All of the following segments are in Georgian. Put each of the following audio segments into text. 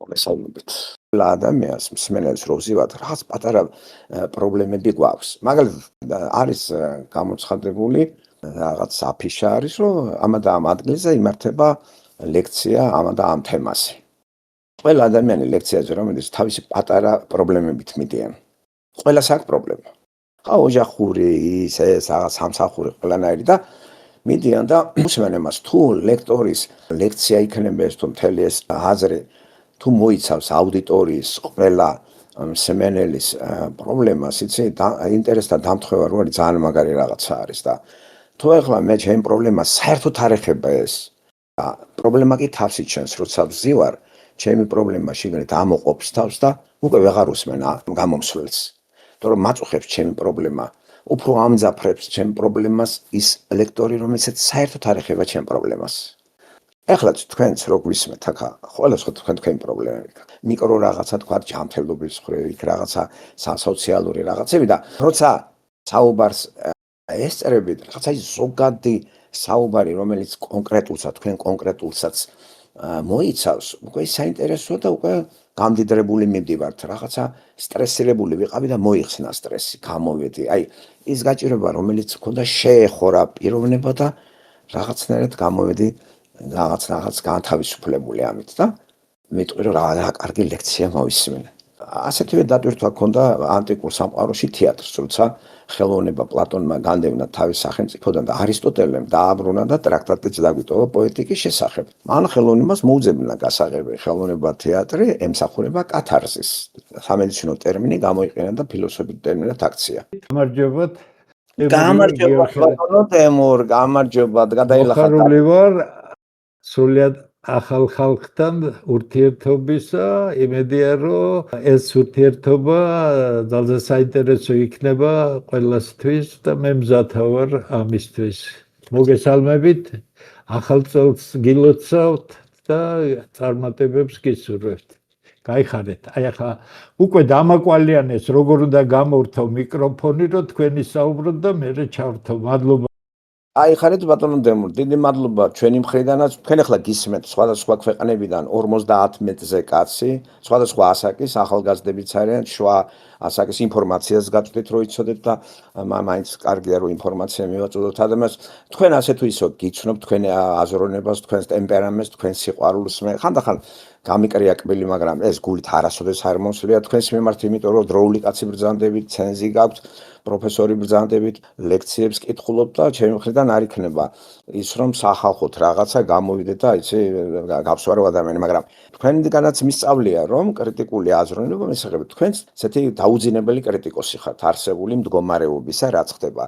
მოგესალმებით. ყველა ადამიანს მსმენელს რო ვზივათ, რაღაც პატარა პრობლემები გვაქვს. მაგალითად, არის გამოცხადებული რაღაც აფიშა არის, რომ ამა და ამ ადგილზე იმართება ლექცია ამა და ამ თემაზე. ყველა ადამიანი ლექციაზე რომ მიდის, თავისი პატარა პრობლემებით მიდიან. ყველას აქვს პრობლემა. ხა ოჯახური, ეს რაღაც სამსახური ყველანაირი და მიდიან და უსმენ იმას, თუ ლექტორის ლექცია იქნება ეს თუ მთელი ეს აზრი თუ მოიცავს აუდიტორიის ყველა მსმენელის პრობლემას, იცი, ინტერესთან დამთხევა რო არის ძალიან მაგარი რაღაცა არის და თუ ახლა მე ჩემი პრობლემა საერთოდ არ ეხება ეს და პრობლემა კი თავს იჩენს, როცა ვზივარ, ჩემი პრობლემა შიგნით ამოყოფს თავს და უკვე ვეღარ უსმენ გამომსვლელს. თორემ მაწუხებს ჩემი პრობლემა, უფრო ამძაფრებს ჩემ პრობლემას ის ლექტორი, რომელსაც საერთოდ არ ეხება ჩემ პრობლემას. ეხლა თქვენც რო გვისმენთ ახლა ყველას ხო თქვენ პრობლემები გაქვთ. მიკრო რაღაცა თქვა ჯანმრთელობის მხრივ, იქ რაღაცა სოციალური რაღაცები და როცა საუბარს ესწრებით, რაღაცა ის ზოგადი საუბარი, რომელიც კონკრეტულსაც თქვენ კონკრეტულსაც მოიცავს, უკვე საინტერესოა და უკვე გამდიდრებული მივდივართ, რაღაცა სტრესირებული ვიყავი და მოიხსნა სტრესი, გამოვედი. აი, ის გაჭირება, რომელიც მქონდა შეეხურა პიროვნება და რაღაცნაირად გამოვედი რაღაც განთავისუფლებული ამით და მიტყვი რომ რა კარგი ლექცია მოვისმინე. ასეთივე დატვირთვა ჰქონდა ანტიკურ სამყაროში თეატრს, როცა ხელოვნება პლატონმა განდევნა თავის სახელმწიფოდან და არისტოტელემ დააბრუნა და ტრაქტატიც დაგვიტოვა პოეტიკის შესახებ. მან ხელოვნებას მოუძებნა გასაღები, ხელოვნება თეატრი ემსახურება კათარზის. სამედიცინო ტერმინი გამოიყენა და ფილოსოფიურ ტერმინად აქცია. გამარჯობათ. გამარჯობა ბატონო თემურ, გამარჯობა, გადაილახა. მოხარული ვარ სრულად ახალ ხალხთან ურთიერთობისა, იმედია რომ ეს ურთიერთობა ძალზე საინტერესო იქნება ყველასთვის და მე მზათა ვარ ამისთვის. მოგესალმებით, ახალ წელს გილოცავთ და წარმატებებს გისურვებთ. გაიხარეთ. აი ახლა უკვე დამაკვალიანეს როგორ უნდა გამორთო მიკროფონი, რომ თქვენი საუბროთ და მე ჩავრთო. მადლობა. აი ხარეთ ბატონო დემურ, დიდი მადლობა ჩვენი მხრიდანაც. თქვენ ახლა გისმენთ სხვადასხვა ქვეყნებიდან 50 მეტრზე კაცი, სხვადასხვა ასაკის ახალგაზრდებიც არიან, შუა ასაკის ინფორმაციას გაწვდით, რომ იცოდეთ და მაინც კარგია რომ ინფორმაცია მივაწოდოთ ადამიანს. თქვენ ასე თუ ისო გიცნობთ თქვენი აზროვნებას, თქვენს ტემპერამენტს, თქვენს სიყვარულს. მე ხანდახან გამიკრია კბილი, მაგრამ ეს გულით არასოდეს არ მომსვლია თქვენს მიმართ, იმიტომ რომ დროული კაცი ბრძანდებით, ცენზი გაქვთ, პროფესორი ბრძანდებით, ლექციებს კითხულობთ და ჩემი მხრიდან არ იქნება ის რომ სახალხოთ რაღაცა გამოვიდეთ და იცი გავსვარო ადამიანი, მაგრამ თქვენგანაც მისწავლია რომ კრიტიკული აზროვნება მისაღები თქვენს ესეთი დაუძინებელი კრიტიკოსი ხართ არსებული მდგომარეობისა, რაც ხდება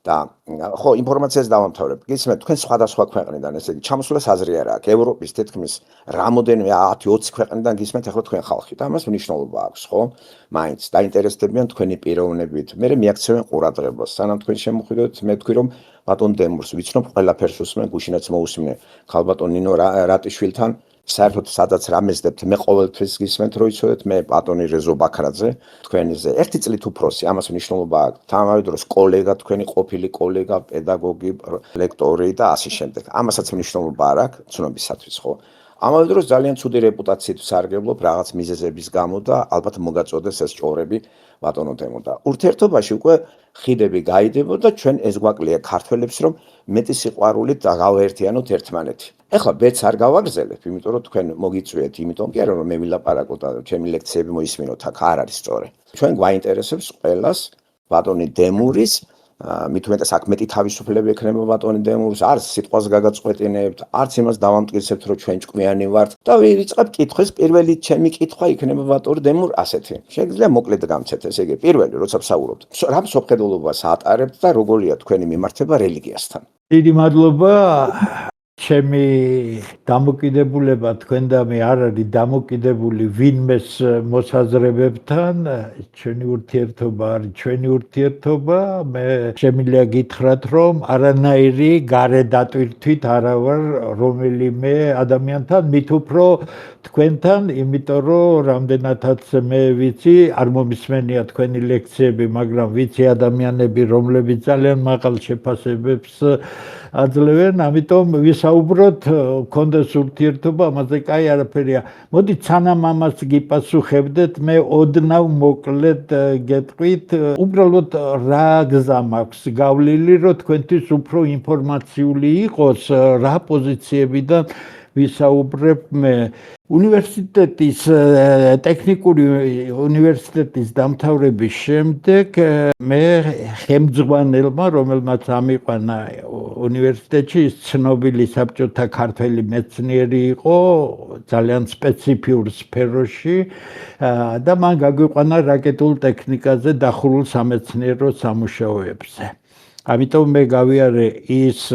და ხო ინფორმაციას დავამთავრებ. გისმენთ თქვენ სხვადასხვა ქვეყნიდან, ესე იგი ჩამოსვლას აზრი არ აქვს. ევროპის თითქმის რამოდენიმე 10-20 ქვეყნიდან გისმენთ ახლა თქვენ ხალხი და ამას მნიშვნელობა აქვს, ხო? მაინც დაინტერესდებიან თქვენი პიროვნებით. მე მიაქცევენ ყურადღებას. სანამ თქვენ შემოხვიდეთ, მე ვთქვი რომ ბატონ დემურს ვიცნობ, ყველაფერს უსმენ, გუშინაც მოусმინე ხალბატონ ნინო რატიშვილთან. საერთოდ სადაც რამეზდებთ, მე ყოველთვის გისმენთ, რომ იცოდეთ, მე ბატონი რეზო ბაქრაძე, თქვენიზე 1 წლით უფროსი, ამას მნიშვნელობა აქვს. თამამად დროს კოლეგა, თქვენი ყოფილი კოლეგა, პედაგოგი, ლექტორი და ასე შემდეგ. ამასაც მნიშვნელობა არ აქვს ცნობისათვის, ხო? ამავე დროს ძალიან ცუდი რეპუტაციით ვსარგებლობ რაღაც მიზეზების გამო და ალბათ მოგაწოდეს ეს ჭორები ბატონო დემო და ურთიერთობაში უკვე ხიდები გაიდებოდა ჩვენ ეს გვაკლია ქართველებს რომ მეტი სიყვარულით გავაერთიანოთ ერთმანეთი. ეხლა ბედს არ გავაგრძელებ, იმიტომ რომ თქვენ მოგიწვიეთ, იმიტომ კი არა რომ მე ვილაპარაკოთ და ჩემი ლექციები მოისმინოთ, აქ არ არის სწორი. ჩვენ გვაინტერესებს ყველას ბატონი დემურის მით უმეტეს აქ მეტი თავისუფლება ექნება ბატონი დემურს, არც სიტყვას გაგაწყვეტინებთ, არც იმას დავამტკიცებთ, რომ ჩვენ ჭკვიანი ვართ და ვიწყებ კითხვის. პირველი ჩემი კითხვა იქნება ბატონი დემურ ასეთი. შეგიძლია მოკლედ გამცეთ, ესე იგი, პირველი, როცა ვსაუბრობთ, რა მსოფლმხედველობას ატარებთ და როგორია თქვენი მიმართება რელიგიასთან? დიდი მადლობა. ჩემი დამოკიდებულება თქვენ და მე არ არის დამოკიდებული ვინმეს მოსაზრებებთან, ჩვენი ურთიერთობა არის ჩვენი ურთიერთობა. მე შემიძლია გითხრათ, რომ არანაირი გარე დატვირთვით არა ვარ რომელიმე ადამიანთან, მით უფრო თქვენთან, იმიტომ რომ რამდენადაც მე ვიცი, არ მომისმენია თქვენი ლექციები, მაგრამ ვიცი ადამიანები, რომლებიც ძალიან მაღალ შეფასებებს აძლევენ, ამიტომ ვისაუბროთ, მქონდეს ურთიერთობა, ამაზე კაი არაფერია. მოდით სანამ ამას გიპასუხებდეთ, მე ოდნავ მოკლედ გეტყვით, უბრალოდ რა გზა მაქვს გავლილი, რომ თქვენთვის უფრო ინფორმაციული იყოს, რა პოზიციებიდან ვისაუბრებ მე. უნივერსიტეტის ტექნიკური უნივერსიტეტის დამთავრების შემდეგ მე ხელმძღვანელმა, რომელმაც ამიყვანა უნივერსიტეტში, ცნობილი საბჭოთა ქართველი მეცნიერი იყო, ძალიან სპეციფიურ სფეროში და მან გაგვიყვანა რაკეტულ ტექნიკაზე დახურულ სამეცნიერო სამუშაოებზე. ამიტომ მე გავიარე ის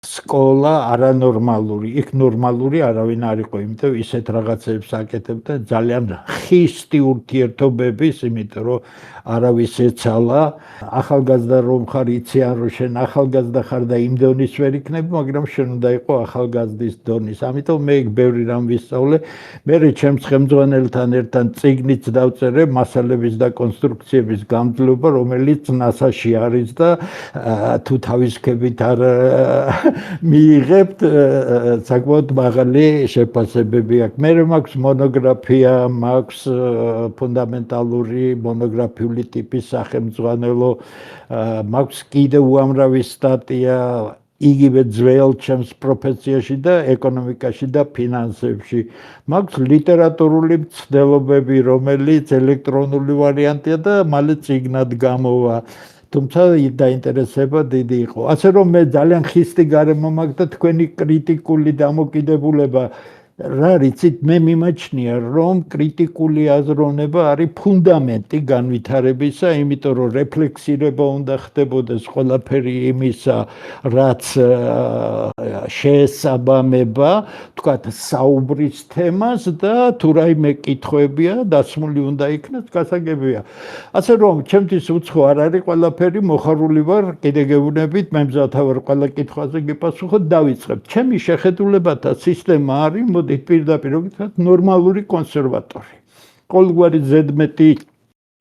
სკოლა არანორმალური, იქ ნორმალური არავინ არ იყო, იმიტომ ისეთ რაღაცებს აკეთებდა ძალიან ხისტი ურთიერთობების, იმიტომ რომ არავის ეცალა, ახალგაზრდა რომ ხარ, იციან რომ შენ ახალგაზრდა ხარ და იმ დონის ვერ იქნები, მაგრამ შენ უნდა იყო ახალგაზრდის დონის. ამიტომ მე იქ ბევრი რამ ვისწავლე. მე ჩემს ხელმძღვანელთან ერთად წიგნიც დავწერე მასალების და კონსტრუქციების გამძლეობა, რომელიც NASA-ში არის და თუ თავისქებით არ მიიღებთ, საკმაოდ მაღალი შეფასებები აქვს. მე მაქვს მონოგრაფია, მაქვს ფუნდამენტალური მონოგრაფიული ტიპის სახელმძღვანელო, მაქვს კიდევ უამრავი სტატია იგივე ძველ ჩემს პროფესიაში და ეკონომიკაში და ფინანსებში. მაქვს ლიტერატურული მცდელობები, რომელიც ელექტრონული ვარიანტია და მალე წიგნად გამოვა. თუმცა დაინტერესება დიდი იყო. ასე რომ მე ძალიან ხისტი გარემო მაქვს და თქვენი კრიტიკული დამოკიდებულება რა რიცით, მე მიმაჩნია, რომ კრიტიკული აზროვნება არის ფუნდამენტი განვითარებისა, იმიტომ რომ რეფლექსირება უნდა ხდებოდეს ყველაფერი იმისა, რაც შეესაბამება, თქვათ, საუბრის თემას და თუ რაიმე კითხვებია, დასმული უნდა იქნას, გასაგებია. ასე რომ, ჩემთვის უცხო არ არის ყველაფერი, მოხარული ვარ, კიდე გეუბნებით, მე მზათა ვარ ყველა კითხვაზე გიპასუხოთ, დავიწყებთ. ჩემი შეხედულებათა სისტემა არის, პირდაპირ როგორც ნორმალური კონსერვატორი. ყოველგვარი ზედმეტი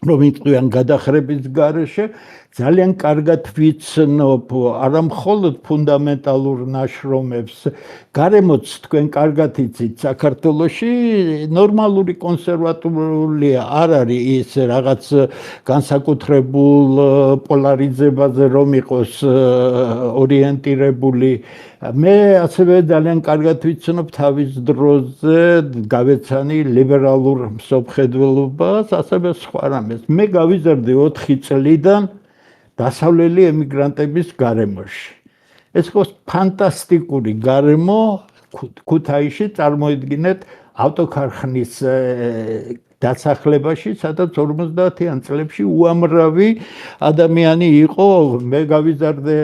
რომ იყვიან გადახრების გარეშე, ძალიან კარგად ვიცნობ არა მხოლოდ ფუნდამენტალურ ნაშრომებს, გარემოც თქვენ კარგად იცით, საქართველოში ნორმალური კონსერვატორია არ არის ის რაღაც განსაკუთრებულ პოლარიზებაზე რომ იყოს ორიენტირებული. მე ასევე ძალიან კარგად ვიცნობ თავის დროზე გავეცანი ლიბერალურ მსოფლმხედველობას, ასევე სხვა რამეს. მე გავიზარდე 4 წლიდან დასავლელი ემიგრანტების გარემოში. ეს იყო ფანტასტიკური გარემო, ქუთაისში წარმოიდგინეთ ავტოქარხნის დასახლებაში, სადაც 50-იან წლებში უამრავი ადამიანი იყო. მე გავიზარდე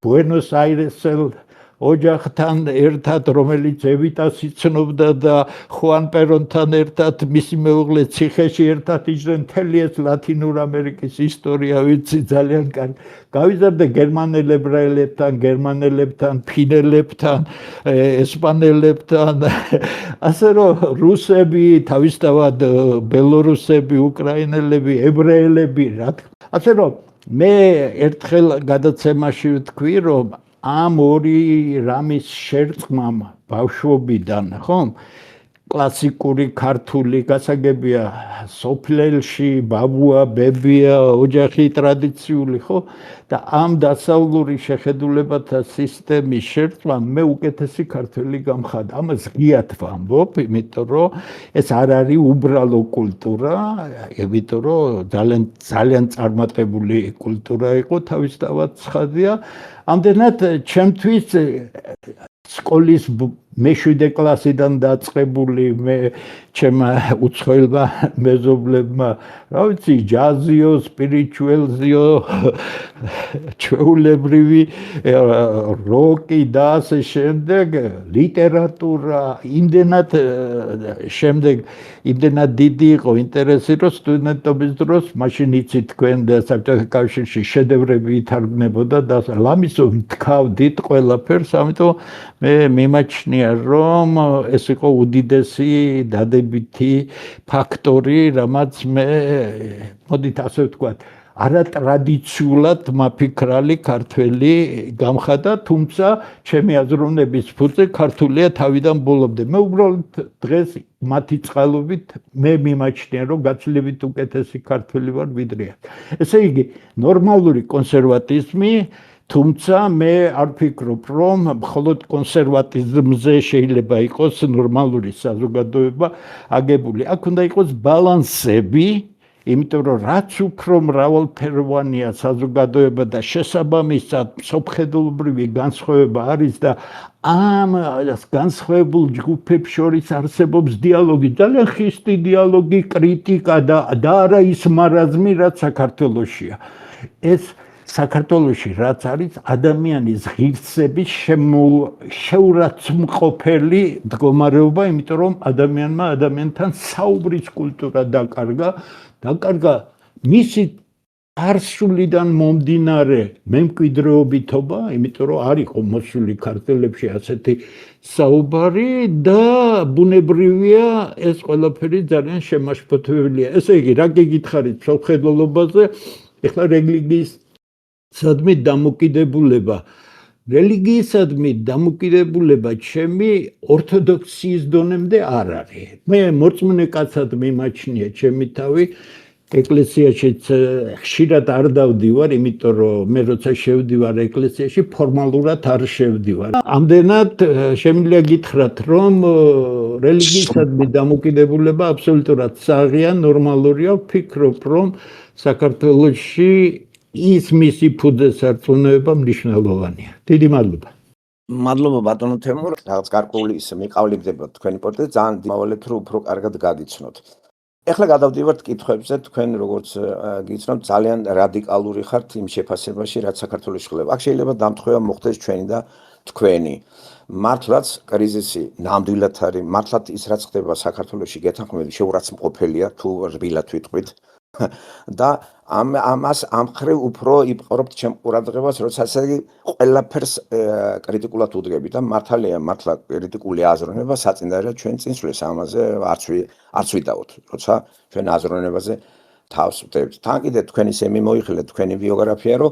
ბუენოს-აირესელ ოჯახთან ერთად, რომელიც ევიტას იცნობდა და ხუან პერონთან ერთად, მისი მეუღლე ციხეში ერთად იჯდნენ, მთელი ეს ლათინურ ამერიკის ისტორია ვიცი ძალიან კარგი. გავიზარდე გერმანელ ებრაელებთან, გერმანელებთან, ფინელებთან, ესპანელებთან, ასე რომ რუსები, თავისთავად ბელორუსები, უკრაინელები, ებრაელები, რა თქმა უნდა. ასე რომ მე ერთხელ გადაცემაში ვთქვი, რომ ამ ორი რამის შერწყმამ ბავშვობიდან, ხომ? კლასიკური ქართული გასაგებია, სოფლელში ბაბუა, ბებია, ოჯახი ტრადიციული, ხო? და ამ დასავლური შეხედულებათა სისტემის შერწყმამ მე უკეთესი ქართველი გამხადა. ამას ღიად ვამბობ, იმიტომ რომ ეს არ არის უბრალო კულტურა, იმიტომ რომ ძალიან წარმატებული კულტურა იყო, თავისთავად ცხადია. ამდენად ჩემთვის სკოლის მე-7 კლასიდან დაწყებული მე ჩემმა უცხოელმა მეზობლებმა, რა ვიცი, ჯაზიო, სპირიჩუელზიო, ჩვეულებრივი როკი და ასე შემდეგ, ლიტერატურა, იმდენად დიდი იყო ინტერესი, რომ სტუდენტობის დროს მაშინ იცით თქვენ საბჭოთა კავშირში შედევრები ითარგმნებოდა და ლამისო მთქავდით ყველაფერს, ამიტომ მე მიმაჩნია, რომ ეს იყო უდიდესი დადებითი ფაქტორი, რამაც მე მოდით ასე ვთქვათ, არატრადიციულად მაფიქრალი ქართველი გამხადა, თუმცა ჩემი აზროვნების ფუძე ქართულია თავიდან ბოლომდე. მე უბრალოდ დღეს მათი წყალობით მე მიმაჩნია, რომ გაცილებით უკეთესი ქართველი ვარ ვიდრე აქ. ესე იგი, ნორმალური კონსერვატიზმი, თუმცა მე არ ვფიქრობ, რომ მხოლოდ კონსერვატიზმზე შეიძლება იყოს ნორმალური საზოგადოება აგებული. აქ უნდა იყოს ბალანსები, იმიტომ რომ რაც უფრო მრავალფეროვანია საზოგადოება და შესაბამისად მსოფლმხედველობრივი განსხვავება არის და ამ განსხვავებულ ჯგუფებს შორის არსებობს დიალოგი, ძალიან ხისტი დიალოგი, კრიტიკა და არა ის მარაზმი, რაც საქართველოშია. ეს საქართველოში რაც არის ადამიანის ღირსების შეურაცხმყოფელი მდგომარეობა, იმიტომ რომ ადამიანმა ადამიანთან საუბრის კულტურა დაკარგა მისი წარსულიდან მომდინარე მემკვიდრეობითობა, იმიტომ რომ არ იყო მოსული ქართველებში ასეთი საუბარი და ბუნებრივია ეს ყველაფერი ძალიან შემაშფოთებელია. ესე იგი, რა გიგითხარით მსოფლმხედველობაზე, ეხლა რელიგიისადმი დამოკიდებულება. რელიგიისადმი დამოკიდებულება ჩემი ორთოდოქსიის დონემდე არ არის. მე მორწმუნე კაცად მიმაჩნია ჩემი თავი, ეკლესიაშიც ხშირად არ დავდივარ, იმიტომ რომ მე როცა შევდივარ ეკლესიაში, ფორმალურად არ შევდივარ. ამდენად შემიძლია გითხრათ, რომ რელიგიისადმი დამოკიდებულება აბსოლუტურად საღია, ნორმალურია, ვფიქრობ, რომ საქართველოში ის მისი ფუძე სარწმუნოება მნიშვნელოვანია. დიდი მადლობა. მადლობა ბატონო თემურ, რაღაც გარკვეული ის მიყავლებდება თქვენი პორტრეტი, ძალიან მოვალეთ, რომ უფრო კარგად გაგიცნოთ. ეხლა გადავდივართ კითხვებზე, თქვენ როგორც გიცნობთ, ძალიან რადიკალური ხართ იმ შეფასებაში, რაც საქართველოში ხდება. აქ შეიძლება დამთხევა მოხდეს ჩვენი და თქვენი. მართლაც კრიზისი ნამდვილად არის, მართლაც ის რაც ხდება საქართველოში გეთანხმები შეურაცხმყოფელია, თუ რბილად ვიტყვით. და ამას ამ ხრივ უფრო იპყრობთ ჩემ ყურადღებას, როცა ასე ყველაფერს კრიტიკულად უდგები და მართალია, მართლა კრიტიკული აზროვნება საწინდარია ჩვენ წინსვლის ამაზე არც ვიდაოთ, როცა ჩვენ აზროვნებაზე თავს ვდევთ. თან კიდე თქვენი სემი მოიხილეთ თქვენი ბიოგრაფია, რომ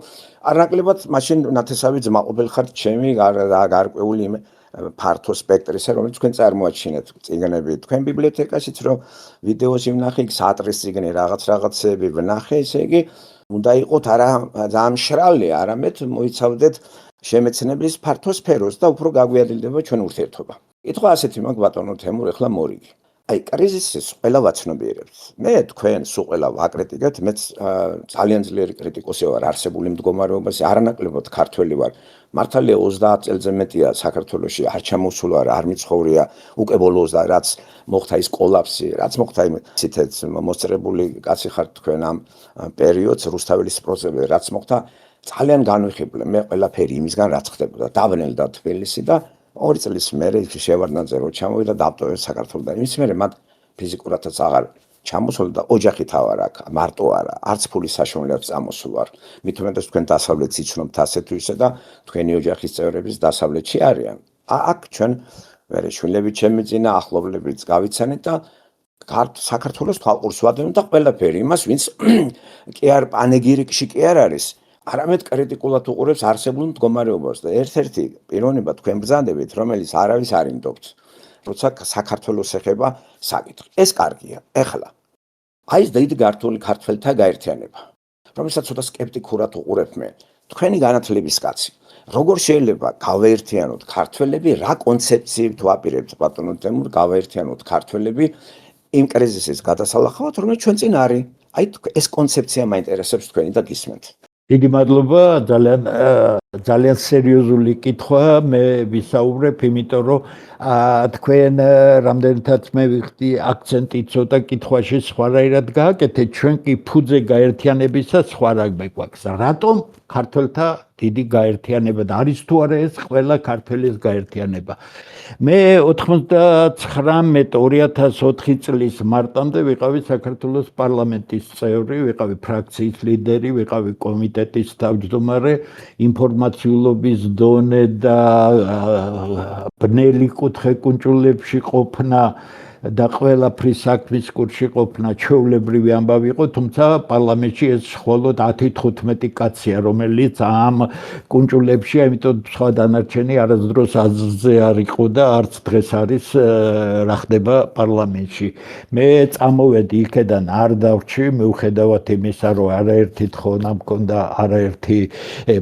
არნაკლებად მაშინ ნათესავი ძმაყოფილი ხართ ჩემი გარკვეული ფართო სპექტრისა, რომელიც თქვენ წარმოაჩინეთ წიგნები. თქვენ ბიბლიოთეკაშიც რომ ვიდეოში ვნახე, საატრის წიგნი რაღაცეები ვნახე, ესე იგი, უნდა იყოთ არა ძალიან მშრალი, არამედ მოიცავდეთ შემეცნების ფართო სფეროს და უფრო გაგვიადილდება ჩვენ ურთიერთობა. კითხვა ასეთი მაქვს ბატონო თემურ, ეხლა მორიგი. აი, კრიზისის ყველა ვაცნობიერებთ. მე თქვენ სულ ყველა ვაკრიტიკებთ, მეც ძალიან ძლიერი კრიტიკოსი ვარ არსებული მდგომარეობაში, არანაკლებად ქართველი ვარ. მართალია 30 წელზე მეტია საქართველოში არ ჩამოსულა, არ მიცხოვრია, უკვე ბოლოს და რაც მოხდა ის კოლაფსი, რაც მოხდა იმ ცითეთ მოსწრებული კაცი ხართ თქვენ ამ პერიოდს რუსთაველის პროცესზე, რაც მოხდა ძალიან განვიხილე მე ყველაფერი იმისგან რაც ხდებოდა. დავნელდა თბილისი და 2 წლის მერე შევარდნაძე რო ჩამოვიდა დაბტოვეს საქართველოს. იმის მერე მათ ფიზიკურადაც აღარ ჩამოსვლა და ოჯახით ავარ აქ, მარტო არა, არც ფულის საშუალებას წამოსვლა. მით უმეტეს თქვენ დასავლეთს იცნობთ ასეთ ისე და თქვენი ოჯახის წევრების დასავლეთში არიან. აქ ჩვენ მერე შვილები ჩემი წინა ახლობლებიც გავიცანეთ და საქართველოს თვალყურს ვადევნ და ყველაფერი იმას, ვინც კი არ პანეგირიკში კი არ არის. არამედ კრიტიკულად უყურებს არსებულ მდგომარეობას და ერთ-ერთი პიროვნება თქვენ ბრძანდებით, რომელიც არავის არ ინდობთ, როცა საქართველოს ეხება საკითხი. ეს კარგია. ეხლა აი ეს დიდი ქართველთა გაერთიანება, რომელსაც ცოტა სკეპტიკურად უყურებ მე. თქვენი განათლების კაცი, როგორ შეიძლება გავაერთიანოთ ქართველები, რა კონცეფციით ვაპირებთ ბატონო თემურ, გავაერთიანოთ ქართველები იმ კრიზისის გადასალახავად, რომელიც ჩვენ წინ არის. აი ეს კონცეფცია მაინტერესებს თქვენი და გისმენთ. დიდი მადლობა, ძალიან სერიოზული კითხვა, მე ვისაუბრებ, იმიტომ რომ თქვენ რამდენადაც მე ვიხდი აქცენტი ცოტა კითხვაში სხვანაირად გააკეთეთ, ჩვენ კი ფუძე გაერთიანებისა სხვა რამე გვაქვს. რატომ ქართველთა დიდი გაერთიანება და არის თუ არა ეს ყველა ქართველის გაერთიანება? მე 2004 წლის მარტამდე ვიყავი საქართველოს პარლამენტის წევრი, ვიყავი ფრაქციის ლიდერი, ვიყავი კომიტეტის თავმჯდომარე, ინფორმაციულობის დონე და ბნელი კუთხე კუნჭულებში ყოფნა და ყველაფრის საქმის კურსში ყოფნა ჩვეულებრივი ამბავი იყო, თუმცა პარლამენტში ეს მხოლოდ 10-15 კაცია, რომელიც ამ კუნჭულებშია, იმიტომ სხვა დანარჩენი არასდროს აზზე არ იყო და არც დღეს არის რა ხდება პარლამენტში. მე წამოვედი იქედან არ დავრჩი, მიუხედავად იმისა, რომ არაერთი თხოვნა მქონდა არაერთი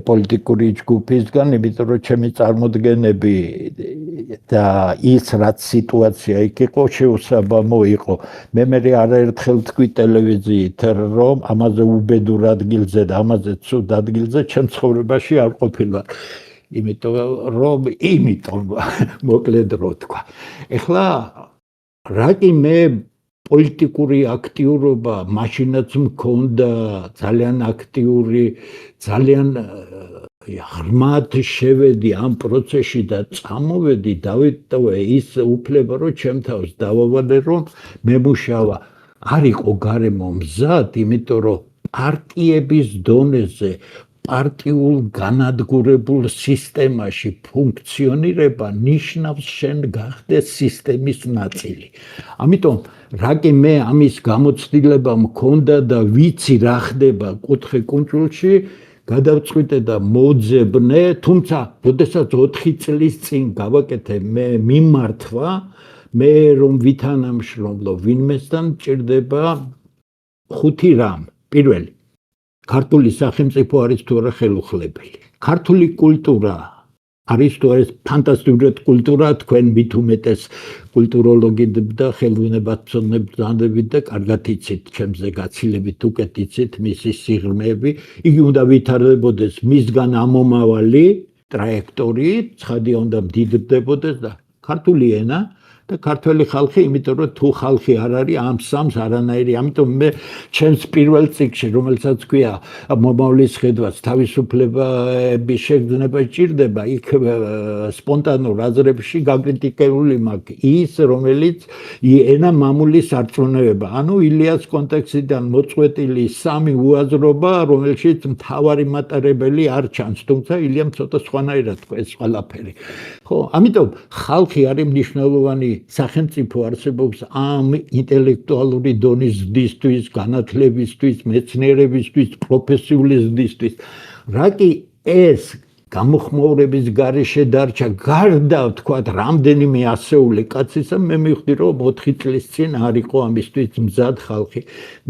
პოლიტიკური ჯგუფისგან, იმიტომ რომ ჩემი წარმოდგენები და ის რაც სიტუაცია იქ იყო შეუსაბამო იყო. მე არაერთხელ თქვი ტელევიზიით, რომ ამაზე უბედურ ადგილზე და ამაზე ცუდ ადგილზე ჩემ ცხოვრებაში არ ყოფილა. იმიტომ მოკლედ რო თქვა. ეხლა რა კი მე პოლიტიკური აქტიურობა მაშინაც მქონდა ძალიან აქტიური, ძალიან ღრმად შევედი ამ პროცესში და წამოვედი დავიტოვე ის უფლება, რომ ჩემ თავს დავავალე, რომ მემუშავა არ იყო გარემო მზად, იმიტომ რომ პარტიების დონეზე პარტიულ განადგურებულ სისტემაში ფუნქციონირება ნიშნავს შენ გახდეს სისტემის ნაწილი. ამიტომ რა კი მე ამის გამოცდილება მქონდა და ვიცი რა ხდება კუთხე კუნჭულში, გადავწყვიტე და მოძებნე, თუმცა როდესაც 4 წლის წინ გავაკეთე მე მიმართვა, მე რომ ვითანამშრომლო ვინმესთან მჭირდება 5 რამ. პირველი, ქართული სახელმწიფო არის თუ არა ხელუხლებელი. ქართული კულტურა არის თუ არის ფანტასტიკური კულტურა, თქვენ მით უმეტეს კულტუროლოგები და ხელოვნებათმცოდნეები და კარგად იცით, ჩემზე გაცილებით უკეთ იცით მისი სიღრმეები, იგი უნდა ვითარდებოდეს მისგან ამომავალი ტრაექტორიით, ცხადია უნდა მდიდრდებოდეს და ქართული ენა და ქართველი ხალხი, იმიტომ რომ თუ ხალხი არ არის, ამ სამს არანაირი, ამიტომ მე ჩემს პირველ წიგნში, რომელსაც ქვია მომავლის ხედვაც თავისუფლების შეგრძნება ჭირდება, იქ სპონტანურ აზრებში გაკრიტიკებული მაქვს ის, რომელიც ენა მამულის არწმუნოება, ანუ ილიას კონტექსტიდან მოწყვეტილი 3 უაზრობა, რომელშიც მთავარი მატარებელი არ ჩანს, თუმცა ილიამ ცოტა სხვანაირად თქვა ეს ყველაფერი. ხო, ამიტომ ხალხი არის მნიშვნელოვანი სახელმწიფო არსებობს ამ ინტელექტუალური დონის ზრდისთვის, განათლებისთვის, მეცნიერებისთვის, პროფესიული ზრდისთვის. რა კი ეს გამოხმაურების გარეშე დარჩა გარდა თქვათ რამდენიმე ასეული კაცისა, მე მივხვდი რომ 4 წლის წინ არ იყო ამისთვის მზად ხალხი.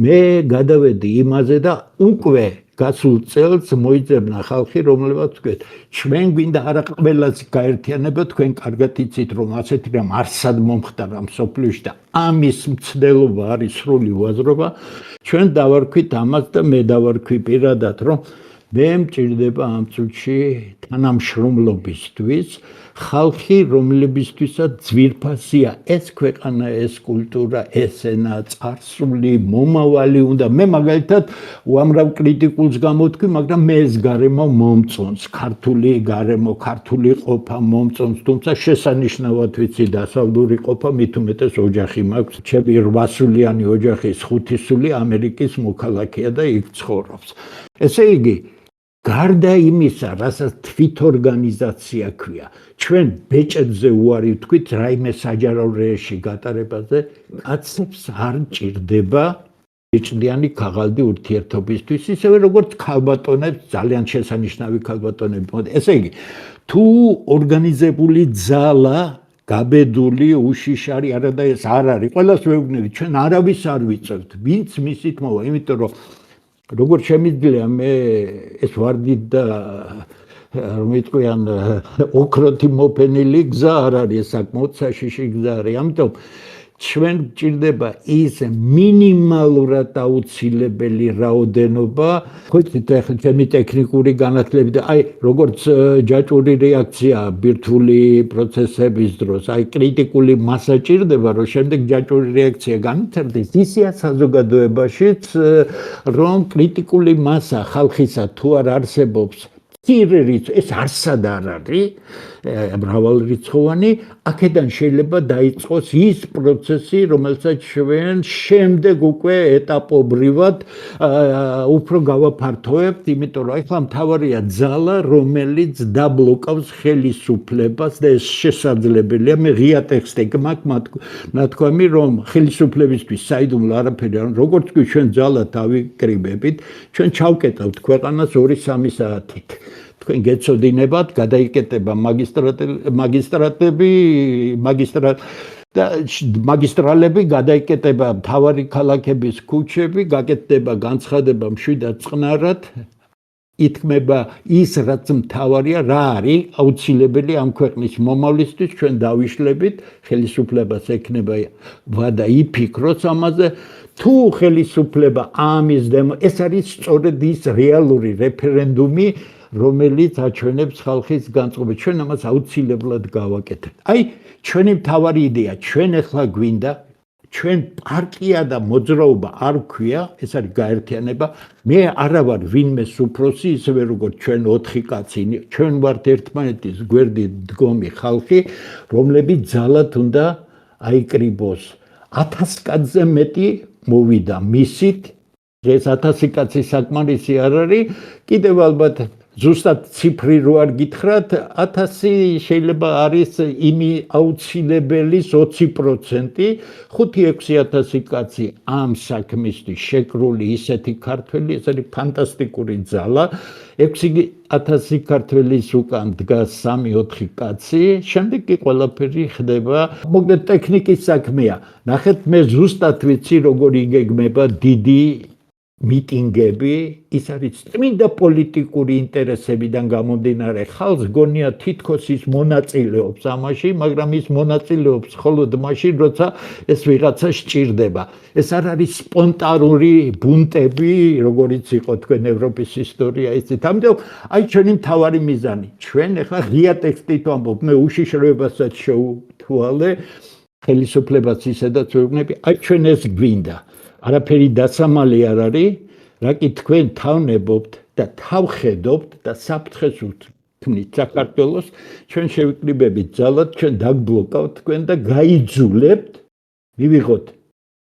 მე გადავედი იმაზე და უკვე გასულ წელს მოიძებნა ხალხი, რომლებაც თქვენ, ჩვენ გვინდა არა ყველას გაერთიანება, თქვენ კარგად იცით, რომ ასეთი რამ არსად მომხდარა მსოფლიოში და ამის მცდელობა არის სრული უაზრობა, ჩვენ დავარქვით ამას და მე დავარქვი პირადად, რომ მე მჭირდება ამ წუთში თანამშრომლობისთვის ხალხი, რომლებისთვისაც ძვირფასია ეს ქვეყანა, ეს კულტურა, ეს ენა, წარსული, მომავალი უნდა. მე მაგალითად უამრავ კრიტიკულს გამოვთქვი, მაგრამ მე ეს გარემო მომწონს, ქართული გარემო, ქართული ყოფა მომწონს, თუმცა შესანიშნავად ვიცი დასავლური ყოფა, მით უმეტეს ოჯახი მაქვს. ჩემი 8-სულიანი ოჯახის 5 სული ამერიკის მოქალაქეა და იქ ცხოვრობს. ესე იგი, გარდა იმისა, რასაც თვითორგანიზაცია ქვია, ჩვენ ბეჭედზე უარი ვთქვით რაიმე საჯარო რეჟში გატარებაზე, კაცებს არ ჭირდება ბეჭდიანი ქაღალდი ურთიერთობისთვის, ისევე როგორც ქალბატონებს, ძალიან შესანიშნავი ქალბატონები. ესე იგი, თუ ორგანიზებული ძალა გაბედული, უშიშარი, არა და ეს არ არის, ყველას ვეუბნები, ჩვენ არავის არ ვიწევთ, ვინც მისით მოვა, იმიტომ რომ როგორც შემიძლია მე ეს ვარდით და რომ იტყვიან ოქროთი მოფენილი გზა არ არის, საკმაოდ საშიში გზა არის, ამიტომ ჩვენ გჭირდება ის მინიმალურად აუცილებელი რაოდენობა, ხო იცით, ახლა ჩემი ტექნიკური განათლებით და აი როგორც ჯაჭვური რეაქცია ბირთვული პროცესების დროს, აი კრიტიკული მასა ჭირდება, რომ შემდეგ ჯაჭვური რეაქცია განვითარდეს, ისეა საზოგადოებაშიც, რომ კრიტიკული მასა ხალხისა თუ არ არსებობს, ეს არსად არ არის, მრავალრიცხოვანი, აქედან შეიძლება დაიწყოს ის პროცესი, რომელსაც ჩვენ შემდეგ უკვე ეტაპობრივად უფრო გავაფართოვებთ, იმიტომ რომ ახლა მთავარია ძალა, რომელიც დაბლოკავს ხელისუფლებას და ეს შესაძლებელია. მე ღია ტექსტი მაქვს ნათქვამი, რომ ხელისუფლებისთვის საიდუმლო არაფერი არ უნდა, როგორც კი ჩვენ ძალად ავიკრიბებით, ჩვენ ჩავკეტავთ ქვეყანას 2-3 საათით. თქვენ გეცოდინებათ, გადაიკეტება მაგისტრალები, გადაიკეტება მთავარი ქალაქების ქუჩები, გაკეთდება განცხადება მშვიდად წყნარად, ითქმება ის, რაც მთავარია, რა არის აუცილებელი ამ ქვეყნის მომავლისთვის, ჩვენ დავიშლებით, ხელისუფლებას ექნება ვადა იფიქროს ამაზე, თუ ხელისუფლება ამის ეს არის სწორედ ის რეალური რეფერენდუმი, რომელიც აჩვენებს ხალხის განწყობას. ჩვენ ამას აუცილებლად გავაკეთებთ. აი, ჩვენი მთავარი იდეა, ჩვენ ახლა გვინდა, ჩვენ პარტია და მოძრაობა არ ვქვია, ეს არის გაერთიანება. მე არა ვარ ვინმეს უფროსი, ისევე როგორც ჩვენ 4 კაცი, ჩვენ ვართ ერთმანეთის გვერდით დგომი ხალხი, რომლებიც ძალად უნდა აიკრიბოს. 1000 კაცზე მეტი მოვიდა მისით, ეს 1000 კაცი საკმარისი არ არის, კიდევ ალბათ ზუსტად ციფრი რო არ გითხრათ, 1000 შეიძლება არის იმი აუცილებელის 20%, 5-6000 კაცი ამ საქმისთვის შეკრული ისეთი ქართველი, ეს არის ფანტასტიკური ძალა. 6000 ქართველის უკან დგას 3-4 კაცი, შემდეგ კი ყველაფერი ხდება. მოკლედ ტექნიკის საქმეა. ნახეთ, მე ზუსტად ვიცი, როგორ იგეგმება დიდი მიტინგები, ის არის წმინდა პოლიტიკური ინტერესებიდან გამომდინარე. ხალხს გონია თითქოს ის მონაწილეობს ამაში, მაგრამ ის მონაწილეობს მხოლოდ მაშინ, როცა ეს ვიღაცა სჭირდება. ეს არ არის სპონტანური ბუნტები, როგორიც იყო თქვენ ევროპის ისტორია იცით. ამიტომ აი ჩვენი მთავარი მიზანი. ჩვენ ახლა ღია ტექსტით ვამბობ, მე უშიშროებასაც შევთვალე, ხელისუფლებას ისედაც ვეუბნები, აი ჩვენ ეს გვინდა. არაფერი დასამალი არ არის, რა კი თქვენ თავნებობთ და თავხედობთ და საფრთხეს უთქმით საქართველოს, ჩვენ შევიკრიბებით ძალად, ჩვენ დაგბლოკავთ თქვენ და გაიძულებთ, მივიღოთ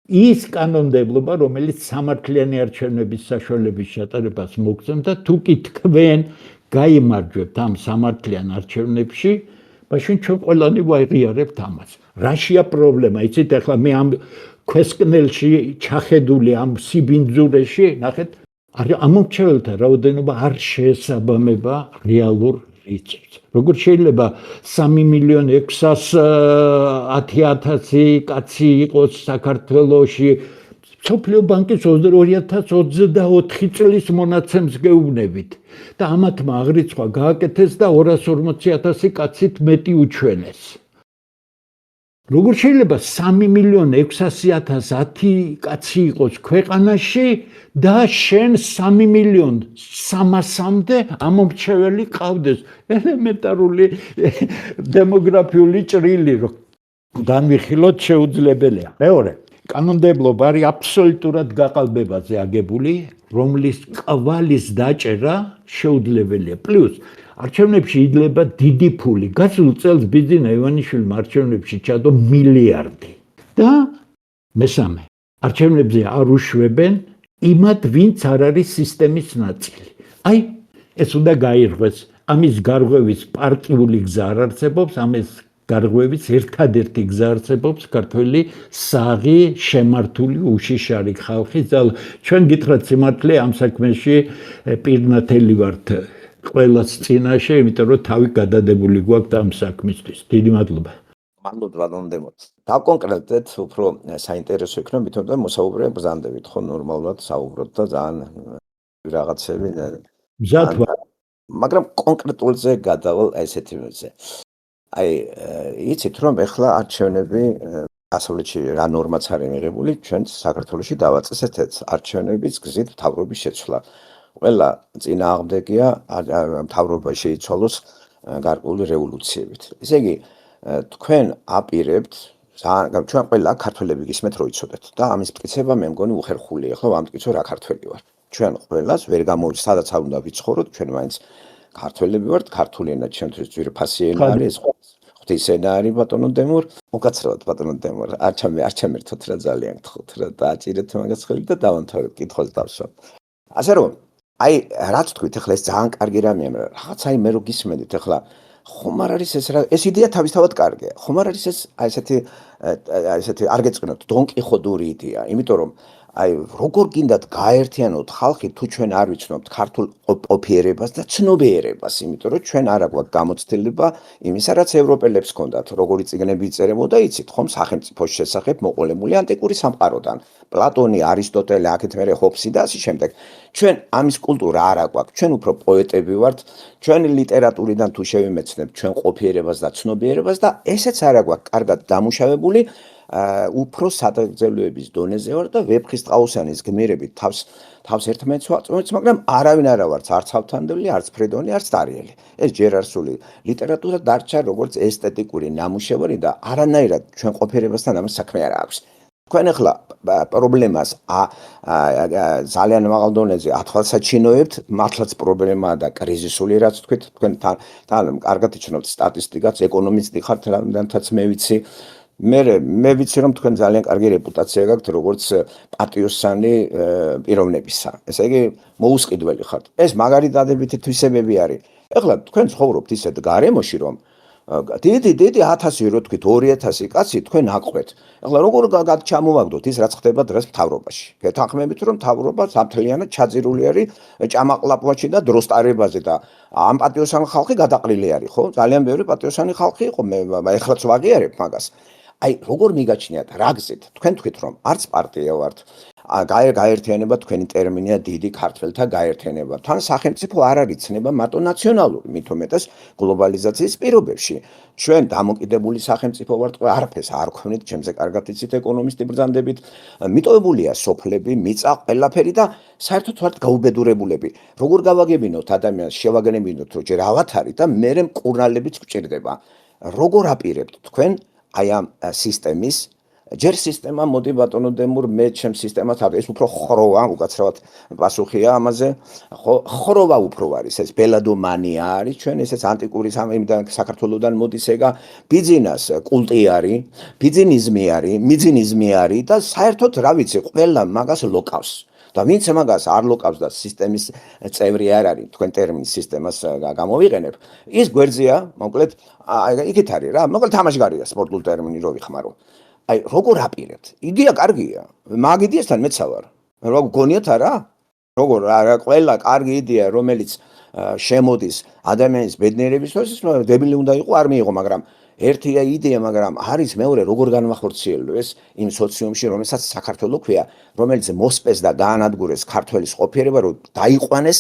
ის კანონმდებლობა, რომელიც სამართლიანი არჩევნების საშუალების ჩატარებას მოგცემს და თუ კი თქვენ გაიმარჯვებთ ამ სამართლიან არჩევნებში, მაშინ ჩვენ ყველანი ვაიღიარებთ ამას. რაშია პრობლემა? იცით, ახლა მე ამ ქვესკნელში ჩახედული ამ სიბინძურეში, ნახეთ, ამომრჩეველთა რაოდენობა არ შეესაბამება რეალურ რიცხვს. როგორ შეიძლება 3.610.000 კაცი იყოს საქართველოში, მსოფლიო ბანკის 2024 წლის მონაცემს გეუბნებით და ამათმა აღრიცხვა გააკეთეს და 240.000 კაცით მეტი უჩვენეს. როგორ შეიძლება 3.610.000 კაცი იყოს ქვეყანაში და შენ 3.300.000-მდე ამომრჩეველი ყავდეს? ელემენტარული დემოგრაფიული ჭრილი რო განვიხილოთ შეუძლებელია. მეორე, კანონმდებლობა არის აბსოლუტურად გაყალბებაზე აგებული, რომლის კვალის დაჭერა შეუძლებელია. პლუს არჩევნებში იდლება დიდი ფული. გასულ წელს ბიძინა ივანიშვილმა არჩევნებში ჩადო მილიარდი. და მესამე, არჩევნებზე არ უშვებენ იმათ, ვინც არ არის სისტემის ნაწილი. აი, ეს უნდა გაირღვეს. ამის გარღვევის პარტიული გზა არ არსებობს, ამის გარღვევის ერთადერთი გზა არსებობს ქართველი საღი, შემართული, უშიშარი ხალხი. ჩვენ გითხრათ სიმართლე ამ საქმეში პირნათელი ვართ ყველას წინაშე, იმიტომ რომ თავი გადადებული გვაქვს ამ საქმისთვის. დიდი მადლობა. მადლობთ ბატონ დემოთ. დავკონკრეტეთ, უფრო საინტერესო იქნება, თვითონ და მოსაუბრე ბრძანდებით, ხო ნორმალურად საუბრობთ და ძალიან რაღაცები. მზად ვარ. მაგრამ კონკრეტულზე გადავალ ესეთზე. აი, იცით რომ ახლა არჩევნები დასავლეთში რა ნორმაც არის მიღებული, ჩვენ საქართველოში დავაწესეთ ეს არჩევნების გზით მთავრობის შეცვლა. ყველა წინააღმდეგია მთავრობა შეიცვალოს გარკვეული რევოლუციებით. ესე იგი, თქვენ აპირებთ, ჩვენ ყველა ქართველები გისმენთ რო იცოდეთ და ამის მტკიცება მე მგონი უხერხულია, ხო, ვამტკიცო რა ქართველი ვარ. ჩვენ ყველას ვერ გამოვიდა, სადაც არ უნდა ვიცხოვროთ, ჩვენ მაინც ქართველები ვართ, ქართული ენა ჩემთვის ძვირფასი ენა არის, ღვთის ენა არის ბატონო დემურ, უკაცრავად ბატონო დემურ, არ ჩამერთოთ რა ძალიან გთხოვთ რა დააჭირეთ მაგას ხელი და დავამთავრებთ კითხვას დავსვამ. ასე რომ აი რაც თქვით ახლა ეს ძალიან კარგი რამეა, რაღაც აი მე რო გისმენდით ახლა ხომ არ არის ეს რა ეს იდეა თავისთავად კარგია. ხომ არ არის ეს აი ესეთი არ გეწყინოთ დონკიხოდური იდეა, იმიტომ რომ აი როგორ გინდათ გაერთიანოთ ხალხი თუ ჩვენ არ ვიცნობთ ქართულ ყოფიერებას და ცნობიერებას, იმიტომ რომ ჩვენ არ აგვაქვს გამოცდილება იმისა, რაც ევროპელებს ჰქონდათ, როგორი წიგნები იწერებოდა, იცით ხომ სახელმწიფოს შესახებ მოყოლებული ანტიკური სამყაროდან. პლატონი, არისტოტელე, აქეთ მერე ჰობსი და ასე შემდეგ. ჩვენ ამის კულტურა არ აგვაქვს, ჩვენ უფრო პოეტები ვართ, ჩვენი ლიტერატურიდან თუ შევიმეცნებთ ჩვენ ყოფიერებას და ცნობიერებას და ესეც არ აგვაქვს კარგად დამუშავებული. უფრო სადღეგრძელოების დონეზე ვარ და ვეფხისტყაოსანის გმირებით თავს ერთმანეთს ვაწმევთ, მაგრამ არავინ არა ვართ არც ავთანდელი, არც ფრედონი, არც დარიელი. ეს ჯერ არსული ლიტერატურა დარჩა როგორც ესთეტიკური ნამუშევარი და არანაირად ჩვენ ყოფიერებასთან ამას საქმე არ აქვს. თქვენ ახლა პრობლემას ძალიან მაღალ დონეზე ათვალსაჩინოებთ, მართლაც პრობლემაა და კრიზისული რაც თქვით, თქვენ თან კარგად იცნობთ სტატისტიკას, ეკონომისტი ხართ, რამდენთაც მე ვიცი. მე ვიცი რომ თქვენ ძალიან კარგი რეპუტაცია გაქვთ როგორც პატიოსანი პიროვნებისა. ესე იგი მოუსყიდველი ხართ. ეს მაგარი დადებითი თვისებები არის. ეხლა თქვენ ცხოვრობთ ისეთ გარემოში რომ დიდი 1000 რო თქვით 2000 კაცი თქვენ აყვეთ. ეხლა როგორ ჩამოვაგდოთ ის რაც ხდება დღეს მთავრობაში. გეთანხმებით რომ მთავრობა სამთლიანად ჩაძირული არის ჭამაყლაპვაში და დროსტარებაზე და ამ პატიოსანი ხალხი გადაყრილი არის, ხო? ძალიან ბევრი პატიოსანი ხალხი იყო, მე ეხლაც ვაღიარებ მაგას. აი როგორ მიგაჩნიათ რა გზით თქვენ თქვით რომ არც პარტია ვართ გაერთიანება თქვენი ტერმინია დიდი ქართველთა გაერთიანება თან სახელმწიფო არ არის ცნება მარტო ნაციონალური მით უმეტეს გლობალიზაციის პირობებში ჩვენ დამოკიდებული სახელმწიფო ვართ არაფერს არ გვქონით ჩემზე კარგად იცით ეკონომისტი ბრძანდებით მიტოვებულია სოფლები მიწა ყველაფერი და საერთოდ ვართ გაუბედურებულები როგორ გავაგებინოთ ადამიანს შევაგნებინოთ რომ ჯერ ავათარი და მერე მკურნალებიც გვჭირდება როგორ აპირებთ თქვენ აი ამ სისტემის ჯერ სისტემა მოდი ბატონო დემურ მე ჩემ სისტემას ეს უფრო ხროვა უკაცრავად პასუხია ამაზე ხროვა უფრო არის ეს ბელადომანია არის ჩვენ ესეც ანტიკური სამიმიდან საქართველოსდან მოდის ეგა ბიზნეს კულტი არის ბიზნიზმი არის მიძინიზმი არის და საერთოდ რა ვიცი ყველა მაგას ლოკავს და ვინც მაგას არ ლოკავს და სისტემის წევრი არ არის თქვენ ტერმინს სისტემას გამოვიყენებ ის გვერდზეა მოკლედ იქით არის რა მოკლედ თამაშგარია სპორტულ ტერმინი რო ვიხმარო აი როგორ აპირებთ იდეა კარგია მაგ იდეასთან მეც ვარ რა გგონიათ არა როგორ ყველა კარგი იდეა რომელიც შემოდის ადამიანის ბედნიერებისთვის დებილი უნდა იყო არ მიიღო მაგრამ ერთია იდეა მაგრამ არის მეორე როგორ განმახორციელო ეს იმ სოციუმში რომელსაც საქართველოს ქვია რომელიც მოსპეს და გაანადგურეს ქართველის ყოფიერება რომ დაიყვანეს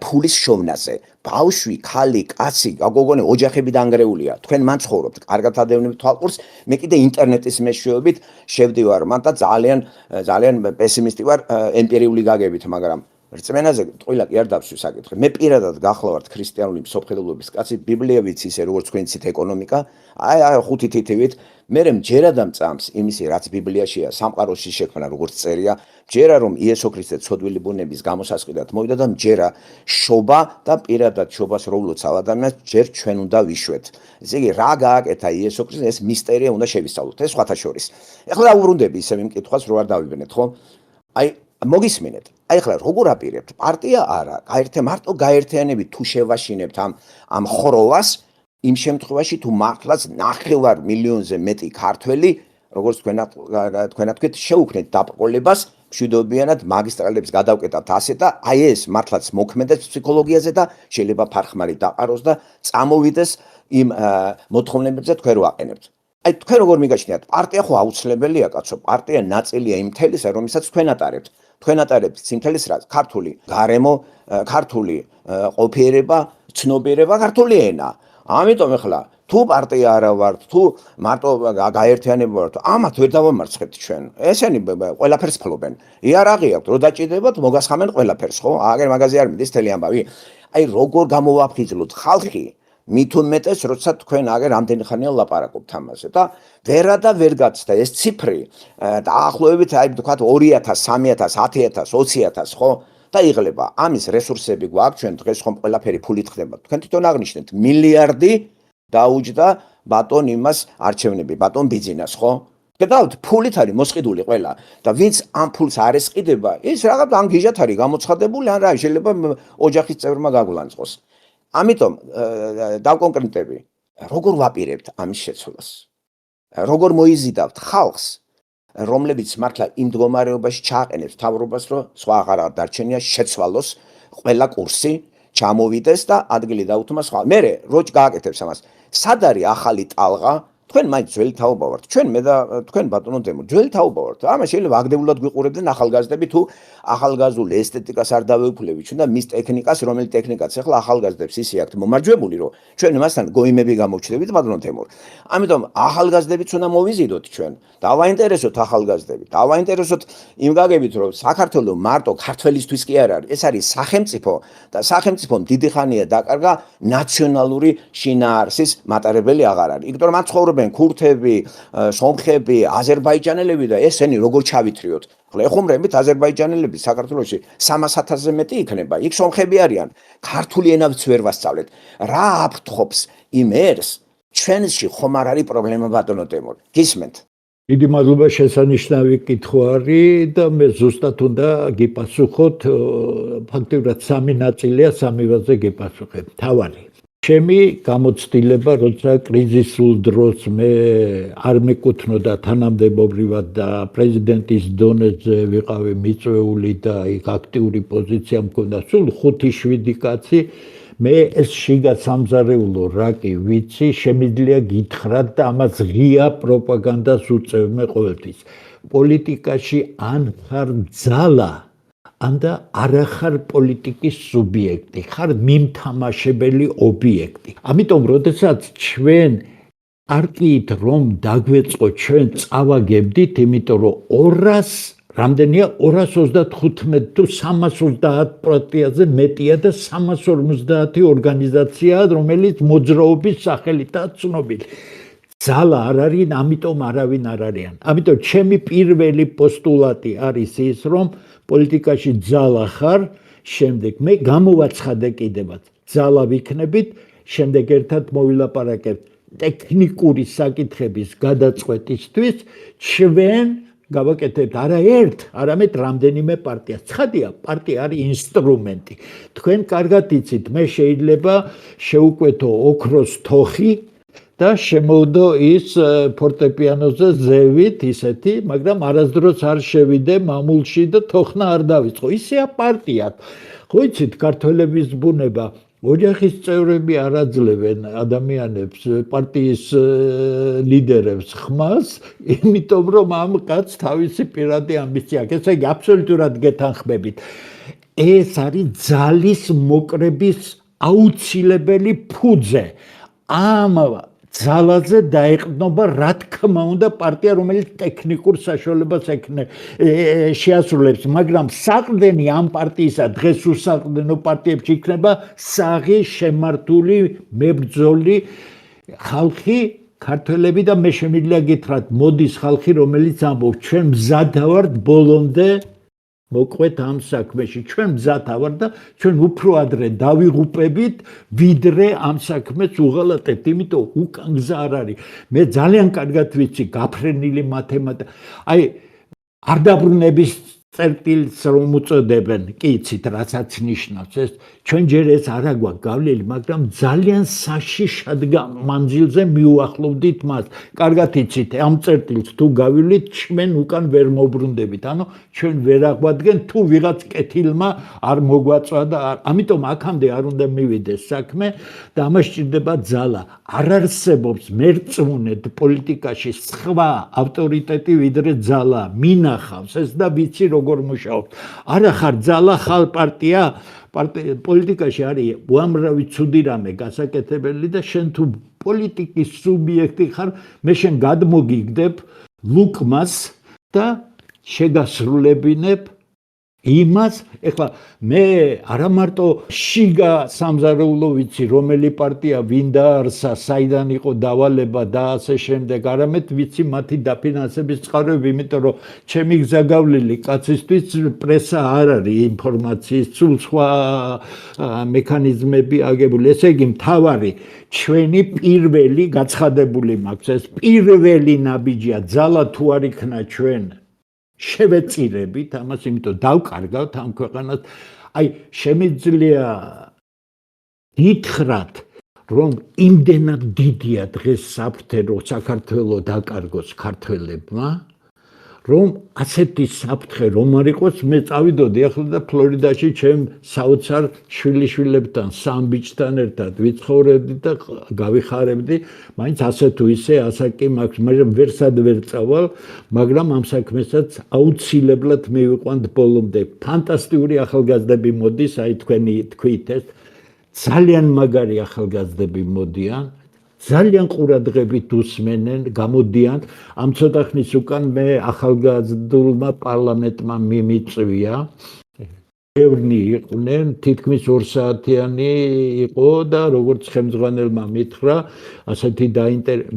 ფულის შოვნაზე ბავშვი ხალი კაცი გოგონე ოჯახები დანგრეულია თქვენ მან ცხოვრობთ კარგად ადევნებთ თვალყურს მე კიდე ინტერნეტის მეშვეობით შევდივარ მან და ძალიან პესიმისტი ვარ ემპირიული გაგებით მაგრამ რწმენაზე ტყუილა კი არ დავსვი საკითხი მე პირადად გახლავართ ქრისტიანული მსოფლმხედველობის კაცი ბიბლია ვიცი ისე როგორც თქვენ იცით ეკონომიკა აი ხუთი თითივით მე მჯერა დამწამს იმისი რაც ბიბლიაშია სამყაროში შექმნა როგორც წერია მჯერა რომ იესო ქრისტე ცოდვილი ბუნების გამოსასყიდად მოვიდა და მჯერა შობა და პირადად შობას რო ვლოცავ ადამიანს ჯერ ჩვენ უნდა ვიშვეთ ესე იგი რა გააკეთა იესო ქრისტე ეს მისტერია უნდა შევისწავლოთ ეს სხვათა შორის ეხლა დაუბრუნდები ისე იმ კითხვას რო არ დავიბნეთ ხო აი მოგისმინეთ აი ახლა როგორ აპირებთ პარტია არა მარტო გაერთიანებით თუ შევაშინებთ ამ ხროვას იმ შემთხვევაში თუ მართლაც 9 მილიონზე მეტი ქართველი როგორც თქვენ თქვით შეუქმნეთ დაპყრობას მშვიდობიანად მაგისტრალებს გადავკეტავთ ასე და აი ეს მართლაც მოქმედებს ფსიქოლოგიაზე და შეიძლება ფარხმარი დაყაროს და წამოვიდეს იმ მოთხოვნებებზე თქვენ რო აყენებთ აი თქვენ როგორ მიგაჩნიათ პარტია ხო აუცილებელია კაცო პარტია ნაწილია იმ თელისა რომელსაც თქვენ ატარებთ თქვენ ატარებთ სიმთელის რაც ქართული გარემო ქართული ყოფიერება ცნობიერება ქართული ენა ამიტომ ახლა თუ პარტია არა ვართ თუ მარტო გაერთიანება ვართ ამათ ვერ დავამარცხებთ ჩვენ ესენი ყველაფერს ფლობენ იარაღი აქვთ რო დაჭიდებათ მოგასხამენ ყველაფერს ხო აგერ მაგაზე არ მიდის თელი ამბავი აი როგორ გამოვაფხიზლოთ ხალხი მით უმეტეს როცა თქვენ აგერ ამდენი ხანია ლაპარაკობთ ამაზე და ვერა და ვერ გაცდა ეს ციფრი დაახლოებით აი თქვათ 2000 3000 10000 20000 ხო და იღლება. ამის რესურსები გვაქვს ჩვენ დღეს ხომ ყველაფერი ფულით ხდება. თქვენ თვითონ აღნიშნეთ მილიარდი დაუჯდა ბატონ იმას არჩევნები, ბატონ ბიძინას, ხო? გადავთ ფულით არის მოსყიდული ყველა და ვინც ამ ფულს არ ესყიდება, ის რაღაც ან გიჟათ არის გამოცხადებული, ან რა შეიძლება ოჯახის წევრმა გაგულანწყოს. ამიტომ დავკონკრეტები, როგორ ვაპირებთ ამის შეცვლას? როგორ მოიზიდავთ ხალხს, რომლებიც მართლა იმ მდგომარეობაში ჩააყენებს მთავრობას, რომ სხვა აღარ დარჩენია შეცვალოს ყველა კურსი, ჩამოვიდეს და ადგილი დაუთმას სხვა. მერე რო გააკეთებს ამას, სად არის ახალი ტალღა? თქვენ მაინც ძველი თაობა ვართ. ჩვენ მე და თქვენ ბატონო დემო, ძველი თაობა ვართ. ამას შეიძლება აგდებულად გვიყურებდნენ ახალგაზრდები თუ ახალგაზრდულ ესთეტიკას არ დავეუფლებით ჩვენ და მის ტექნიკას, რომელი ტექნიკაც ახლა ახალგაზრდებს ისე აქვთ მომარჯვებული, რომ ჩვენ მასთან გოიმები გამოვჩდებით ბატონო დემო. ამიტომ ახალგაზრდებიც უნდა მოვიზიდოთ ჩვენ. დავაინტერესოთ ახალგაზრდები. დავაინტერესოთ იმ გაგებით, რომ საქართველოს მარტო ქართველისთვის კი არ არის. ეს არის სახელმწიფო და სახელმწიფომ დიდი ხანია დაკარგა ნაციონალური შინაარსის მატარებელი აღარ არის. იმიტომ რომ მათ ცხოვრობენ ქურთები, სომხები, აზერბაიჯანელები და ესენი როგორ ჩავითრიოთ. ხოლო ეხუმრებით აზერბაიჯანელები საქართველოში 300,000-ზე მეტი იქნება. იქ სომხები არიან. ქართული ენაც ვერ ვასწავლეთ. რა აფრთხობს იმ ერს? ჩვენში ხომ არ არის პრობლემა ბატონო დემო. გისმენთ? დიდი მადლობა შესანიშნავი კითხვა არის და მე ზუსტად უნდა გიპასუხოთ ფაქტიურად სამი ნაწილია სამივაზე გიპასუხებ. თავარი ჩემი გამოცდილება, როცა კრიზისულ დროს მე არ მეკუთვნოდა თანამდებობრივად და პრეზიდენტის დონეზე ვიყავი მიწვეული და იქ აქტიური პოზიცია მქონდა სულ 5-7 კაცი მე ეს შიგა სამზარეულო რა კი ვიცი შემიძლია გითხრათ და ამას ღია პროპაგანდას უწევმე ყოველთვის პოლიტიკაში ან ხარ ძალა ანდა არახარ პოლიტიკის სუბიექტი ხარ მიმთამაშებელი ობიექტი ამიტომ როდესაც ჩვენ პარტიით რომ დაგვეწყო ჩვენ წავაგებდით იმიტომ რომ 200 რამდენია 235 თუ 330 პარტიაზე მეტია და 350 ორგანიზაციაა რომელიც მოძრაობის სახელითაა ცნობილი ძალა არ არის ამიტომ არავინ არ არიან ამიტომ ჩემი პირველი პოსტულატი არის ის რომ პოლიტიკაში ძალა ხარ შემდეგ მე გამოვაცხადე კიდევაც ძალა ვიქნებით შემდეგ ერთად მოვილაპარაკებთ ტექნიკური საკითხების გადაწყვეტისთვის ჩვენ გავაკეთებთ არა ერთ, არამედ რამდენიმე პარტიას. ცხადია, პარტია არის ინსტრუმენტი. თქვენ კარგად იცით, მე შეიძლება შევუკვეთო ოქროს თოხი და შემოვდო ის ფორტეპიანოზე ზევით ისეთი, მაგრამ არასდროს არ შევიდე მამულში და თოხნა არ დავიწყო. ისეა პარტია. ხო იცით, ქართველების ბუნება ოჯახის წევრები არ აძლევენ ადამიანებს პარტიის ლიდერებს ხმას იმიტომ რომ ამ კაცს თავისი პირადი ამბიცია აქვს ესე იგი აბსოლუტურად გეთანხმებით ეს არის ძალის მოკრების აუცილებელი ფუძე ამ ძალაზე დაეყრდნობა რა თქმა უნდა პარტია რომელიც ტექნიკურ საშუალებას შეასრულებს მაგრამ საყრდენი ამ პარტიისა დღეს უსაყრდენო პარტიებში იქნება საღი შემართული მებრძოლი ხალხი ქართველები და მე შემიძლია გითხრათ მოდის ხალხი რომელიც ამბობს ჩვენ მზად ვართ ბოლომდე მოყვეთ ამ საქმეში ჩვენ მზად ვართ და ჩვენ უფრო ადრე დავიღუპებით ვიდრე ამ საქმეს უღალატებთ იმიტომ უკან გზა არ არის მე ძალიან კარგად ვიცი გაფრენილი მათემატიკა აი არ დაბრუნების წერტილს რომ უწოდებენ კი იცით რასაც ნიშნავს ეს ჩვენ ჯერ ეს არა გვაქვს გავლილი მაგრამ ძალიან საშიშად მანძილზე მიუახლოვდით მას კარგად იცით ამ წერტილს თუ გავივლით ჩვენ უკან ვერ მოbrunდებით ანუ ჩვენ ვერ აღვადგენ თუ ვიღაც კეთილმა არ მოგვაწვა და ამიტომ აქამდე არ უნდა მივიდეს საქმე და ამას სჭირდება ძალა არ არსებობს მერწმუნედ პოლიტიკაში სხვა ავტორიტეტი ვიდრე ძალა მინახავს ეს და ვიცი როგორ მუშაობთ არა ხარ ძალა ხარ პარტია პოლიტიკაში არის უამრავი ცუდი რამე გასაკეთებელი და შენ თუ პოლიტიკის სუბიექტი ხარ მე შენ გადმოგიგდებ ლუკმას და შეგასრულებინებ იმას ეხლა მე არა მარტო შიგა სამზარეულო ვიცი რომელი პარტია ვინ დაარსა საიდან იყო დავალება და ასე შემდეგ არამედ ვიცი მათი დაფინანსების წყაროები იმიტომ რომ ჩემი გზაგავლილი კაცისთვის პრესა არ არის ინფორმაციის სულ სხვა მექანიზმები აგებული ესე იგი მთავარი ჩვენი პირველი გაცხადებული მაქვს ეს პირველი ნაბიჯია ძალა თუ არ იქნა ჩვენ შევეწირებით ამას იმიტომ დავკარგავთ ამ ქვეყანას აი შემიძლია გითხრათ რომ იმდენად დიდია დღეს საფრთხე რომ საქართველოს დაკარგოს ქართველებმა რომ ასეთი საფრთხე რომ არ იყოს მე წავიდოდი ახლა და ფლორიდაში ჩემ საოცარ შვილიშვილებთან სამ ბიჭთან ერთად ვიცხოვრებდი და გავიხარებდი მაინც ასე თუ ისე ასაკი მაქვს მაგრამ ვერსად ვერ წავალ მაგრამ ამ საქმესაც აუცილებლად მივიყვანთ ბოლომდე ფანტასტიკური ახალგაზრდები მოდის აი თქვენი თქვით ეს ძალიან მაგარი ახალგაზრდები მოდიან ძალიან ყურადღებით უსმენენ, გამოდიან. ამ ცოტა ხნის უკან მე ახალგაზრდულმა პარლამენტმა მიმიწვია. ბევრი იყვნენ, თითქმის 2 საათიანი იყო და როგორც ხელმძღვანელმა მითხრა, ასეთი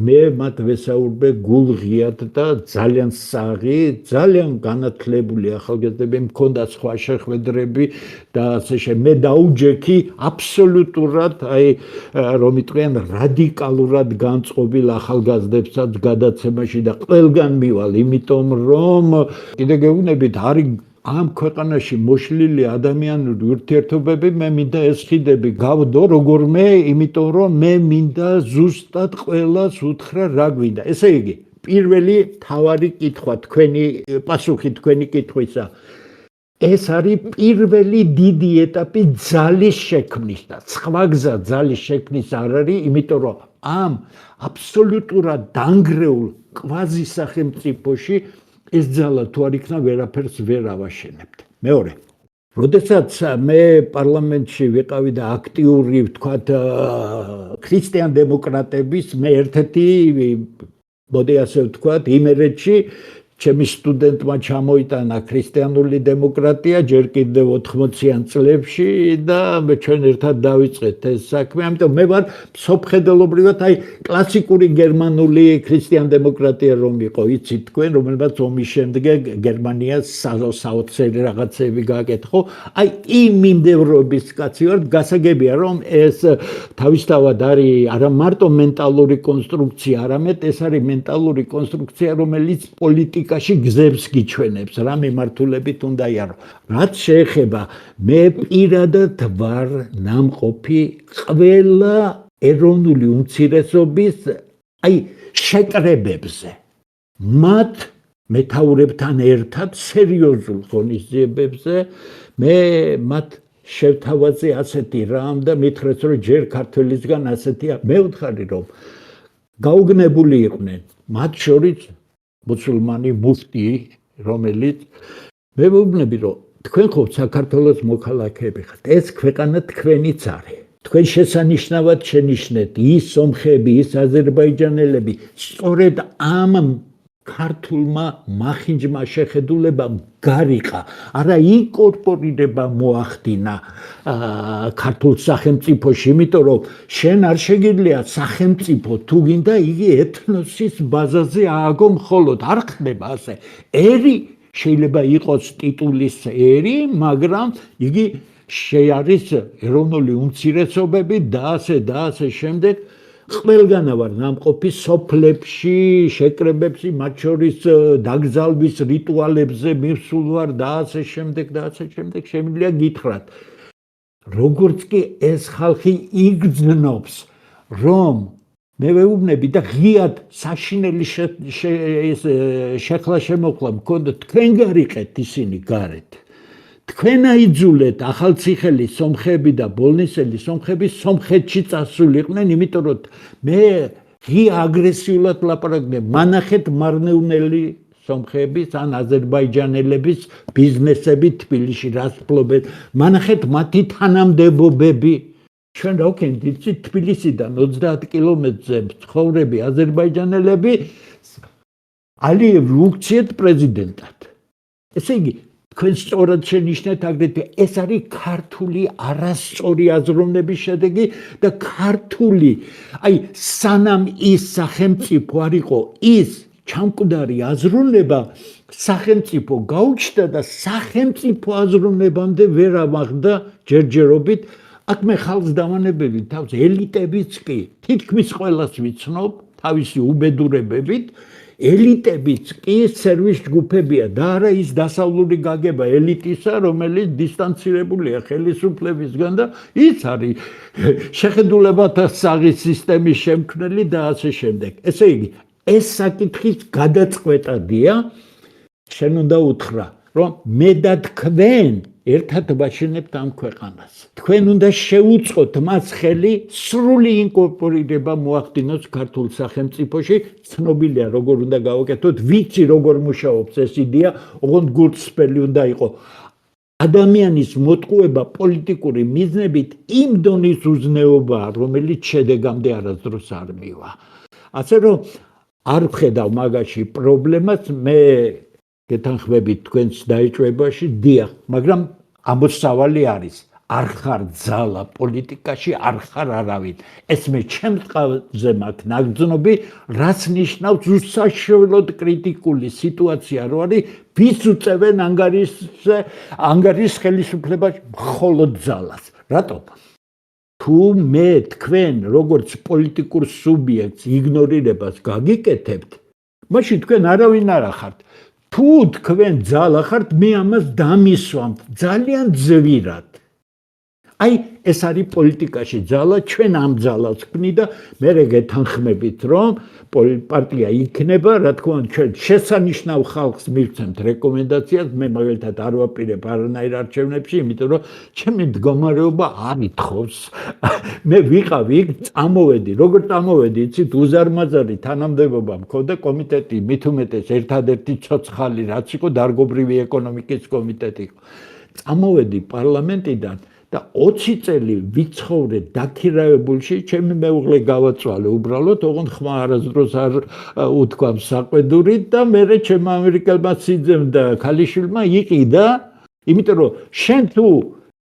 მე მათ ვესაუბრე გულღიად და ძალიან საღი, ძალიან განათლებული ახალგაზრდები, მქონდა სხვა შეხვედრები და ასე მე დაუჯექი აბსოლუტურად აი რომ იტყვიან რადიკალურად განწყობილ ახალგაზრდებსაც გადაცემაში და ყველგან მივალ, იმიტომ რომ კიდე გეუბნებით არის ამ ქვეყანაში მოშლილი ადამიანური ურთიერთობები მე მინდა ეს ხიდები გავდო როგორმე იმიტომ რომ მე მინდა ზუსტად ყველას უთხრა რა გვინდა ესე იგი პირველი თავარი კითხვა თქვენი პასუხი თქვენი კითხვისა ეს არის პირველი დიდი ეტაპი ძალის შექმნის და სხვა გზა ძალის შექმნის არ არის იმიტომ რომ ამ აბსოლუტურად დანგრეულ კვაზი სახელმწიფოში ეს ძალა თუ არ იქნა ვერაფერს ვერ ავაშენებთ. მეორე. როდესაც მე პარლამენტში ვიყავი და აქტიური ვთქვათ ქრისტიან დემოკრატების მე ერთ-ერთი მოდი ასე ვთქვათ იმერეთში ჩემი სტუდენტმა ჩამოიტანა ქრისტიანული დემოკრატია ჯერ კიდევ 80-იან წლებში და ჩვენ ერთად დავიწყეთ ეს საქმე. ამიტომ მე ვარ მსოფლმხედველობრივად აი კლასიკური გერმანული ქრისტიან დემოკრატია რომ იყო, იცით თქვენ, რომელმაც ომის შემდეგ გერმანიას საოცარი რაღაცები გააკეთხო. აი იმ მიმდევრობის კაცი ვარ, გასაგებია რომ ეს თავისთავად არის არა მარტო მენტალური კონსტრუქცია, არამედ ეს არის მენტალური კონსტრუქცია, რომელიც პოლიტიკაში გზებს გიჩვენებს, რა მიმართულებით უნდა იარო. რაც შეეხება მე პირადად ვარ ნამყოფი ყველა ეროვნული უმცირესობის აი შეკრებებზე. მათ მეთაურებთან ერთად სერიოზულ ღონისძიებებზე მე მათ შევთავაზე ასეთი რამ და მითხრეს რომ ჯერ ქართველისგან ასეთია. მე ვთხარი რომ გაუგნებული იყვნენ მათ შორის მუსულმანი მუფტი რომელიც მე ვუბნები რომ თქვენ ხო საქართველოს მოქალაქეები ხართ ეს ქვეყანა თქვენიც არის თქვენ შესანიშნავად შენიშნეთ ის სომხები ის აზერბაიჯანელები სწორედ ამ ქართულმა მახინჯმა შეხედულებამ გარიყა არა ინკორპორირება მოახდინა ქართულ სახელმწიფოში იმიტომ რომ შენ არ შეგიძლია სახელმწიფო თუ გინდა იგი ეთნოსის ბაზაზე ააგო მხოლოდ არ ხდება ასე ერი შეიძლება იყოს ტიტულის ერი მაგრამ იგი არის ეროვნული უმცირესობები და ასე შემდეგ ყველგანა ვარ ნამყოფი სოფლებში, შეკრებებში, მათ შორის დაკრძალვის რიტუალებზე მივსულ ვარ და ასე შემდეგ. შემიძლია გითხრათ. როგორც კი ეს ხალხი იგრძნობს, რომ მე ვეუბნები და ღიად საშინელი შეხლა შემოხლა მქონდა თქვენ გარიყეთ ისინი გარეთ. თქვენ აიძულეთ ახალციხელი სომხები და ბოლნისელი სომხები სომხეთში წასულიყვნენ, იმიტომ რომ მე ღია აგრესიულად ლაპარაკობ. მანახეთ მარნევნელი სომხების ან აზერბაიჯანელების ბიზნესები თბილისში რას ფლობენ. მანახეთ მათი თანამდებობები. ჩვენ რა ვქენთ, იცით თბილისიდან 30 კილომეტრზე ცხოვრები აზერბაიჯანელები ალიევ უქციეთ პრეზიდენტად. ესე იგი თქვენ სწორად შენიშნეთ აგრეთვე ეს არის ქართული არასწორი აზროვნების შედეგი და ქართული აი სანამ ის სახელმწიფო არ იყო ის ჩამკვდარი აზროვნება სახელმწიფო გაუჩნდა და სახელმწიფო აზროვნებამდე ვერ ამაღლდა ჯერჯერობით აქ მე ხალხს დავანებები თავს ელიტებიც კი თითქმის ყველას ვიცნობ თავისი უბედურებებით ელიტებიც კი სერვის ჯგუფებია და არა ის დასავლური გაგება ელიტისა რომელიც დისტანცირებულია ხელისუფლებისგან და ის არის შეხედულებათა საღის სისტემის შემქმნელი და ასე შემდეგ ესე იგი ეს საკითხის გადაწყვეტადია შენ უნდა უთხრა რომ მე და თქვენ ერთად ვაშენებთ ამ ქვეყანას თქვენ უნდა შეუწყოთ მას ხელი სრული ინკორპორირება მოახდინოს ქართულ სახელმწიფოში ცნობილია როგორ უნდა გავაკეთოთ ვიცი როგორ მუშაობს ეს იდეა ოღონდ გულწრფელი უნდა იყოს ადამიანის მოტყუება პოლიტიკური მიზნებით იმ დონის უზნეობაა რომელიც შედეგამდე არასდროს არ მივა ასე რომ არ ვხედავ მაგაში პრობლემას მე გეთანხმებით თქვენს დაიჭვებაში დიახ მაგრამ ამოსავალი არის არ ხარ ძალა პოლიტიკაში არ ხარ არავინ ეს მე ჩემს ყავზე მაქვს ნაგრძნობი რაც ნიშნავს უსაშველოდ კრიტიკული სიტუაცია რო არის ვის უწევენ ანგარის ხელისუფლებაში მხოლოდ ძალას რატომ თუ მე თქვენ როგორც პოლიტიკურ სუბიექტს იგნორირებას გაგიკეთებთ მაშინ თქვენ არავინ არ ხართ თუ თქვენ ძალა ხართ მე ამას დამისვამთ ძალიან ძვირად აი ეს არის პოლიტიკაში ძალა ჩვენ ამ ძალას ვქნი და მე გეთანხმებით რომ პარტია იქნება რა თქმა უნდა ჩვენ შესანიშნავ ხალხს მივცემთ რეკომენდაციას მე მაგალითად არ ვაპირებ არანაირ არჩევნებში იმიტომ რომ ჩემი მდგომარეობა არ ითხოვს მე ვიყავი იქ წამოვედი როგორ წამოვედი იცით უზარმაზარი თანამდებობა მქონდა კომიტეტი მით უმეტეს ერთადერთი ცოცხალი რაც იყო დარგობრივი ეკონომიკის კომიტეტი წამოვედი პარლამენტიდან და 20 წელი ვიცხოვრე დაქირავებულში, ჩემი მეუღლე გავაწვალე უბრალოდ, ოღონდ ხმა არასდროს არ უთქვა საყვედურით და მე ჩემ ამერიკელმა სიძემ და ქალიშვილმა იყიდა, იმიტომ რომ შენ თუ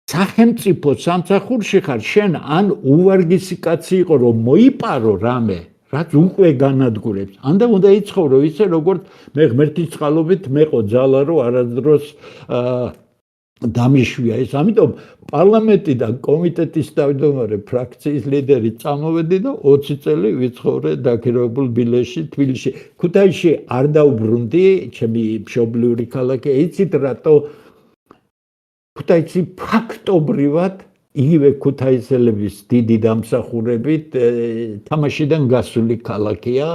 სახელმწიფო სამსახურში ხარ, შენ ან უვარგისი კაცი იყო რომ მოიპარო რამე, რაც უკვე განადგურებს. ანდა უნდა იცხოვრო ისე როგორც მე ღმერთის წყალობით მეყო ძალა რომ არასდროს დამიშვია ეს ამიტომ პარლამენტიდან კომიტეტის თავმჯდომარე ფრაქციის ლიდერი წამოვედი და 20 წელი ვიცხოვრე დაქირავებულ ბილეში თბილისში ქუთაისში არ დაუბრუნდი ჩემი მშობლიური ქალაქი იცით რატო ქუთაისი ფაქტობრივად იგივე ქუთაისელების დიდი დამსახურებით თამაშიდან გასული ქალაქია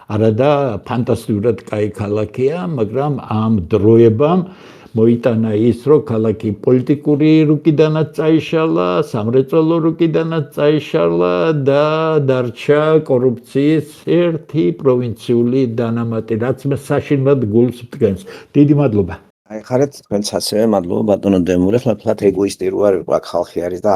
არადა ფანტასტიკურად კაი ქალაქია მაგრამ ამ დროებამ მოიტანა ის რომ ქალაქი პოლიტიკური რუკიდანაც წაიშალა, სამრეწველო რუკიდანაც წაიშალა და დარჩა კორუფციის ერთი პროვინციული დანამატი, რაც საშინლად გულს დგენს. დიდი მადლობა. აი ხარეთ თქვენც ასევე მადლობა ბატონო დემური, ხლათ ეგოისტი რო არის, რა ხალხი არის და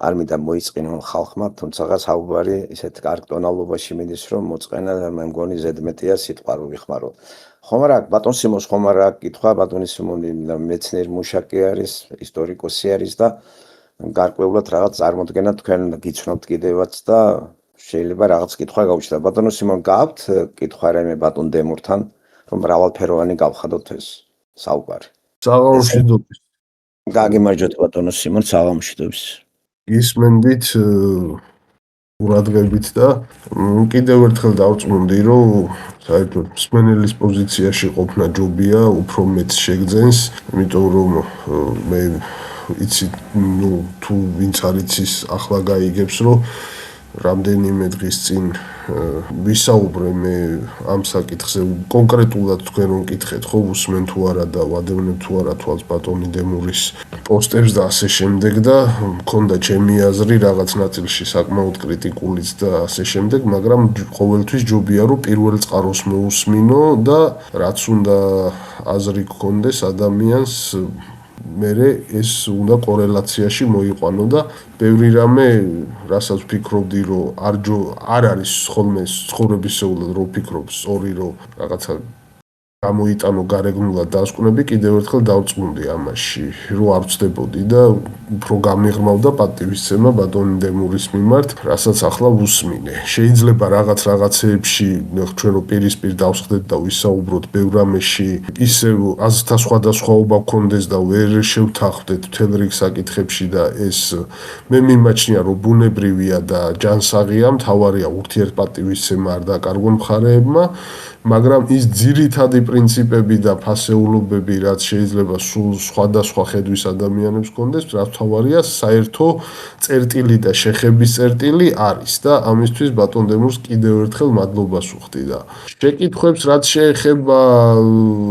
არ მინდა მოიწყინო ხალხმა, თუმცა საუბარი ისეთ კარგ ტონალობაში მიდის რომ მოწყენა მე მგონი ზედმეტია სიტყვა რო ვიხმარო. ხომ არა ბატონ სიმონს ხომ არა კითხვა ბატონი სიმონი მეცნიერ მუშაკი არის ისტორიკოსი არის და გარკვეულად რაღაც წარმოდგენა თქვენ გიცნობთ კიდევაც და შეიძლება რაღაც კითხვა გაუჩნდა ბატონო სიმონ გაქვთ კითხვა რამე ბატონ დემურთან რომ მრავალფეროვანი გავხადოთ ეს საუბარი საღამოშიდობის გაგიმარჯოთ ბატონო სიმონ საღამოშიდობის ისმენდით ურადღებით და კიდევ ერთხელ დავწმუნდი რომ საერთოდ მსმენელის პოზიციაში ყოფნა ჯობია უფრო მეც შეგძენს იმიტომ რომ მე იცი თუ ვინც არ იცის ახლა გაიგებს რომ რამდენიმე დღის წინ ვისაუბრე მე ამ საკითხზე კონკრეტულად თქვენ რომ კითხეთ ხო უსმენ თუ არა და ვადევნებ თუ არა თვალს ბატონი დემურის პოსტებს და ასე შემდეგ და მქონდა ჩემი აზრი რაღაც ნაწილში საკმაოდ კრიტიკულიც და ასე შემდეგ მაგრამ ყოველთვის ჯობია რომ პირველ წყაროს მოусმინო და რაც უნდა აზრი გქონდეს ადამიანს მერე ეს უნდა კორელაციაში მოიყვანო და ბევრი რამე რასაც ვფიქრობდი რომ არ არის ხოლმე ცხოვრებისეულად რომ ვფიქრობ სწორი რომ რაღაცა გამოიტანო გარეგნულად დასკვნები, კიდევ ერთხელ დავწუნდი ამაში, რომ არ ვწდებოდი და უფრო გამიღრმავდა პატივისცემა ბატონი დემურის მიმართ, რასაც ახლა ვუსმინე. შეიძლება რაღაცეებში ჩვენ რო პირისპირ დავსხდეთ და ვისაუბროთ ბევრ რამეში, ისევ აზრთა სხვადასხვაობა გქონდეს და ვერ შევთანხმდეთ მთელ რიგ საკითხებში და ეს მე მიმაჩნია, რომ ბუნებრივია და ჯანსაღია, მთავარია ურთიერთპატივისცემა არ დაკარგონ მხარეებმა. მაგრამ ის ძირითადი პრინციპები და ფასეულობები, რაც შეიძლება სულ სხვადასხვა ხედვის ადამიანებს გქონდეს, რაც თავარია საერთო წერტილი და შეხების წერტილი არის და ამისთვის ბატონ დემურს კიდევ ერთხელ მადლობას ვუხდი და შეკითხვებს რაც შეეხება,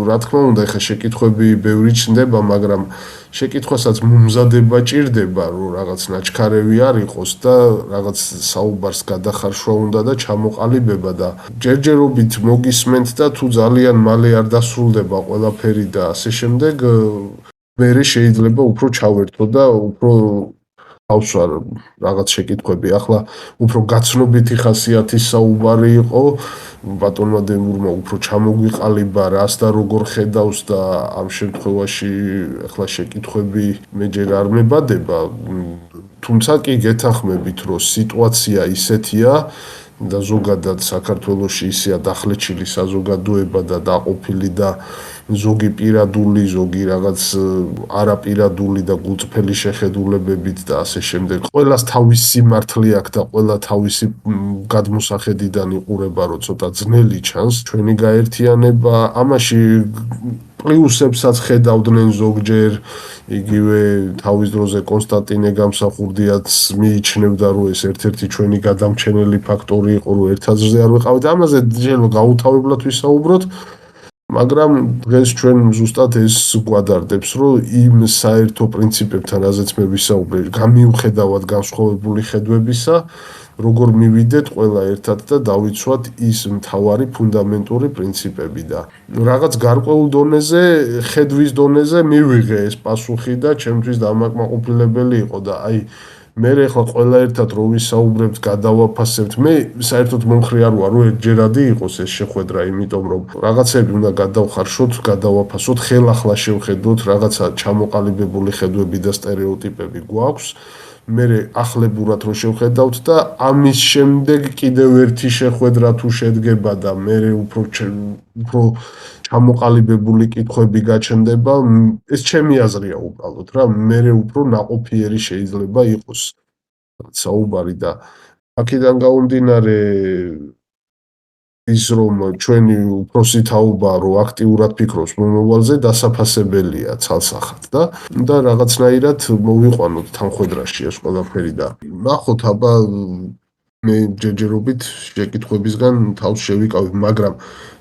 რა თქმა უნდა, ეხა შეკითხვები ბევრი ჩნდება, მაგრამ შეკითხვასაც მომზადება ჭირდება, რომ რაღაც ნაჩქარევი არ იყოს და რაღაც საუბარს გადახარშვა უნდა და ჩამოყალიბება და ჯერჯერობით მოგისმენთ და თუ ძალიან მალე არ დასრულდება ყველაფერი და ასე შემდეგ, მერე შეიძლება უფრო ჩავერთო და უფრო ავსვარ რაღაც შეკითხვები. ახლა უფრო გაცნობითი ხასიათის საუბარი იყო, ბატონმა დემურმა უფრო ჩამოგვიყალიბა რას და როგორ ხედავს და ამ შემთხვევაში ახლა შეკითხვები მე ჯერ არ მებადება, თუმცა კი გეთანხმებით, რომ სიტუაცია ისეთია და ზოგადად საქართველოში ისეა დახლეჩილი საზოგადოება და დაყოფილი და ზოგი პირადული, ზოგი რაღაც არაპირადული და გულწრფელი შეხედულებებით და ასე შემდეგ. ყველას თავისი სიმართლე აქვს და ყველა თავისი გადმოსახედიდან იყურება, რომ ცოტა ძნელი ჩანს ჩვენი გაერთიანება. ამაში პლუსებსაც ხედავდნენ ზოგჯერ, იგივე თავის დროზე კონსტანტინე გამსახურდიაც მიიჩნევდა, რომ ეს ერთ-ერთი ჩვენი გადამჩენელი ფაქტორი იყო, რომ ერთ აზრზე არ ვიყავით. ამაზე შეიძლება გაუთავებლად ვისაუბროთ. მაგრამ დღეს ჩვენ ზუსტად ეს გვადარდებს, რომ იმ საერთო პრინციპებთან, რაზეც მე ვისაუბრე, გამიუხედავად განსხვავებული ხედვებისა, როგორ მივიდეთ ყველა ერთად და დავიცვათ ის მთავარი ფუნდამენტური პრინციპები და რაღაც გარკვეულ დონეზე, ხედვის დონეზე მივიღე ეს პასუხი და ჩემთვის დამაკმაყოფილებელი იყო და აი მე ახლა ყველა ერთად რო ვისაუბრებთ, გადავაფასებთ, მე საერთოდ მომხრე არ ვარ, რომ ერთჯერადი იყოს ეს შეხვედრა, იმიტომ რომ რაღაცები უნდა გადავხარშოთ, გადავაფასოთ, ხელახლა შევხედოთ, რაღაცა ჩამოყალიბებული ხედვები და სტერეოტიპები გვაქვს. მე ახლებურად რო შევხედავთ და ამის შემდეგ კიდევ ერთი შეხვედრა თუ შედგება და მე უფრო ჩამოყალიბებული კითხვები გაჩნდება, ეს ჩემი აზრია უბრალოდ რა, მე უფრო ნაყოფიერი შეიძლება იყოს საუბარი და აქედან გამომდინარე ის რომ ჩვენი უფროსი თაობა რო აქტიურად ფიქრობს მომავალზე, დასაფასებელია ცალსახად და რაღაცნაირად მოვიყვანოთ თანხwebdriverში ეს ყველაფერი და ნახოთ აბა მე ჯერჯერობით შეკითხვებისგან თავს შევიკავებ, მაგრამ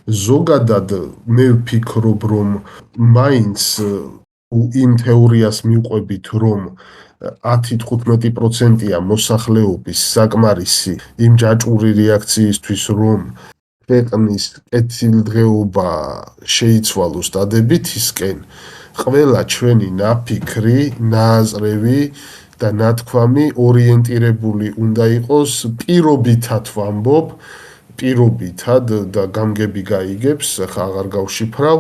ზოგადად მე ვფიქრობ, რომ მაინც იმ თეორიას მივყვებით, რომ 10-15%-ია მოსახლეობის საკმარისი იმ ჯაჭვური რეაქციისთვის, რომ ქვეყნის კეთილდღეობა შეიცვალოს დადებითისკენ, ყველა ჩვენი ნაფიქრი, ნააზრევი და ნათქვამი ორიენტირებული უნდა იყოს პირობითად ვამბობ, პირობითად და გამგები გაიგებს, ხა აღარ გავშიფრავ,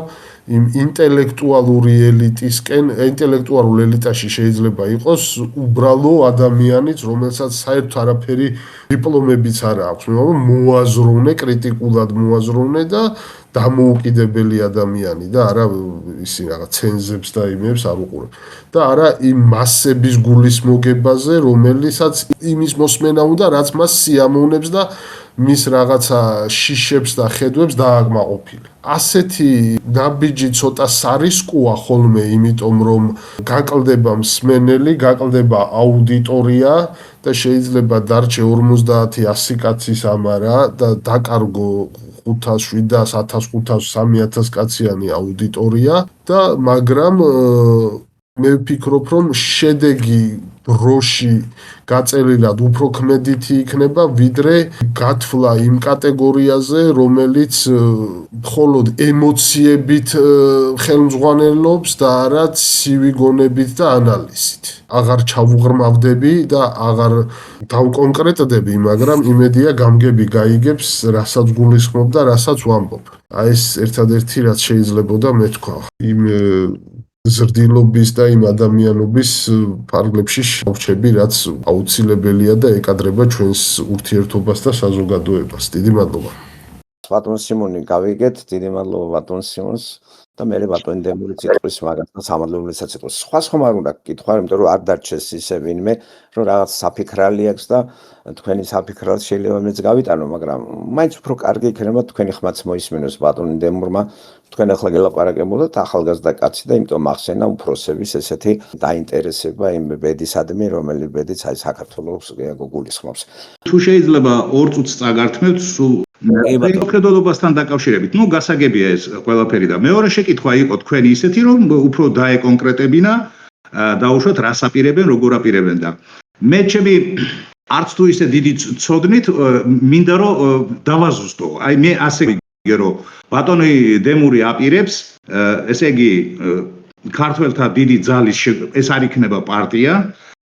იმ ინტელექტუალური ელიტისკენ, ინტელექტუალურ ელიტაში შეიძლება იყოს უბრალო ადამიანიც, რომელსაც საერთოდ არაფერი დიპლომებიც არ აქვს, მაგრამ მოაზროვნე, კრიტიკულად მოაზროვნე და დამოუკიდებელი ადამიანი და არა ისი რაღაც ცენზებს და იმებს არ უყურებ. და არა იმ მასების გულისმოგებაზე, რომელიცაც იმის მოსმენა უნდა, რაც მას სიამოვნებს და მის რაღაცა შიშებს და ხედვებს დააკმაყოფილებს. ასეთი ნაბიჯი ცოტა სარისკოა ხოლმე, იმიტომ რომ გაკლდება მსმენელი, გაკლდება აუდიტორია და შეიძლება დარჩე 50-100 კაცის ამარა და დაკარგო 500, 700, 1500, 3000 კაციანი აუდიტორია და მაგრამ მე ვფიქრობ, რომ შედეგი დროში გაწერილად უფრო ქმედითი იქნება, ვიდრე გათვლა იმ კატეგორიაზე, რომელიც მხოლოდ ემოციებით ხელმძღვანელობს და არა ცივი გონებით და ანალიზით. აღარ ჩავუღრმავდები და აღარ დავკონკრეტდები, მაგრამ იმედია გამგები გაიგებს, რასაც გულისხმობ და რასაც ვამბობ. აი ეს ერთადერთი რაც შეიძლებოდა მე თქვა. იმ ზრდილობის და იმ ადამიანობის ფარგლებში შევჩები, რაც აუცილებელია და ეკადრება ჩვენს ურთიერთობას და საზოგადოებას. დიდი მადლობა. ბატონ სიმონი გავიგეთ, დიდი მადლობა ბატონ სიმონს და მე ბატონ დემური ციტყვის მაგასთან სამადლობლესაც იყოს. სხვა ხომ არ უნდა გკითხვა, იმიტომ რომ არ დარჩეს ისე ვინმე, რომ რაღაც საფიქრალი აქვს და თქვენი საფიქრალს შეიძლება მეც გავიტანო, მაგრამ მაინც უფრო კარგი იქნება თქვენი ხმაც მოისმინოს ბატონ დემურმა. თქვენ ახლა გელაპარაკებოდათ ახალგაზრდა კაცი და იმიტომ მახსენა უფროსების ესეთი დაინტერესება იმ ბედისადმი, რომელიც ბედიც აი საქართველოს გულისხმობს. თუ შეიძლება 2 წუთს წაგართმევთ სულ მოქმედობასთან დაკავშირებით. გასაგებია ეს ყველაფერი და მეორე შეკითხვა იყო თქვენი ისეთი, რომ უფრო დაეკონკრეტებინა, დაუშვათ რას აპირებენ, როგორ აპირებენ და მე ჩემი არც თუ ისე დიდი ცოდნით მინდა რომ დავაზუსტო. აი მე ასე ვიგე რომ ბატონი დემური აპირებს, ესე იგი ქართველთა დიდი ძალის ეს არ იქნება პარტია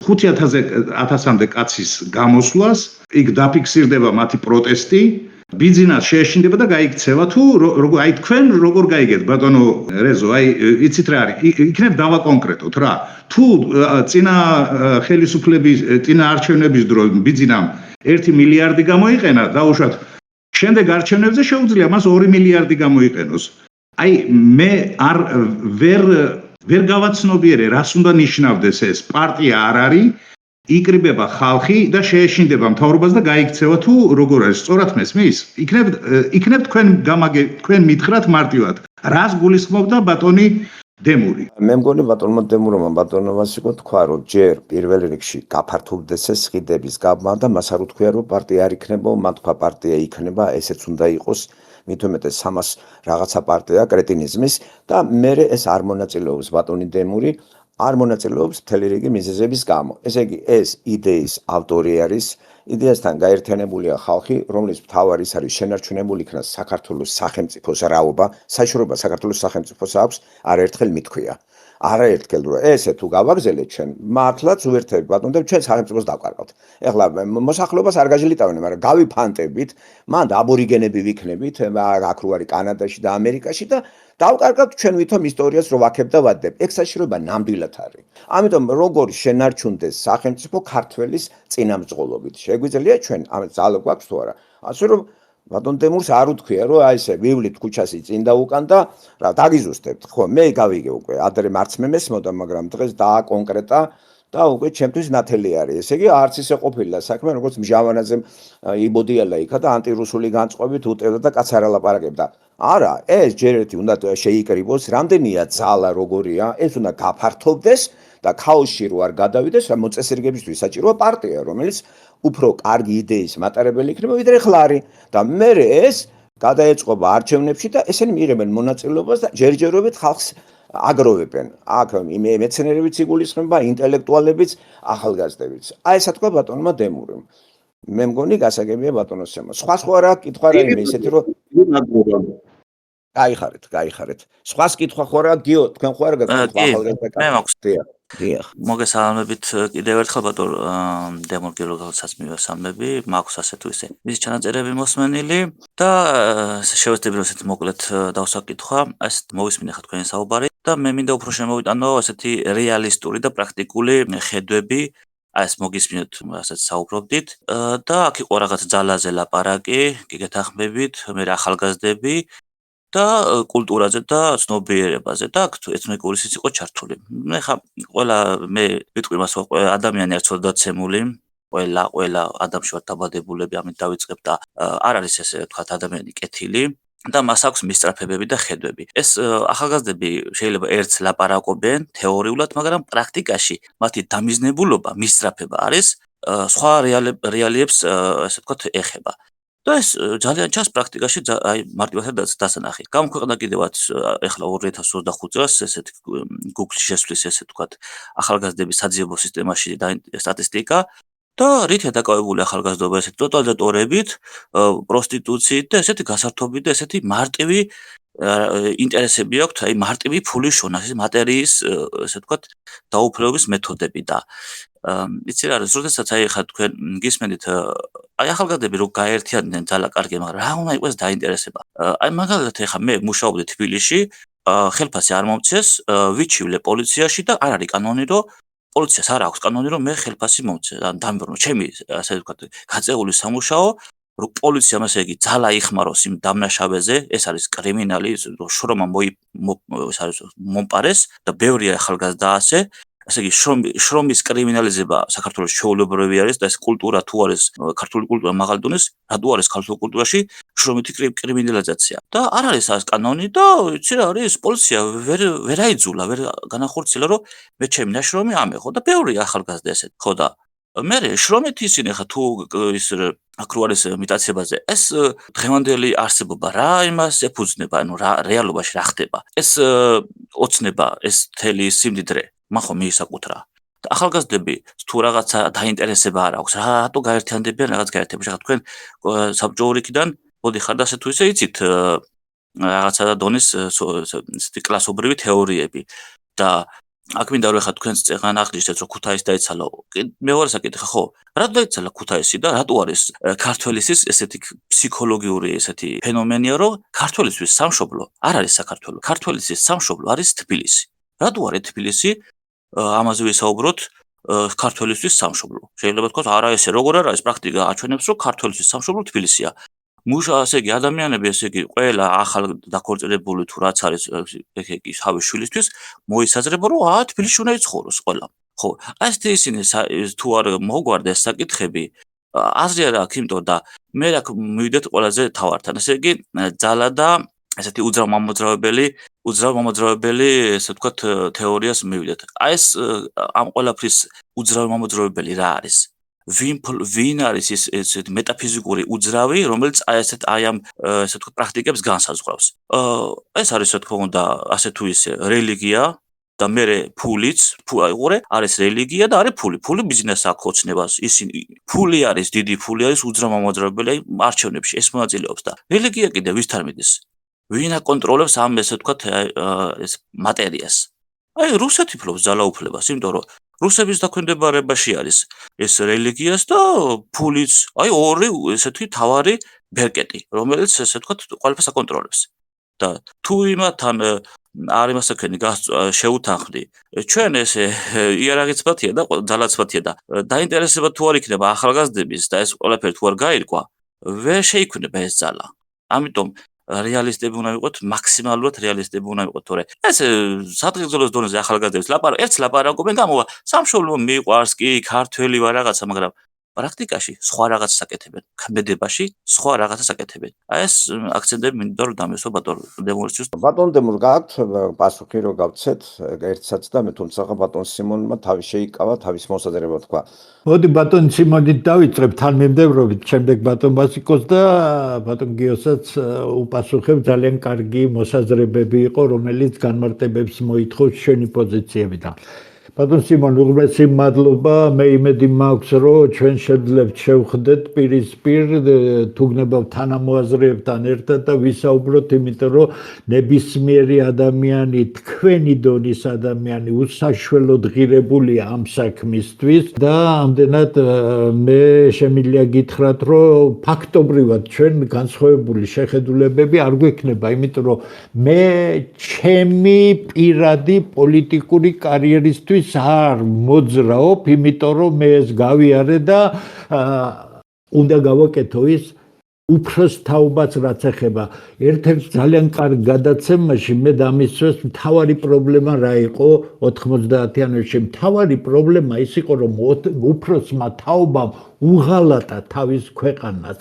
5,000-მდე კაცის გამოსვლას, იქ დაფიქსირდება მათი პროტესტი, ბიზნეს შეეშინდება და გაიქცევა თუ აი თქვენ როგორ გაიგეთ ბატონო რეზო, აი იცით რა არის, იქნებ დავაკონკრეტოთ რა. თუ წინა ხელისუფლების წინა არჩევნების დროს ბიზნესამ 1 მილიარდი გამოიყენა, დაუშვათ შემდეგ არჩევნებზე შეუძლია მას 2 მილიარდი გამოიყენოს. აი მე არ ვერ გავაცნობიერე რას უნდა ნიშნავდეს ეს პარტია არ არის, იკრიბება ხალხი და შეეშინდება მთავრობას და გაიქცევა თუ როგორ არის, სწორად მესმის? იქნებ თქვენ მითხრათ მარტივად რას გულისხმობდა ბატონი დემური? მე მგონი ბატონმა დემურმა ბატონობას იყო თქვა რომ ჯერ პირველ რიგში გაფართოვდეს ეს სყიდების გაბმა და მას არ უთქვია რომ პარტია არ იქნება, მათ თქვა პარტია იქნება, ესეც უნდა იყოს მით უმეტეს სამას რაღაცა პარტია კრეტინიზმის და მე ეს არ მონაწილეობს ბატონი დემური, არ მონაწილეობს მთელი რიგი მიზეზების გამო. ესე იგი ეს იდეის ავტორი არის, იდეასთან გაერთიანებულია ხალხი, რომლის მთავარი არის შენარჩუნებული იქნას საქართველოს სახელმწიფოს რაობა, საშუალება საქართველოს სახელმწიფოს აქვს, არაერთხელ მithქვია. არაერთხელ რომ ესე თუ გავაგზელეთ ჩვენ, მართლაც უერთდებით ბატონო და ჩვენ სახელმწიფოს დავკარგავთ. ეხლა მოსახლეობას არ გაჟილიტავენ, მაგრამ გავიფანტებით, მანდ აბორიგენები ვიქნებით, აქ რო არის კანადაში და ამერიკაში და დავკარგავთ ჩვენ ვითომ ისტორიას რო ვაქებ და ვადებ. ეგ საშიშროება ნამდვილად არის. ამიტომ როგორ შენარჩუნდეს სახელმწიფო ქართველის წინამძღოლობით. შეგვიძლია ჩვენ ამით ძალა გვაქვს თუ არა. ასე რომ ბატონ დემურს არ უთქვია რომ აი ესე ვივლით ქუჩასი წინ და უკან და რა დაგიზუსტებთ. ხო, მე გავიგე უკვე, ადრე მარც მე მესმოდა, მაგრამ დღეს დააკონკრეტა და უკვე ჩემთვის ნათელი არის. ესე იგი არც ისე ყოფილა საქმე, როგორც მჟავანაძემ იბოდიალა იქა და ანტირუსული განწყობით უტევდა და კაც არ ალაპარაკებდა. არა, ეს ჯერ ერთი უნდა შეიკრიბოს, რამდენია ძალა როგორია, ეს უნდა გაფართოვდეს და ქაოსში რო არ გადავიდეს, რა მოწესრიგებისთვის საჭიროა პარტია, რომელიც უფრო კარგი იდეის მატარებელი იქნება, ვიდრე ხლა არის და მე ეს გადაეწყობა არჩევნებში და ესენი მიიღებენ მონაწილეობას და ჯერჯერობით ხალხს აგროვებენ. აქ მეცნიერებიც იგულისხმება, ინტელექტუალებიც, ახალგაზრდებიც. აი ესა თქვა ბატონმა დემურიმ. მე მგონი გასაგებია ბატონო სემო. სხვა რა კითხვა რა იმე ისეთი რომ გაიხარეთ. სხვას კითხვა ხო რა გიო, თქვენ ხო არ გაკითხვა ახალგაზრდა კაცს? მე მაქვს. დიახ. მოგესალმებით კიდევ ერთხელ ბატონ დემურ გილოგალსაც მივესალმები, მაქვს ასე თუ ისე. მისი ჩანაწერები მოსმენილი და შევეცდები რომ ესეთი მოკლედ დავსაკითხვა, ეს მოვისმინე ხა თქვენი საუბარი და მე მინდა უფრო შემოვიტანო ესეთი რეალისტური და პრაქტიკული ხედვები, აი ეს მოგისმინეთ, რასაც საუბრობდით და აქ იყო რაღაც ძალაზე ლაპარაკი, გიგეთახმებით, მე ახალგაზრდები და კულტურაზე და ცნობიერებაზე და აქ ეთნიკური სიც იყო ჩართული. მე ხა ყველა მე ვიტყვი მას ადამიანი არ ცოტა დაცემული, ყველა ადამიანში ვარ დაბადებულები, ამით დავიწყებ და არ არის ესე ვთქვათ ადამიანი კეთილი და მას აქვს მისწრაფებები და ხედვები. ეს ახალგაზრდები შეიძლება ერთს ლაპარაკობენ თეორიულად, მაგრამ პრაქტიკაში მათი დამიზნებულობა, მისწრაფება არის სხვა რეალიებს, ასე ვთქვათ, ეხება. და ეს ძალიან ჩანს პრაქტიკაში აი მარტივად დასანახი. გამოქვეყნდა კიდევაც ეხლა 2025 წელს ესეთი Google-ში შესვლის ესე თქვა ახალგაზრდების საძიებო სისტემაში სტატისტიკა და რითია დაკავებული ახალგაზრდობა ესეთი ტოტალიზატორებით, პროსტიტუციით და ესეთი გასართობი და ესეთი მარტივი ინტერესები აქვთ, აი მარტივი ფულის შონა, ეს მატერიის ესე ვთქვათ დაუფლების მეთოდები და იცი რა არის, როდესაც აი ხა თქვენ გისმენთ აი ახალგაზრდები რო გაერთიანდნენ ძალა კარგი, მაგრამ რა უნდა იყოს დაინტერესება. აი მაგალითად ეხა მე მუშაობდი თბილისში, ხელფასი არ მომწეს, ვიჩივლე პოლიციაში და არ არის კანონი რომ პოლიციას არ აქვს კანონი რომ მე ხელფასი მომწე. დამბრუნო ჩემი ასე ვთქვათ გაწეული სამუშაო რომ პოლიციამ ასე იგი ძალა იხმაროს იმ დამნაშავეზე, ეს არის კრიმინალი, შრომა მომპარეს და ბევრი ახალგაზრდა ასე იგი შრომის კრიმინალიზება საქართველოს ჩვეულებრივი არის და ეს კულტურა თუ არის ქართული კულტურა მაღალ დონეს, რატო არის ქართულ კულტურაში შრომითი კრიმინალიზაცია. და არ არის ეს კანონი და იცი რა არის პოლიცია ვერ აიძულა, ვერ განახორციელა რომ მე ჩემი ნაშრომი ამეღო და ბევრი ახალგაზრდა ესეთ. ხო და მე შრომით ისინი ხა თუ ის აქ რო არის მიტაციებაზე ეს დღევანდელი არსებობა რა იმას ეფუძნება, ანუ რა რეალობაში რა ხდება. ეს ოცნება, ეს თელი სიმდიდრე მახო მიისაკუთრა. ახალგაზრდები თუ რაღაცა დაინტერესება არ აქვს, რატო გაერთიანდებიან რაღაც გაერთიანებაში. ხა თქვენ საბჭოურიკიდან მოდიხარ და ასე თუ ისე იცით რაღაცა დონის კლასობრივი თეორიები და აქ მინდა რომ ხა თქვენს წეგან აღნიშნეთ რომ ქუთაისი დაიცალა. მეორე საკითხი ხო, რატო დაიცალა ქუთაისი და რატო არის ქართველისთვის ესეთი ფსიქოლოგიური ესეთი ფენომენია რომ ქართველისთვის სამშობლო არ არის საქართველო. ქართველისთვის სამშობლო არის თბილისი. რატო არის თბილისი? ამაზე ვისაუბროთ ქართველისთვის სამშობლო. შეიძლება თქვათ არა ესე როგორ არა ეს პრაქტიკა აჩვენებს რომ ქართველისთვის სამშობლო თბილისია. მუშა ასე იგი ადამიანები ესე იგი ყველა ახალ დაქორწინებული თუ რაც არის ესე იგი თავის შვილისთვის მოისაზრება რომ თბილისში უნდა იცხოვროს ყველა. ხო, ეს ისინი თუ არ მოგვარდა ეს საკითხები აზრი არ აქვს, იმიტომ და მე რა მივიდეთ ყველაზე თავართან. ესე იგი ძალა და ესეთი უძრავმამოძრავებელი ესე ვთქვათ თეორიას მივიდეთ. აი ეს ამ ყველაფრის უძრავმამოძრავებელი რა არის? ვინ არის ის ესეთი მეტაფიზიკური უძრავი, რომელიც აი ამ ესე ვთქვათ პრაქტიკებს განსაზღვრავს. ეს არის რა თქმა უნდა ასე თუ ისე რელიგია და მერე ფულიც, აიღურე, არის რელიგია და არის ფული. ფული ბიზნესს აქვს ოცნებას. ისინი ფული არის, დიდი ფული არის უძრავმამოძრავებელი აი არჩევნებში ეს მონაწილეობს და რელიგია კიდე ვისთან მიდის? ვინ აკონტროლებს ამ ესე ვთქვათ ეს მატერიას? აი რუსეთი ფლობს ძალაუფლებას, იმიტომ რომ რუსების დაქვემდებარებაში არის ეს რელიგიას და ფულიც, აი ორი ესეთი თავარი ბერკეტი, რომელიც ესე ვთქვათ ყველაფერს აკონტროლებს. და თუ იმათთან არ იმასაკენი შეუთანხმდი, ჩვენ ესე იარაღიც ბათია და ძალაც ბათია და დაინტერესება თუ არ იქნება ახალგაზრდების და ეს ყველაფერი თუ არ გაირკვა, ვერ შეიქმნება ეს ძალა. ამიტომ რეალისტები უნდა ვიყოთ, მაქსიმალურად რეალისტები უნდა ვიყოთ, თორე ეს სადღეგრძელოს დონეზე ახალგაზრდებს ერთს ლაპარაკობენ, გამოვა სამშობლო მიყვარს კი, ქართველი ვარ რაღაცა, მაგრამ პრაქტიკაში სხვა რაღაცას აკეთებენ, ქმედებაში სხვა რაღაცას აკეთებენ. აი ეს აქცენტები მინდა რომ დამესვა ბატონ დემურჩის. ბატონ დემურ გაქვთ პასუხი რომ გავცეთ ერთსაც და მე თუმცა ბატონ სიმონმა თავი შეიკავა, თავის მოსაზრება თქვა. მოდი ბატონ სიმონით დავიწყებ თანმიმდევრობით, შემდეგ ბატონ ბასიკოს და ბატონ გიოსაც უპასუხებ. ძალიან კარგი მოსაზრებები იყო, რომელიც განმარტებებს მოითხოვს შენი პოზიციებიდან. ბატონ სიმონ, უღრმესი მადლობა. მე იმედი მაქვს, რომ ჩვენ შევძლებთ შევხვდეთ პირისპირ თუგნებავ თანამოაზრეებთან ერთად და ვისაუბროთ, იმიტომ რომ ნებისმიერი ადამიანი, თქვენი დონის ადამიანი უსაშველოდ ღირებულია ამ საქმისთვის და ამდენად მე შემიძლია გითხრათ, რომ ფაქტობრივად ჩვენ განსხვავებული შეხედულებები არ გვექნება, იმიტომ რომ მე ჩემი პირადი პოლიტიკური კარიერისთვის არ მოძრაობ, იმიტომ რომ მე ეს გავიარე და უნდა გავაკეთო ის უფროს თაობაც რაც ეხება. ერთ-ერთ ძალიან კარგ გადაცემაში მე დამისვეს მთავარი პრობლემა რა იყო 90-იანებში. მთავარი პრობლემა ის იყო, რომ უფროსმა თაობამ უღალატა თავის ქვეყანას,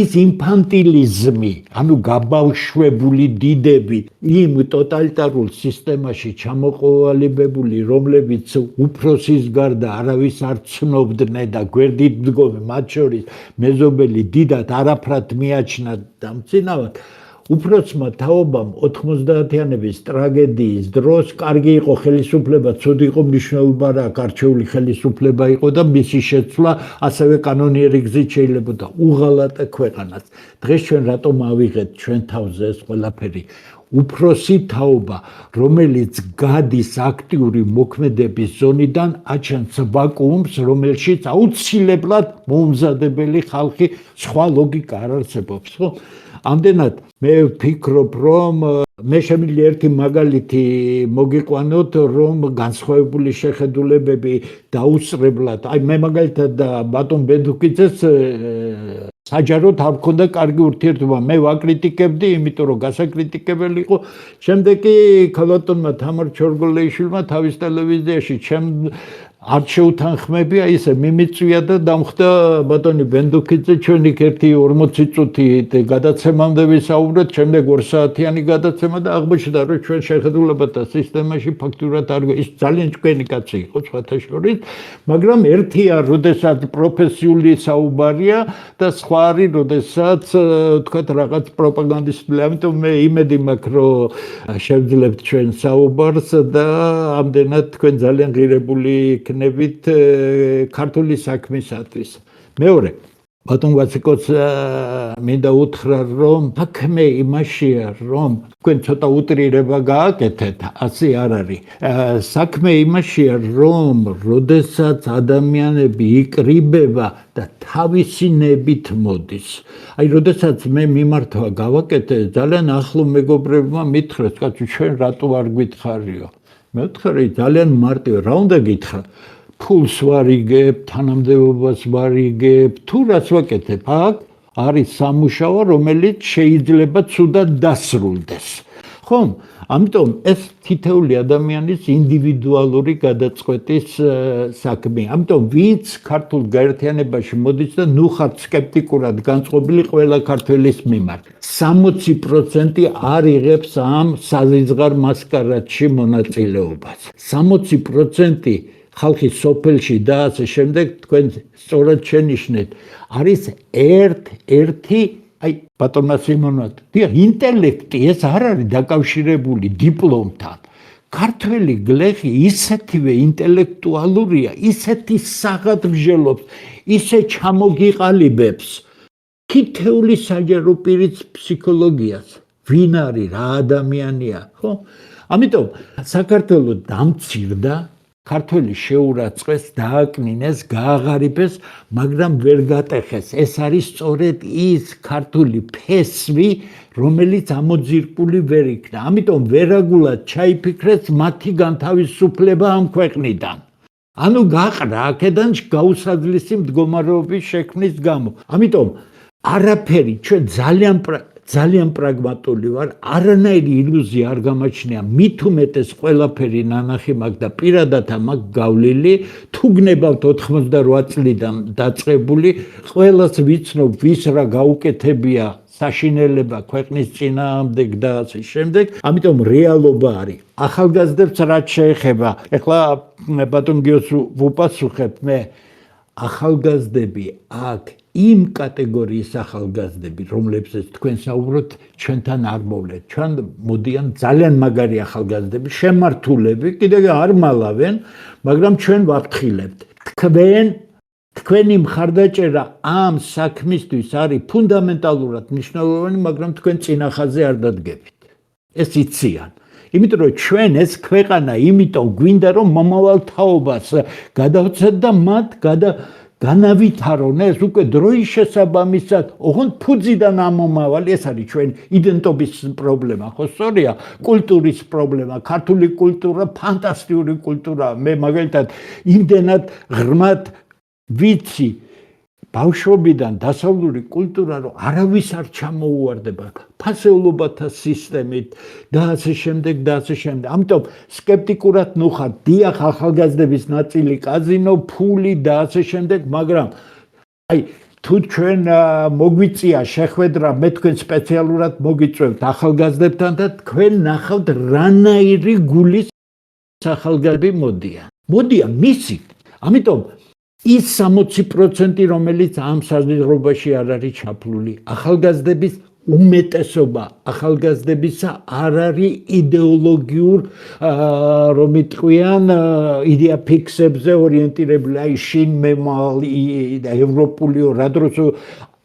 ის ინფანტილიზმი, ანუ გაბავშვებული დიდები იმ ტოტალიტარულ სისტემაში ჩამოყალიბებული, რომლებიც უფროსის გარდა არავის არ ცნობდნენ და გვერდით მდგომი, მათ შორის მეზობელი დიდად არაფრად მიაჩნდა და მწინავად უფროსმა თაობამ 90-იანების ტრაგედიის დროს კარგი იყო ხელისუფლება, ცუდი იყო მნიშვნელობა რა, გარჩეული ხელისუფლება იყო და მისი შეცვლა ასევე კანონიერი გზით შეიძლებოდა უღალატა ქვეყანას. დღეს ჩვენ რატომ ავიღეთ ჩვენ თავზე ეს ყველაფერი? უფროსი თაობა, რომელიც გადის აქტიური მოქმედების ზონიდან, აჩენს ვაკუუმს, რომელშიც აუცილებლად მოუმზადებელი ხალხი, სხვა ლოგიკა არ არსებობს, ხო? ამდენად მე ვფიქრობ, რომ მე შემიძლია ერთი მაგალითი მოგიყვანოთ, რომ განსხვავებული შეხედულებები დაუსწრებლად, აი მე მაგალითად ბატონ ბენდუკიძეს საჯაროდ არ მქონდა კარგი ურთიერთობა, მე ვაკრიტიკებდი, იმიტომ რომ გასაკრიტიკებელი იყო. შემდეგ კი ქალბატონმა თამარ ჩორგოლეიშვილმა თავის ტელევიზიაში არ შეუთანხმებია, ისე მიმიწვია და დამხვდა ბატონი ბენდუკიძე, ჩვენ იქ ერთი 40 წუთი გადაცემამდე ვისაუბრეთ, შემდეგ 2 საათიანი გადაცემა და აღმოჩნდა, რომ ჩვენ შეხედულებათა სისტემაში ფაქტურად არ ის ძალიან ჭკვიანი კაცი იყო სხვათა შორის, მაგრამ ერთია, როდესაც პროფესიული საუბარია და სხვა არის, როდესაც თქვათ რაღაც პროპაგანდისტული, ამიტომ მე იმედი მაქვს, რომ შევძლებთ ჩვენ საუბარს და ამდენად თქვენ ძალიან ღირებული იქნებით ქართული საქმისათვის. მეორე, ბატონ ვაციკოს მინდა უთხრა, რომ საქმე იმაშია, რომ თქვენ ცოტა უტრირება გააკეთეთ, ასე არ არის. საქმე იმაშია, რომ როდესაც ადამიანები იკრიბება და თავისი ნებით მოდის. აი, როდესაც მე მიმართვა გავაკეთე, ძალიან ახლო მეგობრებმა მითხრეს, კაცო, ჩვენ რატო არ გითხარიო? მე ვთქვი, ძალიან მარტივ, რა უნდა გითხრა? ფულს ვარიგებ, თანამდებობას ვარიგებ, თუ რაც ვაკეთებ, აქ არის სამუშაო, რომელიც შეიძლება ცუდად დასრულდეს. ხომ? ამიტომ ეს თითეული ადამიანის ინდივიდუალური გადაწყვეტის საქმეა. ამიტომ ვინც ქართულ გაერთიანებაში მოდის და ნუ ხართ სკეპტიკურად განწყობილი ყველა ქართველის მიმართ. 60% არ იღებს ამ საზიზღარ მასკარადში მონაწილეობას. 60% ხალხი სოფელში და ასე შემდეგ, თქვენ სწორად შენიშნეთ, არის ერთ-ერთი აი ბატონმა სიმონმა, ინტელექტი ეს არ არის დაკავშირებული დიპლომთან. ქართველი გლეხი ისეთივე ინტელექტუალურია, ისეთი საღად მსჯელობს, ისე ჩამოგიყალიბებს თითეული საჯარო პირის ფსიქოლოგიას. ვინ არის, რა ადამიანია, ხო? ამიტომ საქართველოს დამცირდა, ქართველი შეურაცხეს, დააკნინეს, გააღარიბეს, მაგრამ ვერ გატეხეს. ეს არის სწორედ ის ქართული ფესვი, რომელიც ამოძირკული ვერ იქნა. ამიტომ ვერაგულად ჩაიფიქრეს მათი განთავისუფლება ამ ქვეყნიდან. ანუ გაყრა აქედან გაუსაძლისი მდგომარეობის შექმნის გამო. ამიტომ არაფერი ჩვენ ძალიან პრაგმატული ვარ, არანაირი ილუზია არ გამაჩნია, მით უმეტეს ყველაფერი ნანახი მაქვს და პირადად მაქვს გავლილი, თუ გნებავთ 88 წლიდან დაწყებული, ყველას ვიცნობ, ვის რა გაუკეთებია საშინელება ქვეყნის წინააღმდეგ და ასე შემდეგ. ამიტომ რეალობა არის. ახალგაზრდებს რაც შეეხება, ეხლა ბატონ გიოს ვუპასუხებ მე, ახალგაზრდები აქ იმ კატეგორიის ახალგაზრდები, რომლებსაც თქვენ საუბრობთ, ჩვენთან არ მოვლეთ. ჩვენ მოდიან ძალიან მაგარი ახალგაზრდები, შემართულები, კიდევ არ მალავენ, მაგრამ ჩვენ ვაფრთხილებთ. თქვენი მხარდაჭერა ამ საქმისთვის არის ფუნდამენტალურად მნიშვნელოვანი, მაგრამ თქვენ წინახაზე არ დადგებით. ეს იციან. იმიტომ რომ ჩვენ ეს ქვეყანა, იმიტომ გვინდა რომ მომავალ თაობას გადავცეთ და მათ განავითარონ ეს უკვე დროის შესაბამისად, ოღონდ ფუძიდან ამომავალი, ეს არის ჩვენ იდენტობის პრობლემა, ხო სწორია? კულტურის პრობლემა, ქართული კულტურა ფანტასტიკური კულტურაა. მე მაგალითად იმდენად ღრმად ვიცი ბავშვობიდან დასავლური კულტურა, რომ არავის არ ჩამოუვარდება ფასეულობათა სისტემით და ასე შემდეგ და ასე შემდეგ. ამიტომ სკეპტიკურად ნუხარ, დიახ, ახალგაზრდების ნაწილი კაზინო, ფული და ასე შემდეგ, მაგრამ აი თუ ჩვენ მოგვიწია შეხვედრა მე თქვენ სპეციალურად მოგიწევთ ახალგაზრდებთან და თქვენ ნახავთ რანაირი გულის ახალგაზრდები მოდიან მისი ამიტომ ის 60% რომელიც ამ საზრდოობაში არ არის ჩაფლული ახალგაზრდების უმეტესობა ახალგაზრდებისა არ არის იდეოლოგიურ რომ იტყვიან იდეა ფიქსებზე ორიენტირებული აი შინ მემალი ევროპულიო რა დროს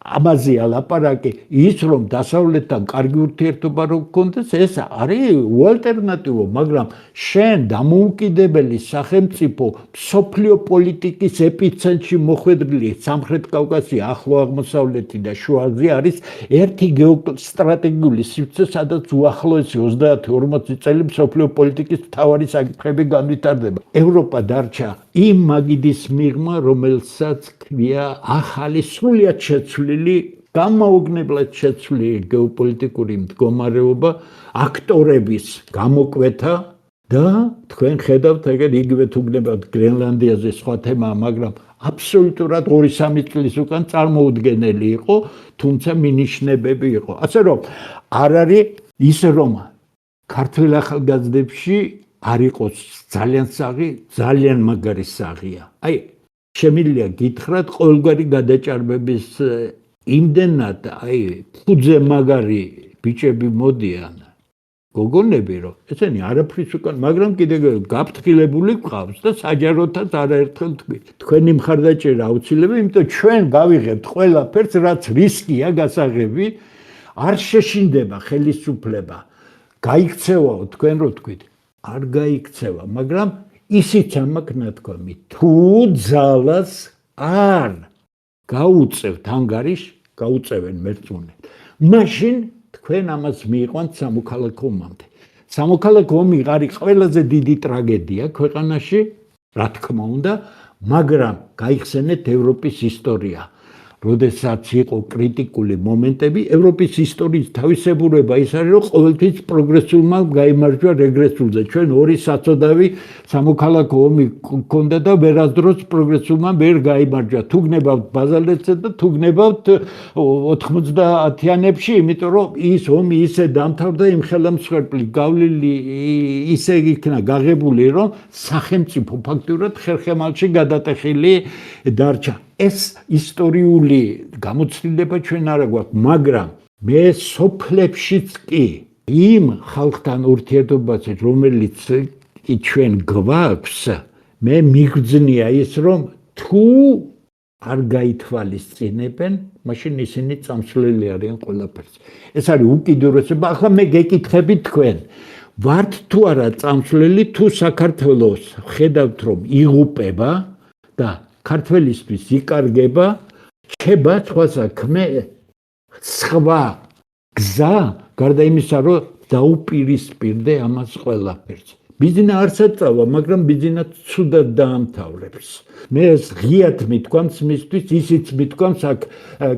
ამაზეა ლაპარაკი ის რომ დასავლეთთან კარგი ურთიერთობა რო გქონდეს ეს არის უალტერნატივო მაგრამ შენ დამოუკიდებელი სახელმწიფო სოფლიო პოლიტიკის ეპიცენტრში მოხვედრილი სამხრეთ კავკასია ახლო აღმოსავლეთი და შუა აზია არის ერთი გეოსტრატეგიული სივრცე სადაც უახლოესი 30-40 წელი სოფლიო პოლიტიკის მთავარი საკითხები განვითარდება ევროპა დარჩა იმ მაგიდის მიღმა რომელსაც ქვია ახალი სრულიად შეცვლილი გამაოგნებლად შეცვლილი გეოპოლიტიკური მდგომარეობა აქტორების გამოკვეთა და თქვენ ხედავთ ეგერ იგივე თუ გნებავთ გრენლანდიაზე სხვა თემაა მაგრამ აბსოლუტურად 2-3 წლის უკან წარმოუდგენელი იყო თუმცა მინიშნებები იყო ასე რომ არ არის ის რომ ქართველ ახალგაზრდებში არ იყოს ძალიან საღი ძალიან მაგარი საღია აი შემიძლია გითხრათ ყოველგვარი გადაჭარბების იმდენად აი ფუძე მაგარი ბიჭები მოდიან გოგონები რომ ესენი არაფრის უკან მაგრამ კიდევ გაფრთხილებული ყავს და საჯაროთაც არაერთხელ თქვენი მხარდაჭერა აუცილებელი იმიტომ ჩვენ გავიღებთ ყველაფერს რაც რისკია გასაღები არ შეშინდება ხელისუფლება გაიქცევაო თქვენ რო თქვით არ გაიქცევა მაგრამ ისიც ამაქვს ნათქვამი თუ ძალას არ გაუწევთ ანგარიშ გაუწევენ მერწმუნედ მაშინ თქვენ ამას მიიყვანთ სამოქალაქო ომამდე სამოქალაქო ომი არის ყველაზე დიდი ტრაგედია ქვეყანაში რა თქმა უნდა მაგრამ გაიხსენეთ ევროპის ისტორია როდესაც იყო კრიტიკული მომენტები ევროპის ისტორიის თავისებურება ის არის რომ ყოველთვის პროგრესულმა გაიმარჯვა რეგრესულზე ჩვენ ორი საწოდავი სამოქალაქო ომი გქონდა და ვერასდროს პროგრესულმა ვერ გაიმარჯვა თუ გნებავთ ბაზალეთზე და თუ გნებავთ 90-იანებში იმიტომ რომ ის ომი ისე დამთავრდა იმ ხელმსხვერპლი გავლილი ისე იქნა გაღებული რომ სახელმწიფო ფაქტურად ხერხემალში გადატეხილი დარჩა ეს ისტორიული გამოცდილება ჩვენ არა გვაქვს, მაგრამ მე სოფლებშიც კი იმ ხალხთან ურთიერთობაზე, რომელიც კი ჩვენ გვაქვს, მე მიგრძნია ის, რომ თუ არ გაითვალისწინებენ, მაშინ ისინი წამსვლელი არიან ყველაფერს. ეს არის უკიდურესობა. ახლა მე გეკითხებით თქვენ, ვართ თუ არა წამსვლელი, თუ საქართველოს ხედავთ რომ იღუპება და ქართველისთვის იკარგება, რჩება სხვა საქმე, სხვა გზა, გარდა იმისა, რომ დაუპირისპირდე ამას ყველაფერს. ბიძინა არ საწავა, მაგრამ ბიძინა ცუდად დაამთავრებს. მე ეს ღიად მithქვამს მისთვის, ისიც მithქვამს, აქ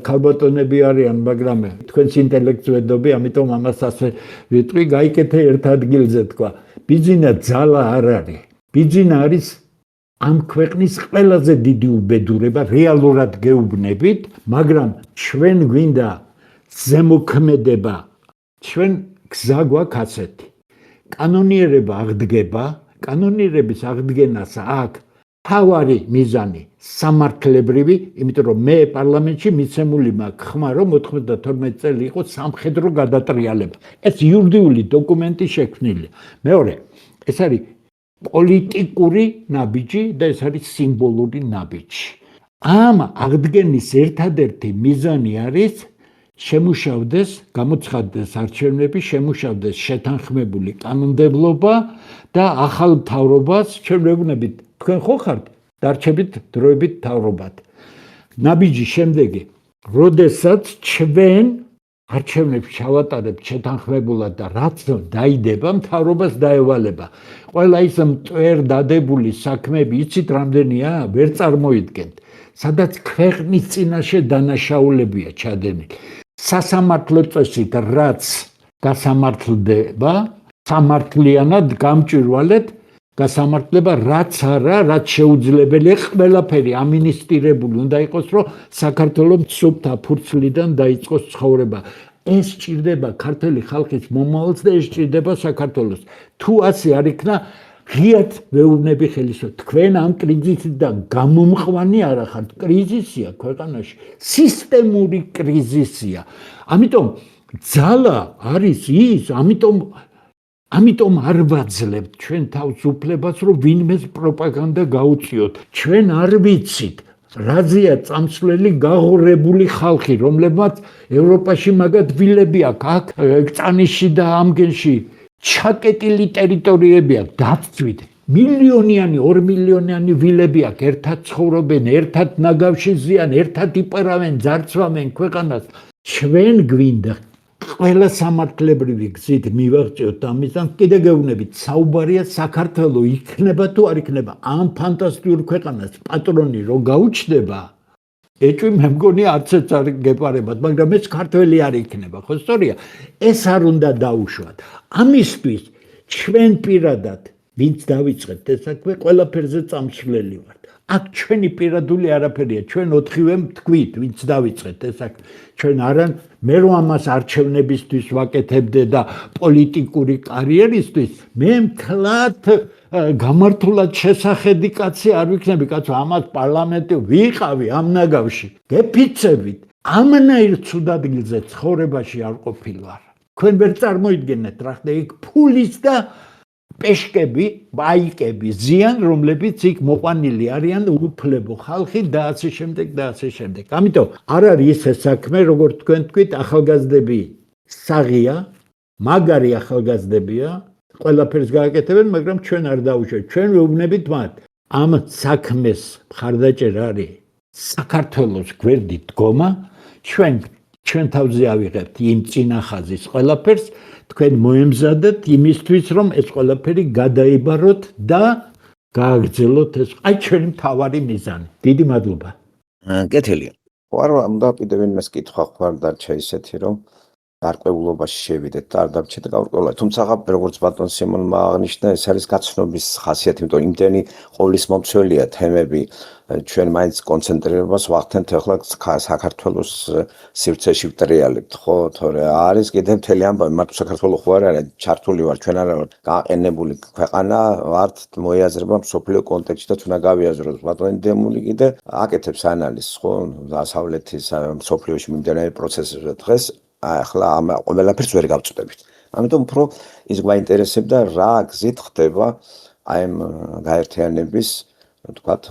ქალბატონები არიან, მაგრამ თქვენს ინტელექტს ვედობი, ამიტომ ამას ასე ვიტყვი, გაიკეთე ერთ ადგილზე თქვა. ბიძინა ძალა არ არის. ბიძინა არის ამ ქვეყნის ყველაზე დიდი უბედურება, რეალურად გეუბნებით, მაგრამ ჩვენ გვინდა ზემოქმედება, ჩვენ გზა გვაქვს ასეთი. კანონიერება აღდგება, კანონიერების აღდგენას აქ თავარი მიზანი სამართლებრივი, იმიტომ რომ მე პარლამენტში მიცემული მაქვს ხმა, რომ 92 წელი იყო სამხედრო გადატრიალება. ეს იურიდიული დოკუმენტი შექმნილია. მეორე, ეს არის პოლიტიკური ნაბიჯი და ეს არის სიმბოლური ნაბიჯი. ამ აღდგენის ერთადერთი მიზანი არის შემუშავდეს, გამოცხადდეს არჩევნები, შემუშავდეს შეთანხმებული კანონმდებლობა და ახალ მთავრობას ჩვენ ვეუბნებით, თქვენ ხო ხართ დარჩებით დროებით მთავრობად. ნაბიჯი შემდეგი, როდესაც ჩვენ არჩევნებს ჩავატარებთ შეთანხმებულად და რაც დაიდება, მთავრობას დაევალება. ყველა ის მტვერ დადებული საქმეები, იცით რამდენია, ვერ წარმოიდგენთ. სადაც ქვეყნის წინაშე დანაშაულებია ჩადენილი. სასამართლო წესით რაც გასამართლდება, სამართლიანად გამჭვირვალეთ გასამართლება რაც არა, რაც შეუძლებელია, ყველაფერი ამინისტირებული უნდა იყოს, რომ საქართველოს სუფთა ფურცლიდან დაიწყოს ცხოვრება. ეს ჭირდება ქართული ხალხის მომავალს და ეს ჭირდება საქართველოს. თუ ასე არ იქნა, ღიად ვეუბნები ხელისუფლებას. თქვენ ამ კრიზისიდან გამომყვანი არ ახართ. კრიზისია ქვეყანაში, სისტემური კრიზისია. ამიტომ ძალა არის ის, ამიტომ არ ვაძლევთ ჩვენ თავს უფლებას, რომ ვინმეს პროპაგანდა გაუწიოთ. ჩვენ არ ვიცით, რაზეა წამსვლელი გაღურებული ხალხი, რომლებმაც ევროპაში მაგათ ვილები აქვს, აქ წანიში და ამგენში ჩაკეტილი ტერიტორიები აქვს, დაცვით. მილიონიანი, 2 მილიონიანი ვილები აქვს, ერთად ცხოვრობენ, ერთად ნაგავში ზიან, ერთად იპარავენ, ძარცვამენ ქვეყანას. ჩვენ გვინდა ყველა სამართლებრივი გზით მივაღწიოთ ამისთან, კიდე გეუბნებით, საუბარია საქართველოს იქნება თუ არ იქნება ამ ფანტასტიკურ ქვეყანას პატრონი რო გაუჩნდება, ეჭვი მე მგონი არცეც არ გეპარებათ, მაგრამ ეს ქართველი არ იქნება, ხო სწორია? ეს არ უნდა დაუშვათ. ამისთვის ჩვენ პირადად, ვინც დავიწყეთ ეს საქმე, ყველაფერზე წამსვლელი ვართ. აქ ჩვენი პირადული არაფერია, ჩვენ 4-ვე თქვით, ვინც დავიწყეთ ეს საქმე. ჩვენ არან მე რომ ამას არჩევნებისთვის ვაკეთებდე და პოლიტიკური კარიერისთვის, მე მთლად გამართულად შესახედი კაცი არ ვიქნები, კაცო, ამას პარლამენტი ვიყავი ამ ნაგავში. გეფიცებით, ამნაირ ცუდ ადგილზე ცხოვრებაში არ ყოფილვარ. თქვენ ვერ წარმოიდგენთ რა ხდება იქ ფულის და პეშკები, ბაიკები ზიან, რომლებიც იქ მოყვანილი არიან უფლებო ხალხი და ასე შემდეგ და ასე შემდეგ. ამიტომ არ არის ეს საქმე, როგორც თქვენ თქვით, ახალგაზრდები საღია, მაგარი ახალგაზრდებია, ყველაფერს გააკეთებენ, მაგრამ ჩვენ არ დაუშვებთ. ჩვენ ვეუბნებით მათ, ამ საქმეს მხარდაჭერა არის საქართველოს გვერდით დგომა, ჩვენ თავზე ავიღებთ იმ წინახაზის ყველაფერს, თქვენ მოემზადეთ იმისთვის, რომ ეს ყველაფერი გადაიბაროთ და გააგრძელოთ ეს აი ჩვენი მთავარი მიზანი. დიდი მადლობა. კეთილია. არ უნდა კიდევ ვინმეს კითხვა ხარ დარჩა ისეთი, რომ გარკვეულობაში შევიდეთ და არ დავჭეთ გაურკვევლა. თუმცა როგორც ბატონ სიმონმა აღნიშნა, ეს არის გაცნობის ხასიათი, იმიტომ იმდენი ყოვლის მომცველია თემები, ჩვენ მაინც კონცენტრირებას ვახდენთ ახლა საქართველოს სივრცეში ვტრიალებთ, ხო, თორე არის კიდევ მთელი ამბავი, მარტო საქართველოს ხო არ არის, ჩართული ვარ, ჩვენ არ ვართ გაყენებული ქვეყანა, ვართ მოიაზრება მსოფლიო კონტექსტში და თუ უნდა გავიაზროთ, ბატონი დემული კიდე აკეთებს ანალიზს, ხო, დასავლეთის მსოფლიოში მიმდინარე პროცესებზე დღეს ახლა ამ ყველაფერს ვერ გავწვდებით. ამიტომ უფრო ის გვაინტერესებდა რა გზით ხდება აი ამ გაერთიანების, თქვათ,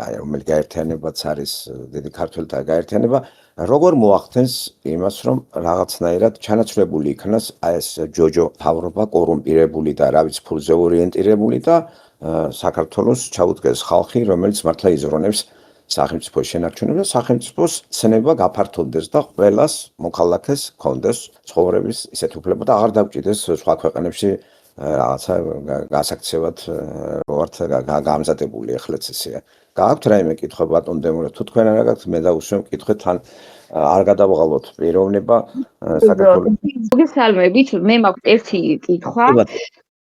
აი რომელი გაერთიანებაც არის დიდი ქართველთა გაერთიანება, როგორ მოახდენს იმას, რომ რაღაცნაირად ჩანაცვლებული იქნას აი ეს ჯოჯო თავრობა, კორუმპირებული და რა ვიცი ფულზე ორიენტირებული და საქართველოს ჩაუდგეს ხალხი, რომელიც მართლა იზრუნებს სახელმწიფოს შენარჩუნებას, სახელმწიფოს ცნება გაფართოვდეს და ყველას მოქალაქეს კონდეს ცხოვრების ისეთ უფლება და აღარ დავჭიდეს სხვა ქვეყანებში რაღაცა გასაქცევად ვართ გამზადებული ახლაც ისეა. გააქვთ რაიმე კითხვა ბატონ დემურა, თუ თქვენ არ გაქვთ, მე დავუსვენ კითხვით, თან არ გადავღალოთ პიროვნება საქართველოს. მოგესალმებით, მე მაქვს ერთი კითხვა.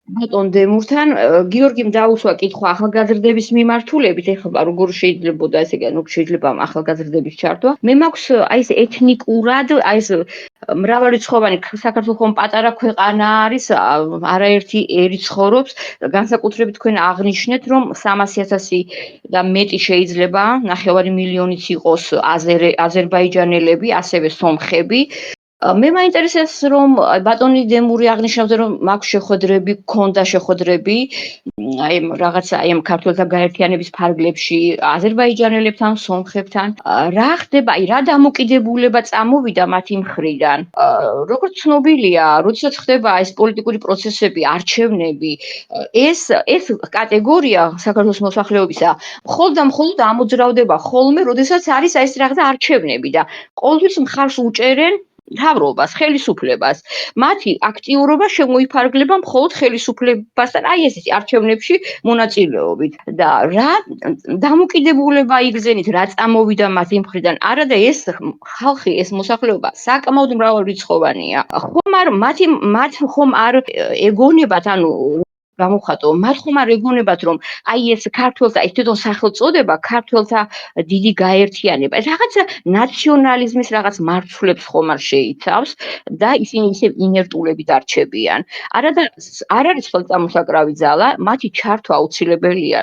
ბატონ დემურთან, გიორგიმ დაუსვა კითხვა ახალგაზრდების მიმართულებით, ეხლა როგორ შეიძლებოდა ესე შეიძლება ახალგაზრდების ჩართვა. მე მაქვს აი ეს ეთნიკურად, აი ეს მრავალრიცხოვანი საქართველოს ხომ პატარა ქვეყანა არის, არაერთი ერი ცხოვრობს, განსაკუთრებით თქვენ აღნიშნეთ, რომ 300,000 და მეტი შეიძლება, 9 მილიონიც იყოს აზერბაიჯანელები, ასევე სომხები. მე მაინტერესებს, რომ ბატონი დემური აღნიშნავდა, რომ მაქვს შეხვედრები, გქონდა შეხვედრები, აი რაღაცა აი ამ ქართველთა გაერთიანების ფარგლებში აზერბაიჯანელებთან, სომხებთან. რა ხდება, აი რა დამოკიდებულება წამოვიდა მათი მხრიდან? როგორც ცნობილია, როდესაც ხდება ეს პოლიტიკური პროცესები, არჩევნები, ეს კატეგორია საქართველოს მოსახლეობისა მხოლოდ ამოძრავდება ხოლმე, როდესაც არის აი ეს რაღაცა არჩევნები და ყოველთვის მხარს უჭერენ მთავრობას, ხელისუფლებას. მათი აქტიურობა შემოიფარგლება მხოლოდ ხელისუფლებასთან, აი ესეთი არჩევნებში მონაწილეობით. და რა დამოკიდებულება იგზენით, რა წამოვიდა მათი მხრიდან? არა და ეს ხალხი, ეს მოსახლეობა საკმაოდ მრავალრიცხოვანია. ხომ არ მათ ხომ არ ეგონებათ, ანუ გამოვხატო, მათ ხომ არ ეგონებათ, რომ აი ეს ქართველთა ეს თვითონ სახელწოდება, ქართველთა დიდი გაერთიანება, ეს რაღაცა ნაციონალიზმის რაღაც მარცვლებს ხომ არ შეიცავს და ისინი ისევ ინერტულებით არჩებიან. არ არის ხელწამოსაკრავი ძალა, მათი ჩართვა აუცილებელია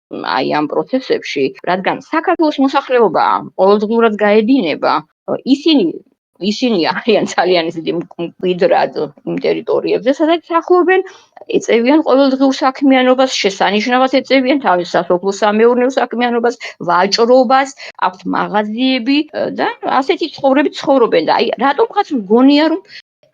აი ამ პროცესებში, რადგან საქართველოს მოსახლეობა ყოველდღიურად გაედინება, ისინი არიან ძალიან ისეთი მკვიდრად იმ ტერიტორიებზე, სადაც სახლობენ, ეწევიან ყოველდღიურ საქმიანობას, შესანიშნავად ეწევიან თავის სასოფლო-სამეურნეო საქმიანობას, ვაჭრობას, აქვთ მაღაზიები და ასეთი ცხოვრებით ცხოვრობენ და აი რატომღაც მგონია, რომ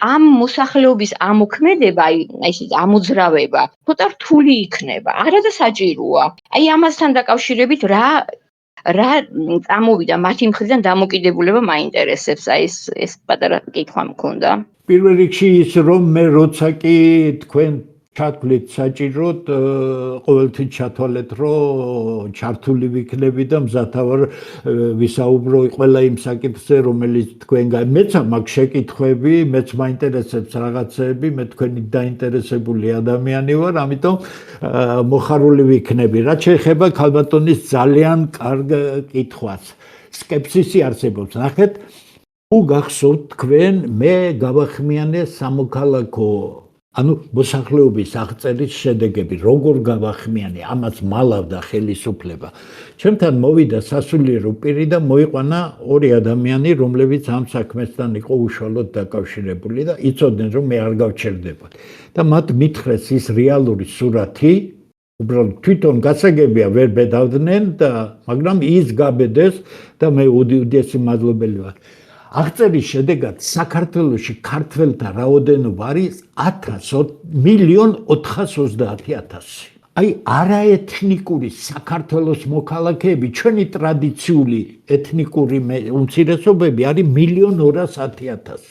ამ მოსახლეობის ამოქმედება, აი ესე ამოძრავება, ცოტა რთული იქნება, არა და საჭიროა. აი ამასთან დაკავშირებით რა წამოვიდა მათი მხრიდან დამოკიდებულება მაინტერესებს, აი ეს პატარა კითხვა მქონდა. პირველ რიგში ის რომ მე როცა კი თქვენ ჩათვლით საჭიროდ ყოველთვის ჩათვალეთ რომ ჩართული ვიქნები და მზათა ვარ ვისაუბრო ყველა იმ საკითხზე რომელიც თქვენ მეც მაქვს შეკითხვები მეც მაინტერესებს რაღაცები მე თქვენი დაინტერესებული ადამიანი ვარ ამიტომ მოხარული ვიქნები რაც შეეხება ქალბატონის ძალიან კარგ კითხვას სკეპსისი არსებობს ნახეთ თუ გახსოვთ თქვენ მე გავახმიანე სამოქალაქო ანუ მოსახლეობის აღწერის შედეგები როგორ გავახმიანე ამას მალავდა ხელისუფლება ჩემთან მოვიდა სასულიერო პირი და მოიყვანა ორი ადამიანი რომლებიც ამ საქმესთან იყო უშუალოდ დაკავშირებული და იცოდნენ რომ მე არ გავჩერდებოდი და მათ მითხრეს ის რეალური სურათი უბრალოდ თვითონ გასაგებია ვერ ბედავდნენ და მაგრამ ის გაბედეს და მე უდიდესი მადლობელი ვარ აღწერის შედეგად საქართველოში ქართველთა რაოდენობა არის 1,430,000. აი არაეთნიკური საქართველოს მოქალაქეები, ჩვენი ტრადიციული ეთნიკური უმცირესობები არის 1,210,000.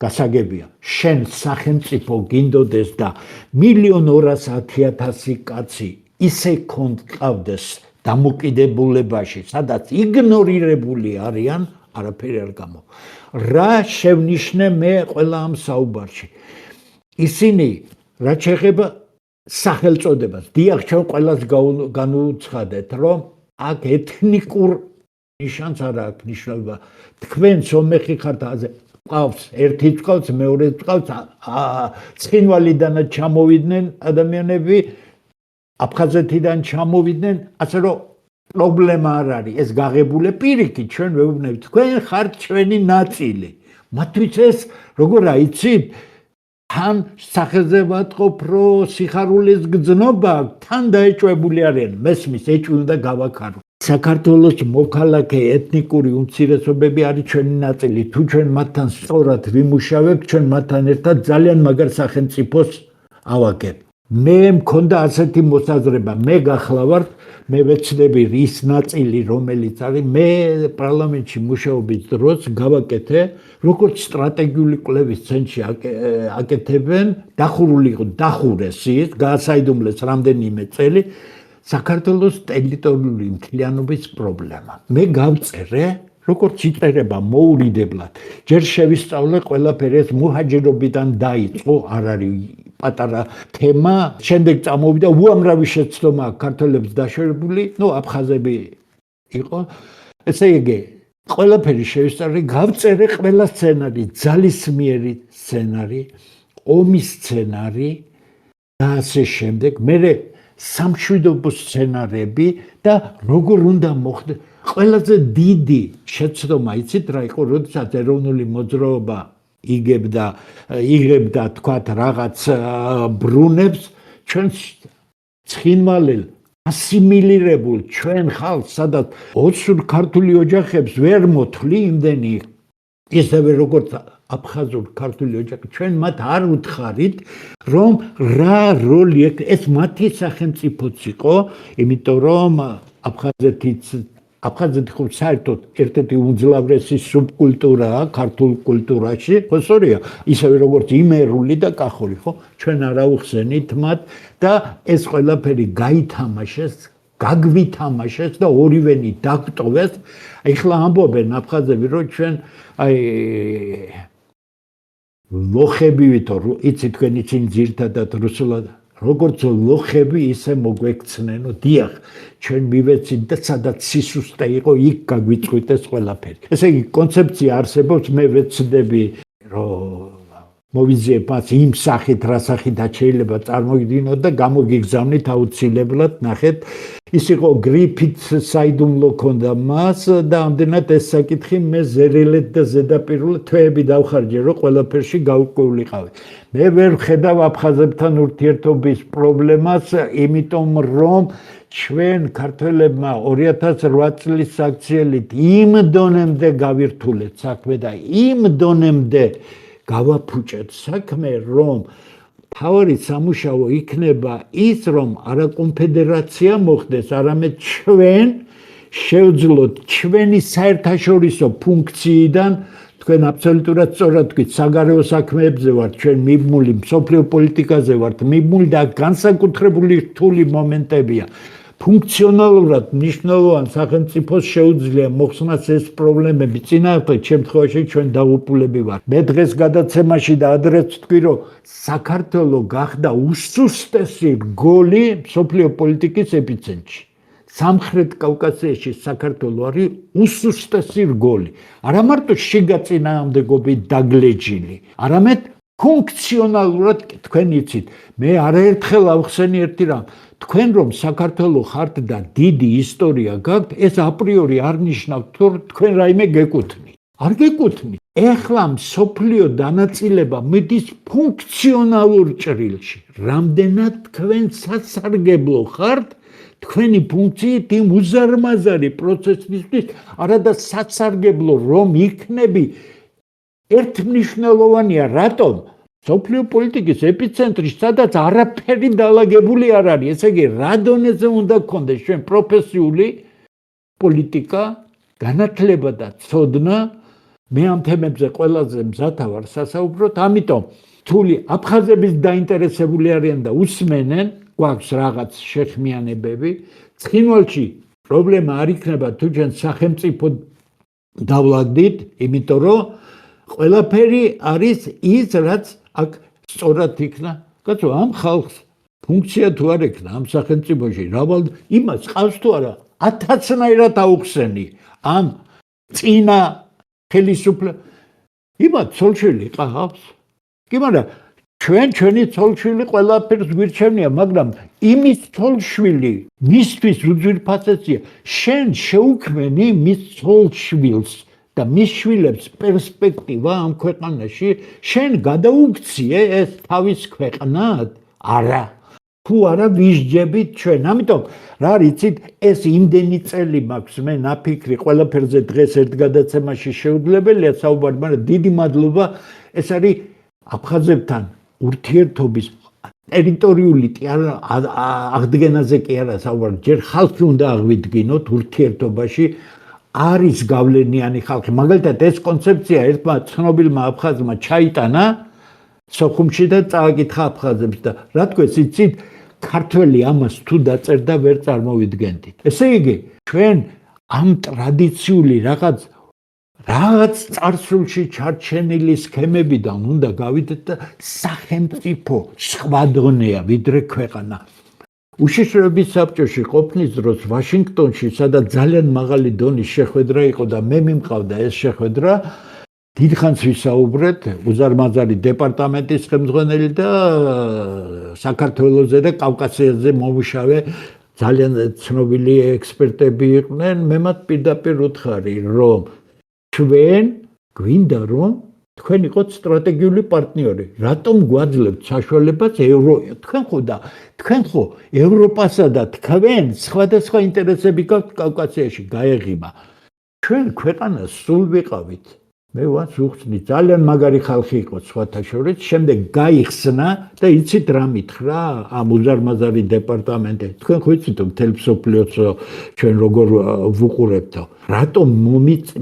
გასაგებია, შენ სახელმწიფო გინდოდეს და 1,210,000 კაცი ისე კონტყავდეს დამოკიდებულებაში, სადაც იგნორირებული არიან არაფერი არ გამო. რა შევნიშნე მე ყველა ამ საუბარში. ისინი რაც შეეხება სახელწოდებას, დიახ, ჩვენ ყველას განუცხადეთ, რომ აქ ეთნიკურ ნიშანს არ აქვს ნიშნულობა. თქვენ სომეხი ხართ აზე ყავს, ერთი ყავს, მეორე ყავს, ცხინვალიდანაც ჩამოვიდნენ ადამიანები, აფხაზეთიდან ჩამოვიდნენ, ასე რომ პრობლემა არ არის, ეს გაღებულე პირიქით ჩვენ ვეუბნებით, თქვენ ხართ ჩვენი ნაწილი. მათთვის ეს როგორ აიცით? თან სახელზე ვატყობ, რომ სიხარულის გრძნობა თან დაეჭვებული არიან, მესმის ეჭვი უნდა გავაქარო. საქართველოს მოქალაქე ეთნიკური უმცირესობები არის ჩვენი ნაწილი. თუ ჩვენ მათთან სწორად ვიმუშავებთ, ჩვენ მათთან ერთად ძალიან მაგარ სახელმწიფოს ავაგებთ. მე მქონდა ასეთი მოსაზრება, მე გახლავართ, მე ვეცდები ის ნაწილი, რომელიც არის, მე პარლამენტში მუშაობის დროს გავაკეთე, როგორც სტრატეგიული კვლევის ცენტრში აკეთებენ, დახურეს ის, გაასაიდუმლეს რამდენიმე წელი, საქართველოს ტერიტორიული მთლიანობის პრობლემა. მე გავწერე, როგორც იწერება მოურიდებლად, ჯერ შევისწავლე ყველაფერი ეს მუჰაჯირობიდან დაიწყო, არ არის პატარა თემა, შემდეგ წამოვიდა უამრავი შეცდომა ქართველებს დაშორებული, აფხაზები იყო. ესე იგი, ყველაფერი შევისწავლე, გავწერე ყველა სცენარი, ძალისმიერი სცენარი, ომის სცენარი და ასე შემდეგ. მე სამშვიდობო სცენარები და როგორ უნდა მოხდეს. ყველაზე დიდი შეცდომა იცით რა იყო, როდესაც ეროვნული მოძრაობა იღებდა თქვათ რაღაც ბრუნებს ჩვენ ცხინვალელ ასიმილირებულ ჩვენ ხალხს სადაც ოცურ ქართული ოჯახებს ვერ მოთვლი იმდენი ისევე როგორც აფხაზურ ქართული ოჯახი ჩვენ მათ არ უთხარით რომ რა როლი ეს მათი სახელმწიფოც იყო იმიტომ რომ აფხაზეთი ხო საერთოდ ერთ-ერთი უმძლავრესი სუბკულტურაა ქართულ კულტურაში, ხო სწორია, ისევე როგორც იმერული და კახური, ხო? ჩვენ არ აუხსენით მათ და ეს ყველაფერი გაითამაშეს, გაგვითამაშეს და ორივენი დაგტოვეს. ეხლა ამბობენ აფხაზები, რომ ჩვენ აი ლოხები ვითო, იცი თქვენ იცინი ძირთადად რუსულად როგორც ლოხები ისე მოგვექცნენო, დიახ, ჩვენ მივეცით და სადაც სისუსტე იყო, იქ გაგვიწყვიტეს ყველაფერი. ესე იგი, კონცეფცია არსებობს, მე ვეცდები, რომ მოვიზიებ მას იმ სახით, რა სახითაც შეიძლება წარმოგიდგინოთ და გამოგიგზავნით აუცილებლად, ნახეთ, ის იყო გრიფითს საიდუმლო ქონდა მას და ამდენად ეს საკითხი მე ზერელეთ და ზედაპირულად თვეები დავხარჯე, რომ ყველაფერში გავკვეულიყავი. მე ვერ ვხედავ აფხაზებთან ურთიერთობის პრობლემას, იმიტომ რომ ჩვენ ქართველებმა 2008 წლის საქციელით იმ დონემდე გავირთულეთ საქმე და იმ დონემდე გავაფუჭეთ საქმე, რომ თავი სამუშაო იქნება ის, რომ არა კონფედერაცია მოხდეს, არამედ ჩვენ შევძლოთ ჩვენი საერთაშორისო ფუნქციიდან, თქვენ აბსოლუტურად სწორად თქვით, საგარეო საქმეებზე ვართ, ჩვენ მიბმული, მსოფლიო პოლიტიკაზე ვართ მიბმული და განსაკუთრებული რთული მომენტებია. ფუნქციონალურად მნიშვნელოვან სახელმწიფოს შეუძლია მოხსნას ეს პრობლემები. წინააღმდეგ შემთხვევაში ჩვენ დაღუპულები ვართ. მე დღეს გადაცემაში და ადრეც ვთქვი, რომ საქართველო გახდა უსუსტესი რგოლი მსოფლიო პოლიტიკის ეპიცენტრში. სამხრეთ კავკასიაში საქართველო არის უსუსტესი რგოლი. არა მარტო შიგა წინააღმდეგობით დაგლეჯილი, არამედ ფუნქციონალურად თქვენ იცით. მე არაერთხელ ავხსენი ერთი რამ. თქვენ რომ საქართველო ხართ და დიდი ისტორია გაქვთ, ეს აპრიორი არ ნიშნავს, რომ თქვენ რაიმე გეკუთვნით. არ გეკუთვნით. ეხლა მსოფლიო დანაწილება მიდის ფუნქციონალურ ჭრილში. რამდენად თქვენ სასარგებლო ხართ, თქვენი ფუნქციით იმ უზარმაზარი პროცესისთვის, არადა სასარგებლო რომ იქნები ერთმნიშვნელოვანია, რატომ? მსოფლიო პოლიტიკის ეპიცენტრი, სადაც არაფერი დალაგებული არ არის. ესე იგი, რა დონეზე უნდა გქონდეს ჩვენ პროფესიული პოლიტიკა, განათლება და ცოდნა. მე ამ თემებზე ყველაზე მზათა ვარ სასაუბროთ, ამიტომ თული აფხაზების დაინტერესებული არიან და უსმენენ, გვაქვს რაღაც შეხმიანებები. ცხინვალში პრობლემა არ იქნება თუ ჩვენ სახელმწიფო დავლაგდით, იმიტომ რომ ყველაფერი არის ის, რაც აქ სწორად იქნა. კაცო, ამ ხალხს ფუნქცია თუ არ ექნა ამ სახელმწიფოში, რავალ იმას ყავს თუ არა, 1000-ნაირად აუხსენი ამ წინა ხელისუფლებას. იმათ ცოლშვილი ყავს. კი, მაგრამ ჩვენი ცოლშვილი ყველაფერს გვირჩევნია, მაგრამ იმის ცოლშვილი მისთვის უძვირფასია. შენ შეუქმენი მის ცოლშვილს და მის შვილებს პერსპექტივა ამ ქვეყანაში, შენ გადაუქციე ეს თავის ქვეყნად? არა. თუ არა ვისჯებით ჩვენ. ამიტომ რა იცით, ეს იმდენი წელი მაქვს მე ნაფიქრი ყველაფერზე დღეს ერთ გადაცემაში შეუძლებელია საუბარი, მაგრამ დიდი მადლობა. ეს არის აფხაზებთან ურთიერთობის ტერიტორიული აღდგენაზე კი არა საუბარი, ჯერ ხალხი უნდა აღვიდგინოთ ურთიერთობაში. არის გავლენიანი ხალხი. მაგალითად ეს კონცეფცია ერთმა ცნობილმა აფხაზმა ჩაიტანა სოხუმში და წააკითხა აფხაზებს და რა თქვენს იცით, ქართველი ამას თუ დაწერდა ვერ წარმოვიდგენდით. ესე იგი, ჩვენ ამ ტრადიციული რაღაც წარსულში ჩარჩენილი სქემებიდან უნდა გავიდეთ და სახელმწიფო სხვა დონეა ვიდრე ქვეყანა. უშიშროების საბჭოში ყოფნის დროს ვაშინგტონში, სადაც ძალიან მაღალი დონის შეხვედრა იყო და მე მიმყავდა ეს შეხვედრა, დიდხანს ვისაუბრეთ უზარმაზარი დეპარტამენტის ხელმძღვანელი და საქართველოზე და კავკასიაზე მომუშავე ძალიან ცნობილი ექსპერტები იყვნენ. მე მათ პირდაპირ ვუთხარი, რომ ჩვენ გვინდა რომ თქვენ იყოთ სტრატეგიული პარტნიორი. რატომ გვაძლევთ საშუალებას თქვენ ხო ევროპასა და თქვენ სხვადასხვა ინტერესები გაქვთ კავკასიაში გაეღიმა. ჩვენ ქვეყანას სულ ვიყავით. მე ვარ უხსნი, ძალიან მაგარი ხალხი იყო სხვათა შორის, შემდეგ გაიხსნა და იცით რა მითხრა ამ უზარმაზარი დეპარტამენტი. თქვენ ხო იცით რომ მთელ მსოფლიოს ჩვენ როგორ ვუყურებთო. რატომ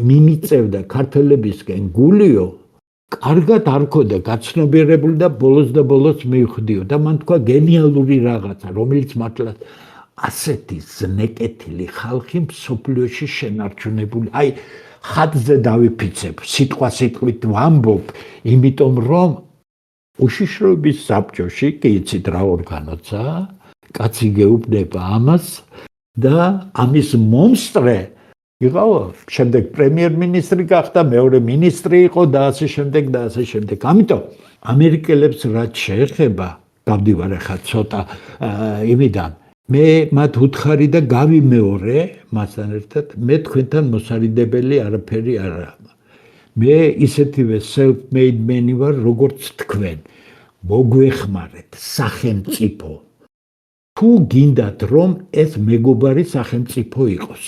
მიმიწევდა ქართველებისკენ გულიო? კარგად არ ქონდა გაცნობიერებული და ბოლოს მივხვდიო და მან თქვა გენიალური რაღაცა, რომელიც მართლაც ასეთი ზნეკეთილი ხალხი მსოფლიოში შენარჩუნებული. აი, ხატზე დავიფიცებ, სიტყვით ვამბობ, იმიტომ რომ უშიშროების საბჭოში კი იცით რა ორგანოცა, კაცი გეუბნება ამას და ამის მომსწრე იყო შემდეგ პრემიერ-მინისტრი გახდა, მეორე მინისტრი იყო და ასე შემდეგ და ასე შემდეგ. ამიტომ ამერიკელებს რაც შეეხება, გავდივარ ახლა ცოტა იმიდან მე მათ უთხარი და გავიმეორე მასთან ერთად, მე თქვენთან მოსარიდებელი არაფერი არა. მე ისეთივე self-made man ვარ, როგორც თქვენ. მოგვეხმარეთ სახელმწიფო. თუ გინდათ რომ ეს მეგობარი სახელმწიფო იყოს.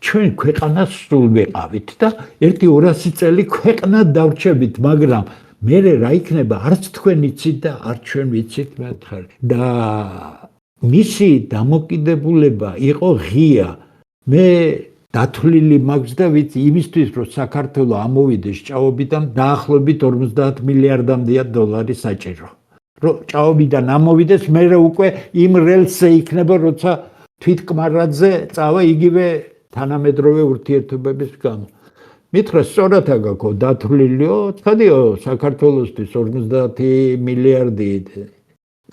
ჩვენ ქვეყანას სულ ვეყავით და 1-200 წელი ქვეყნა დავრჩებით, მაგრამ მე რა იქნება, არც თქვენ იცით და არც ჩვენ ვიცით მეთქარი. და მისი დამოკიდებულება იყო ღია. მე დათვლილი მაქვს და ვიცი იმისთვის რომ საქართველოს ამოვიდეს ჭაობიდან დაახლოებით 50 მილიარდამდეა დოლარი საჭირო. რომ ჭაობიდან ამოვიდეს, მე უკვე იმ რელსზე იქნება, როცა თვითკმარადზე წავა იგივე თანამედროვე ურთიერთობების გამო. მითხრა სწორად აგაკო დათვლილიო, ცხადიო საქართველოსთვის 50 მილიარდი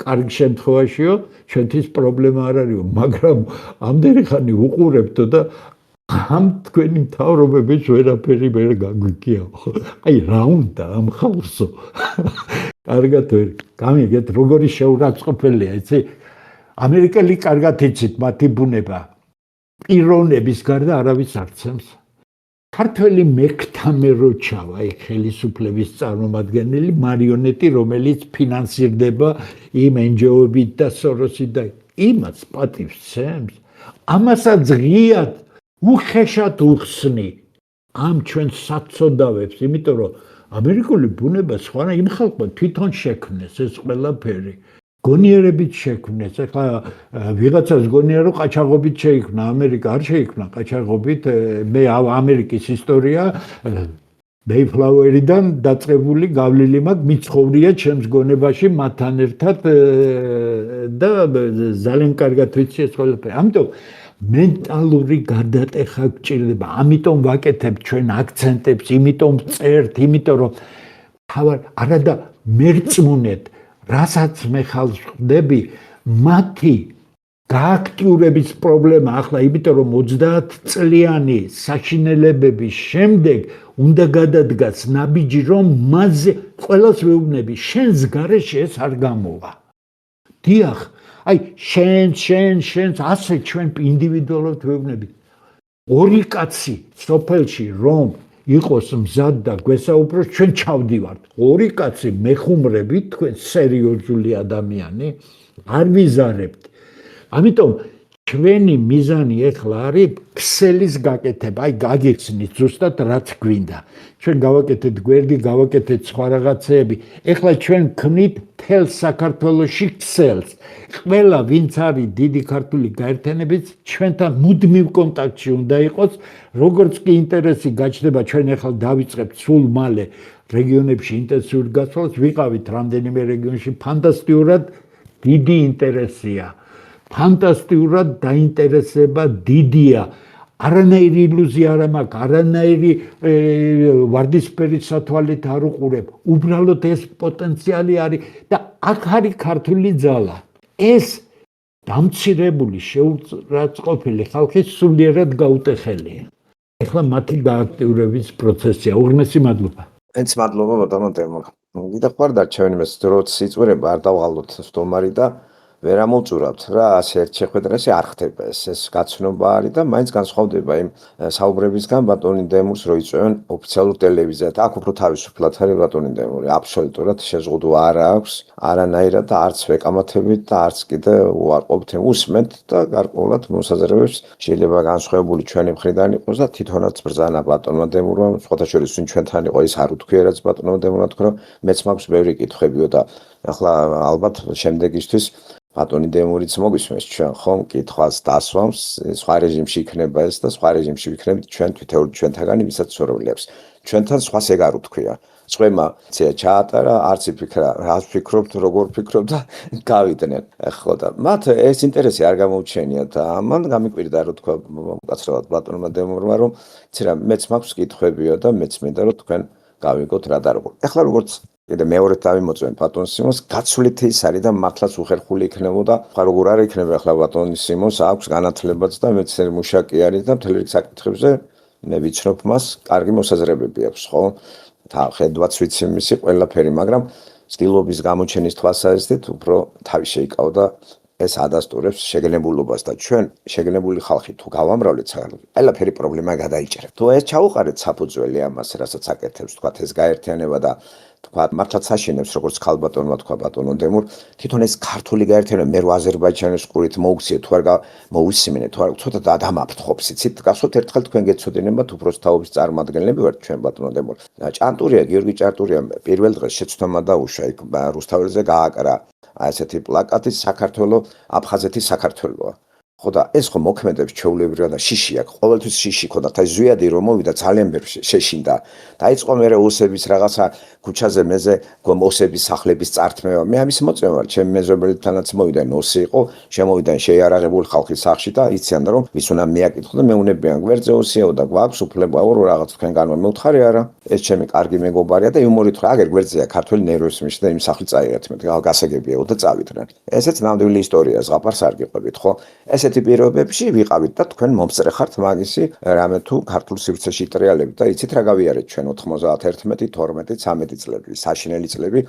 კარგ შემთხვევაშიო, ჩვენთვის პრობლემა არ არისო, მაგრამ ამდენი ხანი უყურებდო და ამ თქვენი მთავრობების ვერაფერი ვერ გაგვიგიაო. აი რა უნდა ამ ხალხსო. კარგად ვერ გამიგეთ როგორი შეურაცხყოფელია, იცი? ამერიკელი კარგად იცით მათი ბუნება. პიროვნების გარდა არავის არ ცემს. ქართველი მექთამე რო ჩავა, აი ხელისუფლების წარმომადგენელი მარიონეტი, რომელიც ფინანსირდება იმ NGO-ებით და სოროსით და იმას პატივს ცემს. ამასაც ღიად უხეშად უხსნი ამ ჩვენ საწოდავებს, იმიტომ რომ ამერიკული ბუნება სხვა იმ ხალხმა თვითონ შექმნეს ეს ყველაფერი. გონიერებით შექმნეს. ახლა ვიღაცას გონია რომ ყაჩაღობით შეიქმნა, ამერიკა არ შეიქმნა ყაჩაღობით. მე ამერიკის ისტორია მეიფლაუერიდან დაწყებული გავლილი მაქვს, მიცხოვრია ჩემს გონებაში მათთან ერთად და ძალიან კარგად ვიცი ეს ყველაფერი. ამიტომ მენტალური გარდატეხა გჭირდება. ამიტომ ვაკეთებ ჩვენ აქცენტებს, იმიტომ წერთ, იმიტომ რომ არადა მერწმუნეთ რასაც მე ხალხს ხვდები, მათი გააქტიურების პრობლემა ახლა, იმიტომ რომ 30 წლიანი საშინელებების შემდეგ უნდა გადადგას ნაბიჯი, რომ მასზე ყველას ვეუბნები, შენს გარეშე ეს არ გამოვა. დიახ, აი შენს ასე ჩვენ ინდივიდუალურად ვეუბნები. ორი კაცი სოფელში რომ იყოს მზად და გვესაუბროს, ჩვენ ჩავდივართ. ორი კაცი მეხუმრებით, თქვენ სერიოზული ადამიანი არ ვიზარებთ. ამიტომ ჩვენი მიზანი ახლა არის ქსელის გაკეთება, აი გაგიხსნით ზუსტად რაც გვინდა. ჩვენ გავაკეთეთ გვერდი, გავაკეთეთ სხვა რაღაცეები. ახლა ჩვენ ქმნით მთელ საქართველოში ქსელს. ყველა ვინც არის დიდი ქართული გაერთიანებით, ჩვენთან მუდმივ კონტაქტში უნდა იყოს, როგორც კი ინტერესი გაჩნდება, ჩვენ ახლა დავიწყებთ სულ მალე რეგიონებში ინტენსიურ გასვლას, ვიყავით რამდენიმე რეგიონში, ფანტასტიკურად დიდი ინტერესია. ფანტასტიკურად დაინტერესება დიდია. არანაირი ილუზია არ მაქვს, არანაირი ვარდისფერი სათვალით არ უყურებ. უბრალოდ ეს პოტენციალი არის და აქ არის ქართული ძალა. ეს დამცირებული შეურაცხყოფილი ხალხი სულიერად გაუტეხელია. ახლა მათი გააქტიურების პროცესია. უღრმესი მადლობა. ენც მადლობა ბატონო დემო. გიდა ხარ და ჩვენ იმას დროც იწურება არ დავღალოთ სტომარი და ვერ ამოვწურავთ რა, ასე ერთ შეხვედრაში არ ხდება ეს გაცნობა არის და მაინც განსხვავდება იმ საუბრებისგან ბატონი დემურს რო იწვევენ ოფიციალურ ტელევიზიაზე. აქ უფრო თავისუფლად არის ბატონი დემური, აბსოლუტურად შეზღუდვა არ აქვს, არანაირად და არც ვეკამათებით და არც კიდე უარყოფთ, უსმენთ და გარკვეულად მოსაზრებებს შეიძლება განსხვავებული ჩვენი მხრიდან იყოს და თვითონაც ბრძანა ბატონმა დემურმა, სხვათა შორის ვინ ჩვენთან იყო ის არ უთქვია რაც ბატონმა დემურმა თქვა, რომ მეც მაქვს ბევრი კითხვებიო და ახლა ალბათ შემდეგისთვის ბატონი დემურიც მოგვისმენს ჩვენ ხომ კითხვას დასვამს, სხვა რეჟიმში იქნება ეს და სხვა რეჟიმში ვიქნებით ჩვენ თითოეული ჩვენთაგანი ვისაც სურვილებს. ჩვენთან სხვას ეგ არ უთქვია. წვემა ჩაატარა, არც იფიქრა, რას ფიქრობთ, როგორ ფიქრობთ და გავიდნენ. ხო და მათ ეს ინტერესი არ გამოუჩენია და ამან გამიკვირდა რომ თქვა უკაცრავად ბატონმა დემურმა რომ ცირა მეც მაქვს კითხვებიო და მეც მინდა რომ თქვენ გავიგოთ რა და როგორ. ახლა როგორც კიდე მეორედ დავიმოწმენ ბატონ სიმონს, გაცვლით ის არის და მართლაც უხერხული იქნებოდა. ხა როგორ არ იქნება ახლა ბატონ სიმონს აქვს განათლებაც და მეცნიერ მუშაკი არის და მთელი რიგი საკითხებზე მე ვიცნობ მას, კარგი მოსაზრებები აქვს, ხო? ხედვაც ვიცი მისი ყველაფერი, მაგრამ ცდილობის გამოჩენის თვალსაზრისით უფრო თავი შეიკავდა ეს ადასტურებს შეგნებულობას და ჩვენ შეგნებული ხალხი თუ გავამრავლეთ ყველაფერი პრობლემა გადაიჭერეთ. თუ ეს ჩაუყარეთ საფუძველი ამას, რასაც აკეთებს, თქვა ეს გაერთიანება და თქვა მართლაც აშენებს როგორც ქალბატონმა თქვა ბატონო დემურ, თვითონ ეს ქართული გაერთიანება მე რო აზერბაიჯანის ყურით მოუქციე თუ არ მოусმინე თუ არ ცოტა დამაფრთხობს, იცით, გასვოთ ერთხელ თქვენ გეცოდინებათ უბრალოდ თაობის წარმომადგენლები ვართ ჩვენ ბატონო დემურ. ჭანტურია, გიორგი ჭანტურია პირველ დღეს შეცდომა დაუშვა იქ რუსთაველზე გააკრა ასეთი პლაკატი საქართველოს აფხაზეთის საქართველოა. ხო და ეს ხო მოქმედებს ჩვეულებრივად და შიში აქვს, ყოველთვის შიში ქონდა, და ზვიადი რომ მოვიდა ძალიან ბევრ შეშინდა. დაიწყო მე ოსების რაღაცა ქუჩაზე მეზე ოსების სახლების წართმევა. მე ამის მოწმე ვარ, ჩემი მეზობელთანაც მოვიდა ოსი იყო, შემოვიდა შეიარაღებული ხალხის სახლში და იციან რომ ვის უნდა მეაკითხო და მეუნებიან გვერდზე ოსიაო და გვაქვს უფლებაო რომ რაღაც თქვენგანმა მეუთხარი არა. ეს ჩემი კარგი მეგობარია და იუმორით რა აგერ გვერდზეა ქართული ნერვოსმიში და იმ სახლი წაიღეთ მე გასაგებიაო და წავიდნენ. ესეც ნამდვილი ისტორია ზღაპარს არ გიყვებით, ხო? ესეთი პირობებში ვიყავით და თქვენ მომწრე ხართ მაგისი რამე თუ ქართულ სივრცეში ტრიალებით და იცით რა გავიარეთ ჩვენ 91, 12, 13 წლები, საშინელი წლები,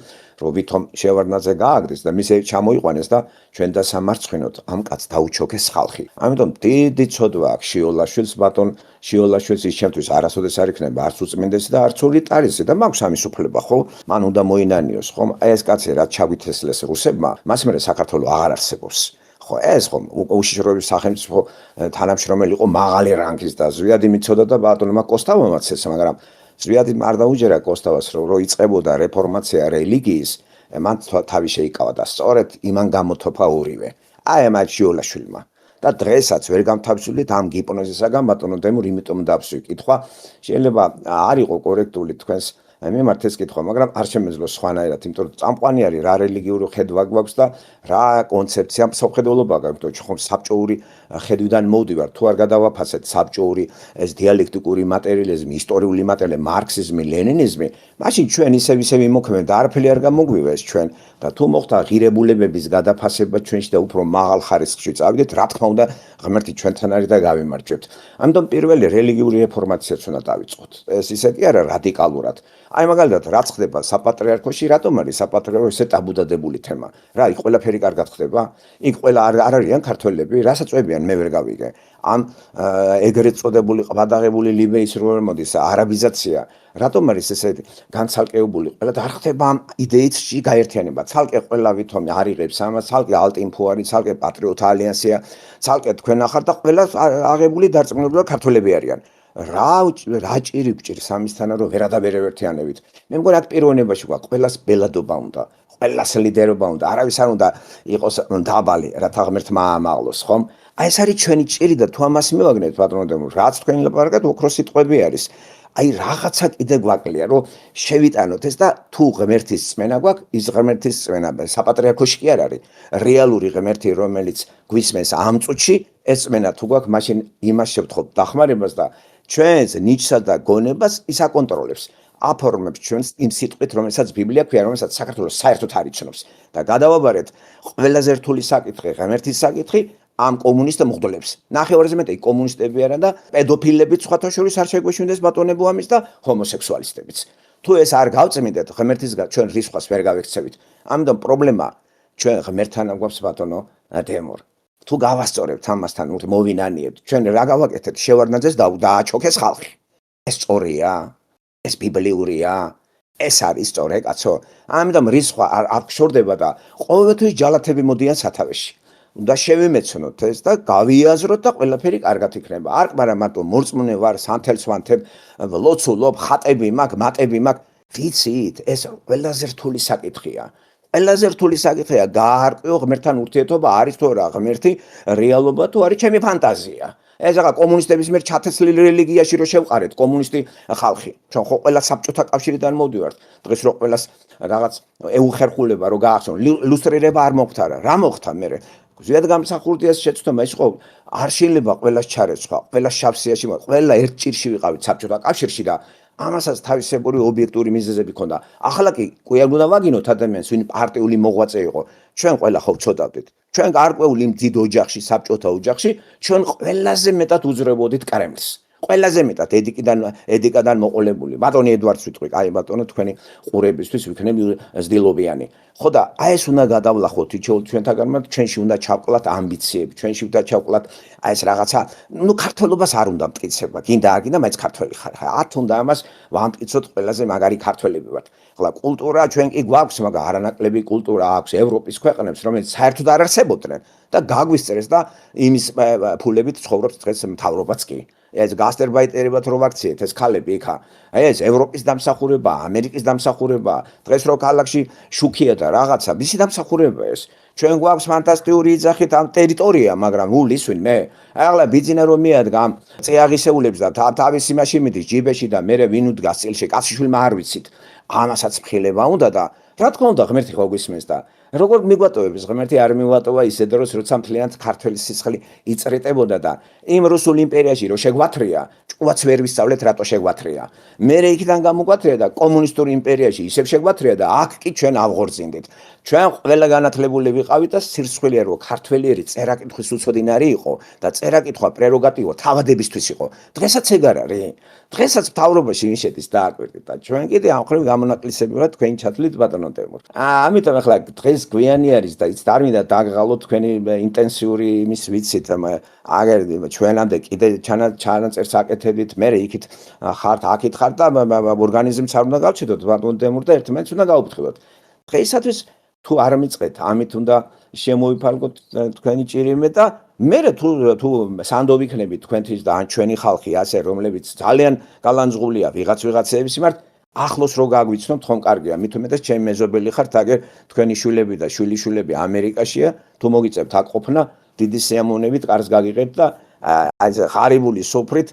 რომ ვითომ შევარდნაძე გააგდეს და მის ჩამოიყვანეს და ჩვენ დასამარცხინოთ ამ კაცს დაუჩოქეს ხალხი. ამიტომ დიდი ცოდვა აქვს შიოლაშვილს ბატონ შიოლაშვილს ის ჩემთვის არასოდეს არ იქნება არც უწმინდესი და არც ულიტარისი და მაქვს ამის უფლება, ხო? მან უნდა მოინანიოს, ხო? აი ეს კაცი რაც ჩავითესლეს რუსებმა, მას მერე საქართველოს აღარ არსებობს. ხო ეს ხო უშიშროების სახელმწიფო თანამშრომელი იყო მაღალი რანგის და ზვიადი მიცოდა და ბატონმა კოსტავამაც ეს, მაგრამ ზვიადი არ დაუჯერა კოსტავას რომ იწყებოდა რეფორმაცია რელიგიის, მან თავი შეიკავა და სწორედ იმან გამოთოფა ორივე. აი ამ შიოლაშვილმა და დღესაც ვერ გამთავისუფლეთ ამ გიპნოზისაგან ბატონო დემურ, იმიტომ დავსვი კითხვა, შეიძლება არ იყო კორექტული თქვენს მიმართ ეს კითხვა, მაგრამ არ შემეძლო სხვანაირად, იმიტომ რომ წამყვანი არის რა რელიგიური ხედვა გვაქვს და რა კონცეფცია მსოფლმხედველობა გვაქვს, ხომ საბჭოური ხედვიდან მოვდივარ, თუ არ გადავაფასეთ საბჭოური ეს დიალექტიკური მატერიალიზმი, ისტორიული მატერიალიზმი, მარქსიზმი, ლენინიზმი, მაშინ ჩვენ ისევ იმოქმედეთ და არაფერი არ გამოგვივა ეს ჩვენ და თუ მოხდა ღირებულებების გადაფასება ჩვენში და უფრო მაღალ ხარისხში წავიდეთ, რა თქმა უნდა, ღმერთი ჩვენთან არის და გავიმარჯვებთ. ამიტომ პირველი რელიგიური რეფორმაციაც უნდა დავიწყოთ. ეს ისე კი არა რადიკალურად. აი მაგალითად რაც ხდება საპატრიარქოში, რატომ არის საპატრიარქო ესე ტაბუდადებული თემა? რა, იქ ყველაფერი კარგად ხდება? იქ ყველა არ არიან ქართველები, რასაც წვებიან მე ვერ გავიგე. ამ ეგრეთ წოდებული ყბადაღებული ლიბეის რო მოდის არაბიზაცია, რატომ არის ესე განცალკეებული ყველა და არ ხდება ამ იდეითში გაერთიანება? ცალკე ყველა ვითომ არიღებს ამას, ცალკე ალტინფო არის, ცალკე პატრიოტთა ალიანსია, ცალკე თქვენ ახართ და ყველა აღებული დარწმუნებული ქართველები არიან. რა ჭირი გჭირს ამისთანა რომ ვერადაბერ ერთიანებით. მე მგონი აქ პიროვნებაში გვაქვს ყველას ბელადობა უნდა, ყველას ლიდერობა უნდა, არავის არ უნდა იყოს დაბალი, რათა ღმერთმა ამაღლოს, ხომ? აი ეს არის ჩვენი ჭირი და თუ ამას მივაგნეთ ბატონო დემურ, რაც თქვენ ლაპარაკობთ, ოქროს სიტყვები არის. აი რაღაცა კიდე გვაკლია რომ შევიტანოთ ეს და თუ ღმერთის წმენა გვაქვს, ის ღმერთის წმენა საპატრიარქოში კი არ არის. რეალური ღმერთი რომელიც გვისმენს ამ წუთში, ეს წმენა თუ გვაქვს, მაშინ იმას შევთხოვთ დახმარებას და ჩვენს ნიჭსა და გონებას ის აკონტროლებს. აფორმებს ჩვენს იმ სიტყვით, რომელსაც ბიბლია ქვია, რომელსაც საქართველოს საერთოდ არ იცნობს და გადავაბარეთ ყველაზე რთული საკითხი, ღმერთის საკითხი ამ კომუნისტ მღვდლებს. ნახევარზე მეტი კომუნისტები არა და პედოფილებიც სხვათა შორის არ შეგვეშინდეს ბატონებო ამის და ჰომოსექსუალისტებიც. თუ ეს არ გავწმინდეთ ღმერთისგან, ჩვენ რისხვას ვერ გავექცევით. ამიტომ პრობლემა ჩვენ ღმერთთან გვაქვს ბატონო დემურ. თუ გავასწორებთ ამასთან მოვინანიებთ, ჩვენ რა გავაკეთეთ? შევარდნაძეს დააჩოქეს ხალხი. ეს სწორია? ეს ბიბლიურია? ეს არის სწორი კაცო? ამიტომ რისხვა არ გშორდება და ყოველთვის ჯალათები მოდიან სათავეში. უნდა შევიმეცნოთ ეს და გავიაზროთ და ყველაფერი კარგად იქნება. არ ყარა მარტო მორწმუნე ვარ, სანთელს ვანთებ, ლოცულობ, ხატები მაქვს, მატები მაქვს. ვიცით, ეს ყველაზე რთული საკითხია. ყველაზე რთული საკითხია გაარკვიო ღმერთთან ურთიერთობა არის თუ არა ღმერთი რეალობა თუ არის ჩემი ფანტაზია. ეს რაღაც კომუნისტების მიერ ჩათესლილი რელიგიაში რო შევყარეთ კომუნისტი ხალხი. ჩვენ ხო ყველა საბჭოთა კავშირიდან მოვდივართ. დღეს რო ყველას რაღაც ეუხერხულება რო გაახსნო, ლუსტრირება არ მოხდარა. რა მოხდა მერე? ზედ გამსახურდია შეცდომა ის ხო არ შეიძლება ყველას ჩარეცხვა, ყველა შავსიაში, ყველა ერთ ჭირში ვიყავით საბჭოთა კავშირში და ამასაც თავისებური ობიექტური მიზეზები ჰქონდა. ახლა კი არ უნდა ვაგინოთ ადამიანს, ვინ პარტიული მოღვაწე იყო. ჩვენ ყველა ხო ვწოდავდით. ჩვენ გარკვეული იმ დიდ ოჯახში, საბჭოთა ოჯახში, ჩვენ ყველაზე მეტად უძრებოდით კრემლს. ყველაზე მეტად ედიკადან მოყოლებული. ბატონი ედვარდს ვიტყვი, აი ბატონო თქვენი ყურებისთვის ვიქნები ზდილობიანი. ხო და აი ეს უნდა გადავლახოთ ჩვენთაგანმა, ჩვენში უნდა ჩავკლათ ამბიციები, ჩვენში უნდა ჩავკლათ აი ეს რაღაცა, ქართველობას არ უნდა მტკიცება, გინდა არ გინდა, მაინც ქართველი ხარ. არ თუნდა ამას ვამტკიცოთ ყველაზე მაგარი ქართველები ვართ. ახლა კულტურა ჩვენ კი გვაქვს, მაგრამ არანაკლები კულტურა აქვს ევროპის ქვეყნებს, რომელიც საერთოდ არ არსებობდნენ და გაგვისწრეს და იმის ფულებით ცხოვრობს დღეს მთავრობაც კი. ეს გასტერბაიტერებად რო ვაქციეთ ეს ქალები იქა. აი ეს ევროპის დამსახურება, ამერიკის დამსახურება, დღეს რო ქალაქში შუქია და რაღაცა, მისი დამსახურება ეს. ჩვენ გვაქვს ფანტასტიკური იძახით ამ ტერიტორია, მაგრამ ულისვინ მე. ახლა ბიძინა რომ მიადგა ამ წეაღისეულებს და თავის იმაში მიდის ჯიბეში და მე ვინ უდგას წილში, კაცშვილმა არ ვიცით. ამასაც მხილება უნდა და რა თქმა უნდა ღმერთი ხო გვისმენს და როგორ მიგვატოვებს ღმერთი არ მიგვატოვა ისე დროს როცა მთლიანად ქართველის სიცხლე იწრიტებოდა და იმ რუსულ იმპერიაში რო შეგვათრია ჭკუაც ვერ ვისწავლეთ რატო შეგვათრია მე იქიდან გამოგვათრია და კომუნისტურ იმპერიაში ისევ შეგვათრია და აქ კი ჩვენ ავღორძინდით ჩვენ ყველა განათლებული ვიყავით და სირცხვილია რომ ქართველიერი წერა-კითხვის უცოდინარი იყო და წერა-კითხვა პრეროგატივა თავადებისთვის იყო დღესაც ეგ არ არის დღესაც მთავრობაში ვინ შედის დააკვირდით და ჩვენ კიდე ამ ხრივ გამონაკლისები ვართ თქვენი ჩათვლით ბატონო დემურ ამიტომ ახლა დღეს გვიანი არის და იც არ მინდა დაგღალოთ თქვენი ინტენსიური იმის ვიცით აგერ ჩვენამდე კიდე ჩანაწერს აკეთებით მე იქით ხართ აქეთ ხართ და ორგანიზმს არ უნდა გავჩიდოთ ბატონო დემურ და ერთმანეთს უნდა გაუფრთხილოთ დღეისათვის თუ არ მიწყეთ ამით უნდა შემოიფარგოთ თქვენი ჭირიმე და მე თუ სანდო ვიქნებით თქვენთვის და ან ჩვენი ხალხი ასე რომლებიც ძალიან გალანძღულია ვიღაცების მიმართ ახლოს რო გაგვიცნობთ ხომ კარგია მით უმეტეს ჩემი მეზობელი ხართ აგერ თქვენი შვილები და შვილიშვილები ამერიკაშია თუ მოგიწევთ აქ ყოფნა დიდი სიამოვნებით კარს გაგიღებთ და აი ღარიბული სოფრით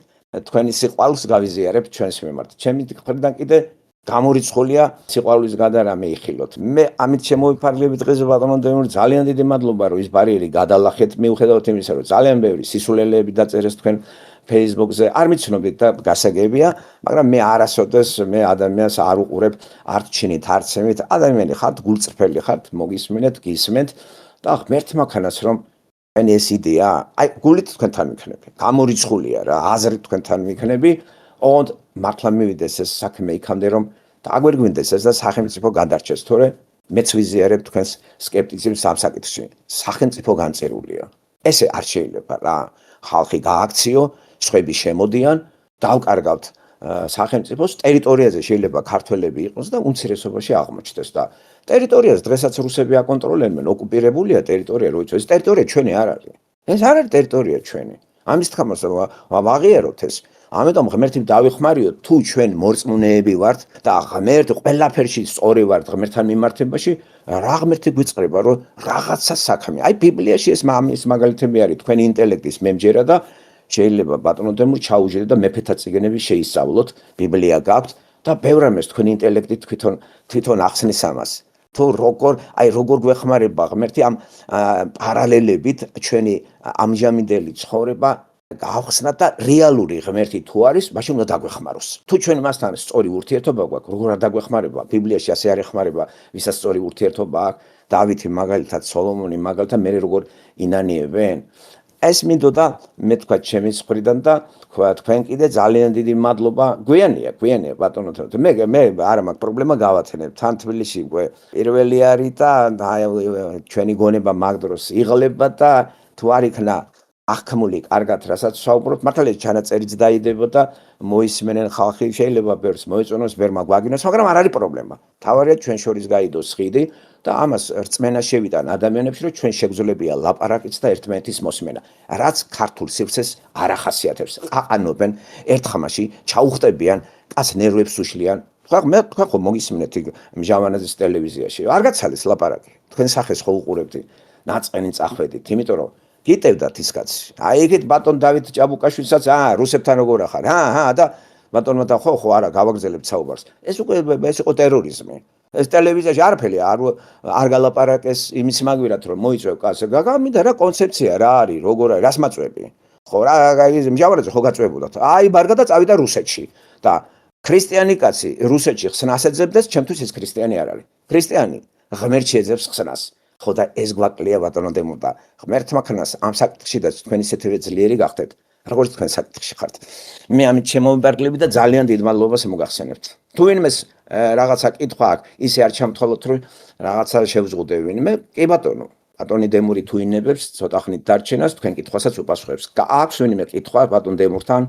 თქვენი სიყვარულს გავიზიარებთ ჩვენს მიმართ ჩემი მხრიდან კიდე გამორიცხულია სიყვარულის გადარა მეიხილოთ მე ამით შემოვიფარგლებით დღეს ბატონო დემურ ძალიან დიდი მადლობა რომ ის ბარიერი გადალახეთ მიუხედავად იმისა რომ ძალიან ბევრი სისულელეები დაწერეს თქვენ Facebook-ზე არ მიცნობთ და გასაგებია მაგრამ მე არასოდეს მე ადამიანს არ უყურებ არ ჩინით არ ცემით ადამიანი ხართ გულწრფელი ხართ მოგისმენთ გისმენთ და ღმერთი მაქანას რომ ეს იდეა აი გულით თქვენთან ვიქნები გამორიცხულია რა აზრით თქვენთან ვიქნები ოღონდ მართლა მივიდეს ეს საქმე იქამდე რომ დაგვერგვინდეს ეს და სახელმწიფო გადარჩეს თორე მეც ვიზიარებ თქვენს სკეპტიციზმს ამ საკითხში სახელმწიფო განწერულია ესე არ შეიძლება რა ხალხი გააქციო სხვები შემოდიან დავკარგავთ სახელმწიფოს ტერიტორიაზე შეიძლება ქართველები იყოს და უმცირესობაში აღმოჩნდეს და ტერიტორიას დღესაც რუსები აკონტროლებენ ოკუპირებულია ტერიტორია რო იცი ეს ტერიტორია ჩვენი არ არის ეს არ არის ტერიტორია ჩვენი ამის თქმას ვაღიაროთ ეს ამიტომ ღმერთი დავიხმარიოთ თუ ჩვენ მორწმუნეები ვართ და ღმერთი ყველაფერში სწორი ვართ ღმერთთან მიმართებაში რა ღმერთი გვიწყრება რომ რაღაცა საქმე აი ბიბლიაში ეს მაგალითები არის თქვენი ინტელექტის მემჯერა და შეიძლება ბატონო დემურ ჩაუჯდეთ და მეფეთა წიგნები შეისწავლოთ ბიბლია გაქვთ და ბევრ ამას თქვენი ინტელექტი თვითონ ახსნის ამას თუ როგორ გვეხმარება ღმერთი ამ პარალელებით ჩვენი ამჟამინდელი ცხოვრება გავხსნათ და რეალური ღმერთი თუ არის, მაშინ უნდა დაგვეხმაროს. თუ ჩვენ მასთან სწორი ურთიერთობა გვაქვს, როგორ არ დაგვეხმარება? ბიბლიაში ასე არ ეხმარება, ვისაც სწორი ურთიერთობა აქვს, დავითი მაგალითად, სოლომონი მაგალითად, მე როგორ ინანიებენ? ეს მინდოდა მე თქვა ჩემი მხრიდან და თქვენ კიდე ძალიან დიდი მადლობა. გვიანია ბატონო თორე მე არა მაქვს პრობლემა გავათენებ. თან თბილისში პირველი არის და ჩვენი გონება მაგ დროს იღლება და თუ არ იქნა ახმული კარგად რასაც საუბრობთ მართალია ჩანაწერიც დაიდებოდა მოისმენენ ხალხი შეიძლება ბევრს მოეწონოს ბევრმა გვაგინოს მაგრამ არ არის პრობლემა თავარია ჩვენ შორის გაიდოს ხიდი და ამას რწმენა შევიტან ადამიანებში რომ ჩვენ შეგვძლებია ლაპარაკიც და ერთმანეთის მოსმენა რაც ქართულ სივრცეს არ ახასიათებს აყანობენ ერთხმაში ჩაუხტებიან კაც ნერვებს უშლიან თქვენ ხო მოგისმენთ მჟავანაძის ტელევიზიაში არ გაცალეს ლაპარაკი თქვენ სახეს ხო უყურებთ ნაწყენი წახვედით იმიტომ რომ გიტევდათ ის კაცი. აი ეგეთ ბატონ დავით ჭაბუკაშვილსაც რუსებთან როგორ ახარ? და ბატონმა და ხო არა გავაგზავნებთ საუბარს. ეს იყო ტერორიზმი. ეს ტელევიზიაში არაფერი არ გალაპარაკეს იმის მაგვირად რომ მოიწვევ კაცს. გამინდა რა კონცეფცია რა არის, როგორ არის, რას მაწვევი? ხო რა მჟავანაძე ხო გაწვევებოდათ. აი ბარგა და წავიდა რუსეთში და ქრისტიანი კაცი რუსეთში ხსნას ეძებდეს, ჩემთვის ის ქრისტიანი არ არის. ქრისტიანი ღმერთში ეძებს ხსნას. ხო და ეს გვაკლია ბატონო დემურდა. ღმერთმა ხნას ამ საკითხში და თქვენ ისეთივე ძლიერი გახდეთ. როგორც თქვენ საკითხში ხართ. მე ამით შემოვიბარგლები და ძალიან დიდ მადლობას მოგახსენებთ. თუ ვინმეს რაღაცა კითხვა აქვს, ისე არ ჩამთვალოთ, რომ რაღაცა შევზღუდე ვინმე. კი ბატონო, ბატონი დემური თუ ინებებს, ცოტა ხნით დარჩენას, თქვენ კითხვასაც უპასუხებს. აქვს ვინმე კითხვა ბატონ დემურთან,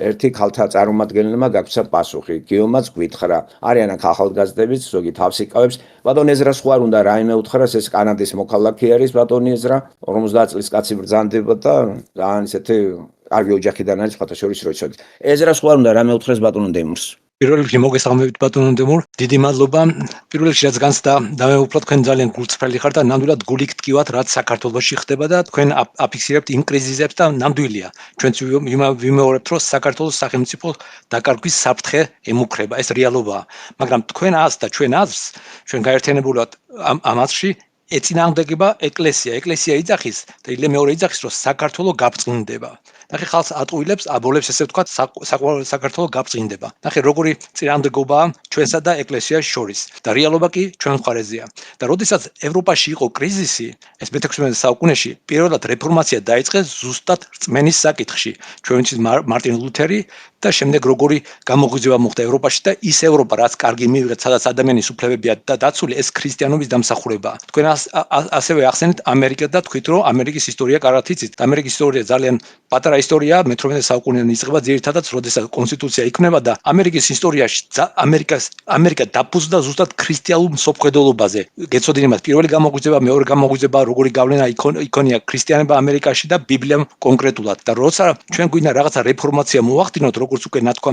ერთი ქალთა წარმომადგენელმა გაგვცა პასუხი. გიომაც გვითხრა, არიან აქ ახალგაზრდებიც, ზოგი თავს იკავებს. ბატონ ეზრას ხო არ უნდა რაიმე უთხრას, ეს კანადის მოქალაქე არის ბატონი ეზრა, 50 წლის კაცი ბრძანდება და ძალიან ისეთი კარგი ოჯახიდან არის, სხვათა შორის რო იცოდეთ. ეზრას ხო არ უნდა რამე უთხრეს ბატონ დემურს. პირველ რიგში მოგესალმებით ბატონო დემურ, დიდი მადლობა. პირველ რიგში რაც განცდა და მე უფრო თქვენ ძალიან გულწრფელი ხართ და ნამდვილად გულით ტკივათ რაც საქართველოში ხდება და თქვენ აფიქსირებთ იმ კრიზისებს და ნამდვილია. ჩვენც ვიმეორებთ რომ საქართველოს სახელმწიფო დაკარგვის საფრთხე ემუქრება, ეს რეალობაა. მაგრამ თქვენ აზრს და ჩვენ აზრს, ჩვენ გაერთიანებულად ამ აზრში ეწინააღმდეგება ეკლესია. ეკლესია იძახის და ილე მეორე იძახის რომ საქართველო გაბწყინდება. ნახე ხალხს ატყუილებს, აბოლებს ესე ვთქვათ, საქართველო გაბწყინდება. ნახე როგორი წინააღმდეგობაა ჩვენსა და ეკლესიას შორის და რეალობა კი ჩვენ მხარეზეა. და როდესაც ევროპაში იყო კრიზისი, ეს მე-16 საუკუნეში პირველად რეფორმაცია დაიწყეს ზუსტად რწმენის საკითხში. ჩვენ ვიცით მარტინ ლუთერი და შემდეგ როგორი გამოღვიძება მოხდა ევროპაში და ის ევროპა რაც კარგი მივიღეთ, სადაც ადამიანის უფლებებია და დაცული, ეს ქრისტიანობის დამსახურებაა. თქვენ ასევე ახსენეთ ამერიკა და თქვით რომ ამერიკის ისტორია კარგად იცით. ამერიკის ისტორია ძალიან პატარა ისტორია მე-18 საუკუნიდან იწყება ძირითადად, როდესაც კონსტიტუცია იქმნება და ამერიკის ისტორიაში ამერიკა დაფუძნდა ზუსტად ქრისტიანულ მსოფლმხედველობაზე. გეცოდინე იმას, პირველი გამოღვიძება, მეორე გამოღვიძება, როგორი გავლენა იქონია ქრისტიანობა ამერიკაში და ბიბლიამ კონკრეტულად. და როცა ჩვენ გვინდა რაღაცა რეფორმაცია მოვახდინოთ, როგორც უკვე ნათქვა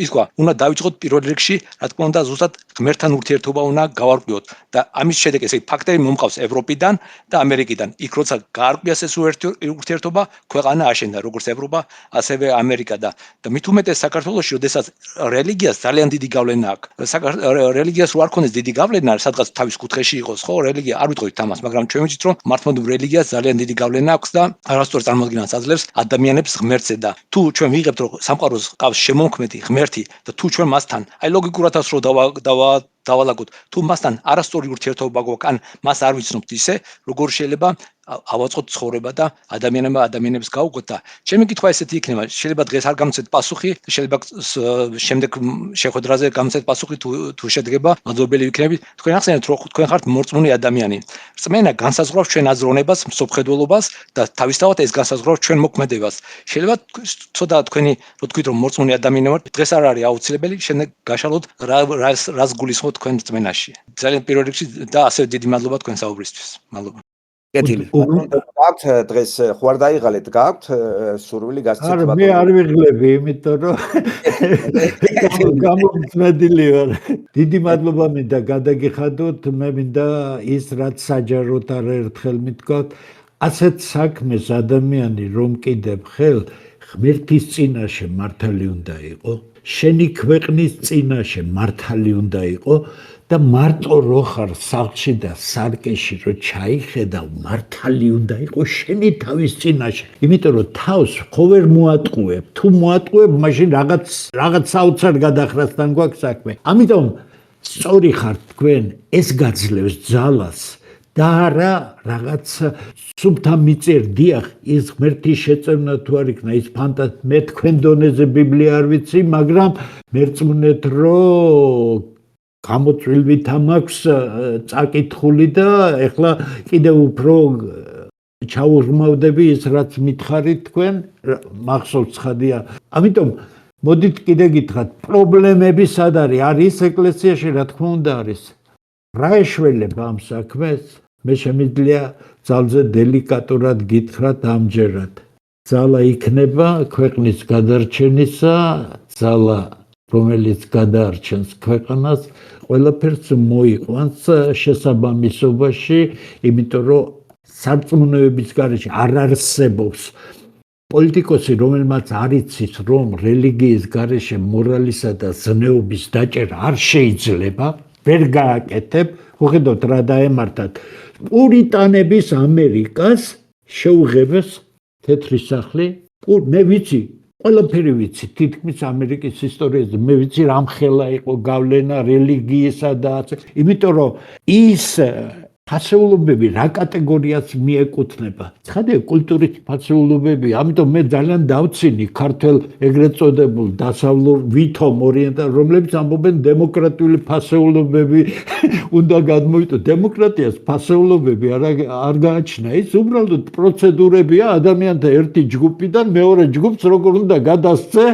ისქვა, უნდა დავიწყოთ პირველ რიგში, რა თქმა უნდა, ზუსტად ღმერთთან ურთიერთობა უნდა გავარკვიოთ და ამის შედეგ ესე ფაქტები მომყავს ევროპიდან და ამერიკიდან. იქ როცა გაარკვიას ეს ურთიერთობა, ქვეყანა აშენდა როგორც ევროპა, ასევე ამერიკა და მით უმეტეს საქართველოში, როდესაც რელიგიას ძალიან დიდი გავლენა აქვს. რელიგიას რო არ ქონდეს დიდი გავლენა, სადღაც თავის კუთხეში იყოს, ხო, რელიგია არ ვიტყვით ამას, მაგრამ ჩვენ ვიცით, რომ მართლმადიდებლურ რელიგიას ძალიან დიდი გავლენა აქვს და არასწორ წარმოადგენას აძლევს ადამიანებს ღმერთზე და თუ ჩვენ ვიღებთ, რომ სამყაროს ყავს შემოქმედი ღმერთი და თუ ჩვენ მასთან, აი ლოგიკურადაც რო დავალაგოთ, თუ მასთან არასწორი ურთიერთობა გვაქვს, ან მას არ ვიცნობთ ისე, როგორ შეიძლება ავაწყოთ ცხოვრება და ადამიანებს გავუგოთ და ჩემი კითხვა ესეთი იქნება, შეიძლება დღეს არ გამცეთ პასუხი, შეიძლება შემდეგ შეხვედრაზე გამცეთ პასუხი თუ შედგება, მადლობელი ვიქნებით. თქვენ ახსენეთ, რომ თქვენ ხართ მორწმუნე ადამიანი. რწმენა განსაზღვრავს ჩვენ აზროვნებას, მსოფლმხედველობას და თავისთავად ეს განსაზღვრავს ჩვენ მოქმედებას. შეიძლება ცოტა თქვენი რო თქვით, რომ მორწმუნე ადამიანი ვართ, დღეს არ არის აუცილებელი, შემდეგ გაშალოთ რას გულისხმობთ თქვენ რწმენაში. ძალიან პირველ რიგში და ასევე დიდი მადლობა თქვენ საუბრისთვის. მადლობა. კეთილი. გაქვთ დღეს ხო არ დაიღალეთ, გაქვთ სურვილი გასცეთ ბატონო? მე არ ვიღლები, იმიტომ რომ გამომწმედილი ვარ. დიდი მადლობა მინდა გადაგიხადოთ, მე მინდა ის რაც საჯაროდ არაერთხელ მithქვათ, ასეთ საქმეს ადამიანი რომ კიდებ ხელ ღმერთის წინაშე მართალი უნდა იყო, შენი ქვეყნის წინაშე მართალი უნდა იყო და მარტო რო ხარ სახლში და სარკეში რო ჩაიხედავ, მართალი უნდა იყო შენი თავის წინაშე. იმიტომ რომ თავს ხო ვერ მოატყუებ, თუ მოატყუებ, მაშინ რაღაც საოცარ გადახრასთან გვაქვს საქმე. ამიტომ სწორი ხართ თქვენ, ეს გაძლევს ძალას და არა რაღაც სუბთა მიწერ დიახ, ის ღმერთის შეწევნა თუ არ იქნა, ის ფანტასტიკა, მე თქვენ დონეზე ბიბლია არ ვიცი, მაგრამ მერწმუნეთ რომ გამოწვილვით ამაქვს წაკითხული და ეხლა კიდევ უფრო ჩაურმავდები ის რაც მითხარით თქვენ, მახსოვს ცხადია. ამიტომ მოდით კიდე გითხრათ, პრობლემები სად არის? არის ეკლესიაში, რა თქმა უნდა არის. რა ეშველება ამ საქმეს? მე შემიძლია ძალზე დელიკატურად გითხრათ ამჯერად. ძალა იქნება ქვეყნის გადარჩენისა, ძალა რომელიც გადაარჩენს ქვეყანას, ყველაფერს მოიყვანს შესაბამისობაში, იმიტომ რომ სარწმუნოების გარეშე არ არსებობს პოლიტიკოსი, რომელმაც არ იცის, რომ რელიგიის გარეშე მორალისა და ზნეობის დაჭერა არ შეიძლება, ვერ გააკეთებ, ხედავთ რა დაემართათ. პურიტანების ამერიკას შეუღებეს თეთრი სახლი, მე ვიცი, ყველაფერი ვიცი, თითქმის ამერიკის ისტორიაზე მე ვიცი რამ ხელა იყო გავლენა რელიგიისა და ასე. იმიტომ რომ ის ფასეულობები რა კატეგორიას მიეკუთვნება? ცხადია, კულტურის ფასეულობები, ამიტომ მე ძალიან დავცინი ქართველ ეგრეთ წოდებულ დასავლურ ვითომ ორიენტალ, რომლებიც ამბობენ დემოკრატიული ფასეულობები უნდა გადმოიტო. დემოკრატიას ფასეულობები არ გააჩნია, ის უბრალოდ პროცედურებია ადამიანთა ერთი ჯგუფიდან მეორე ჯგუფს როგორ უნდა გადასცე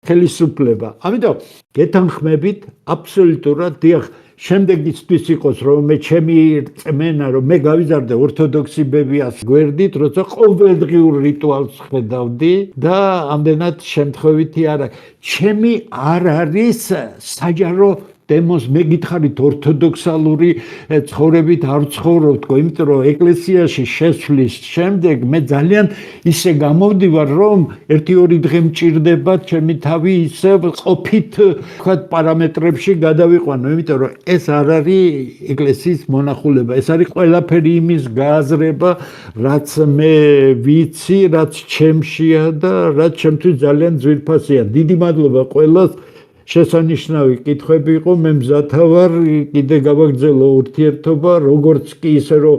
ხელისუფლება. ამიტომ გეთანხმებით აბსოლუტურად დიახ შემდეგისთვის იყოს რომ მე ჩემი წმენა რომ მე გავიზარდე ორთოდოქსი ბებიას გვერდით, როცა ყოველდღიურ რიტუალს ხედავდი და ამდენად შემთხვევითი არა. ჩემი არ არის საჯარო დემოს მე გითხარით ორთოდოქსალური ცხოვრებით არ ცხოვრობთ, იმიტომ რომ ეკლესიაში შესვლის შემდეგ მე ძალიან ისე გამოვდივარ, რომ 1-2 დღე მჭირდება ჩემი თავი ისე ყოფით ვთქვათ პარამეტრებში გადავიყვანო, იმიტომ რომ ეს არ არის ეკლესიის მონახულება, ეს არის ყველაფერი იმის გააზრება, რაც მე ვიცი, რაც ჩემშია და რაც ჩემთვის ძალიან ძვირფასია. დიდი მადლობა ყველას. შესანიშნავი კითხვები იყო, მე მზათა ვარ კიდე გავაგრძელო ურთიერთობა, როგორც კი ისე რომ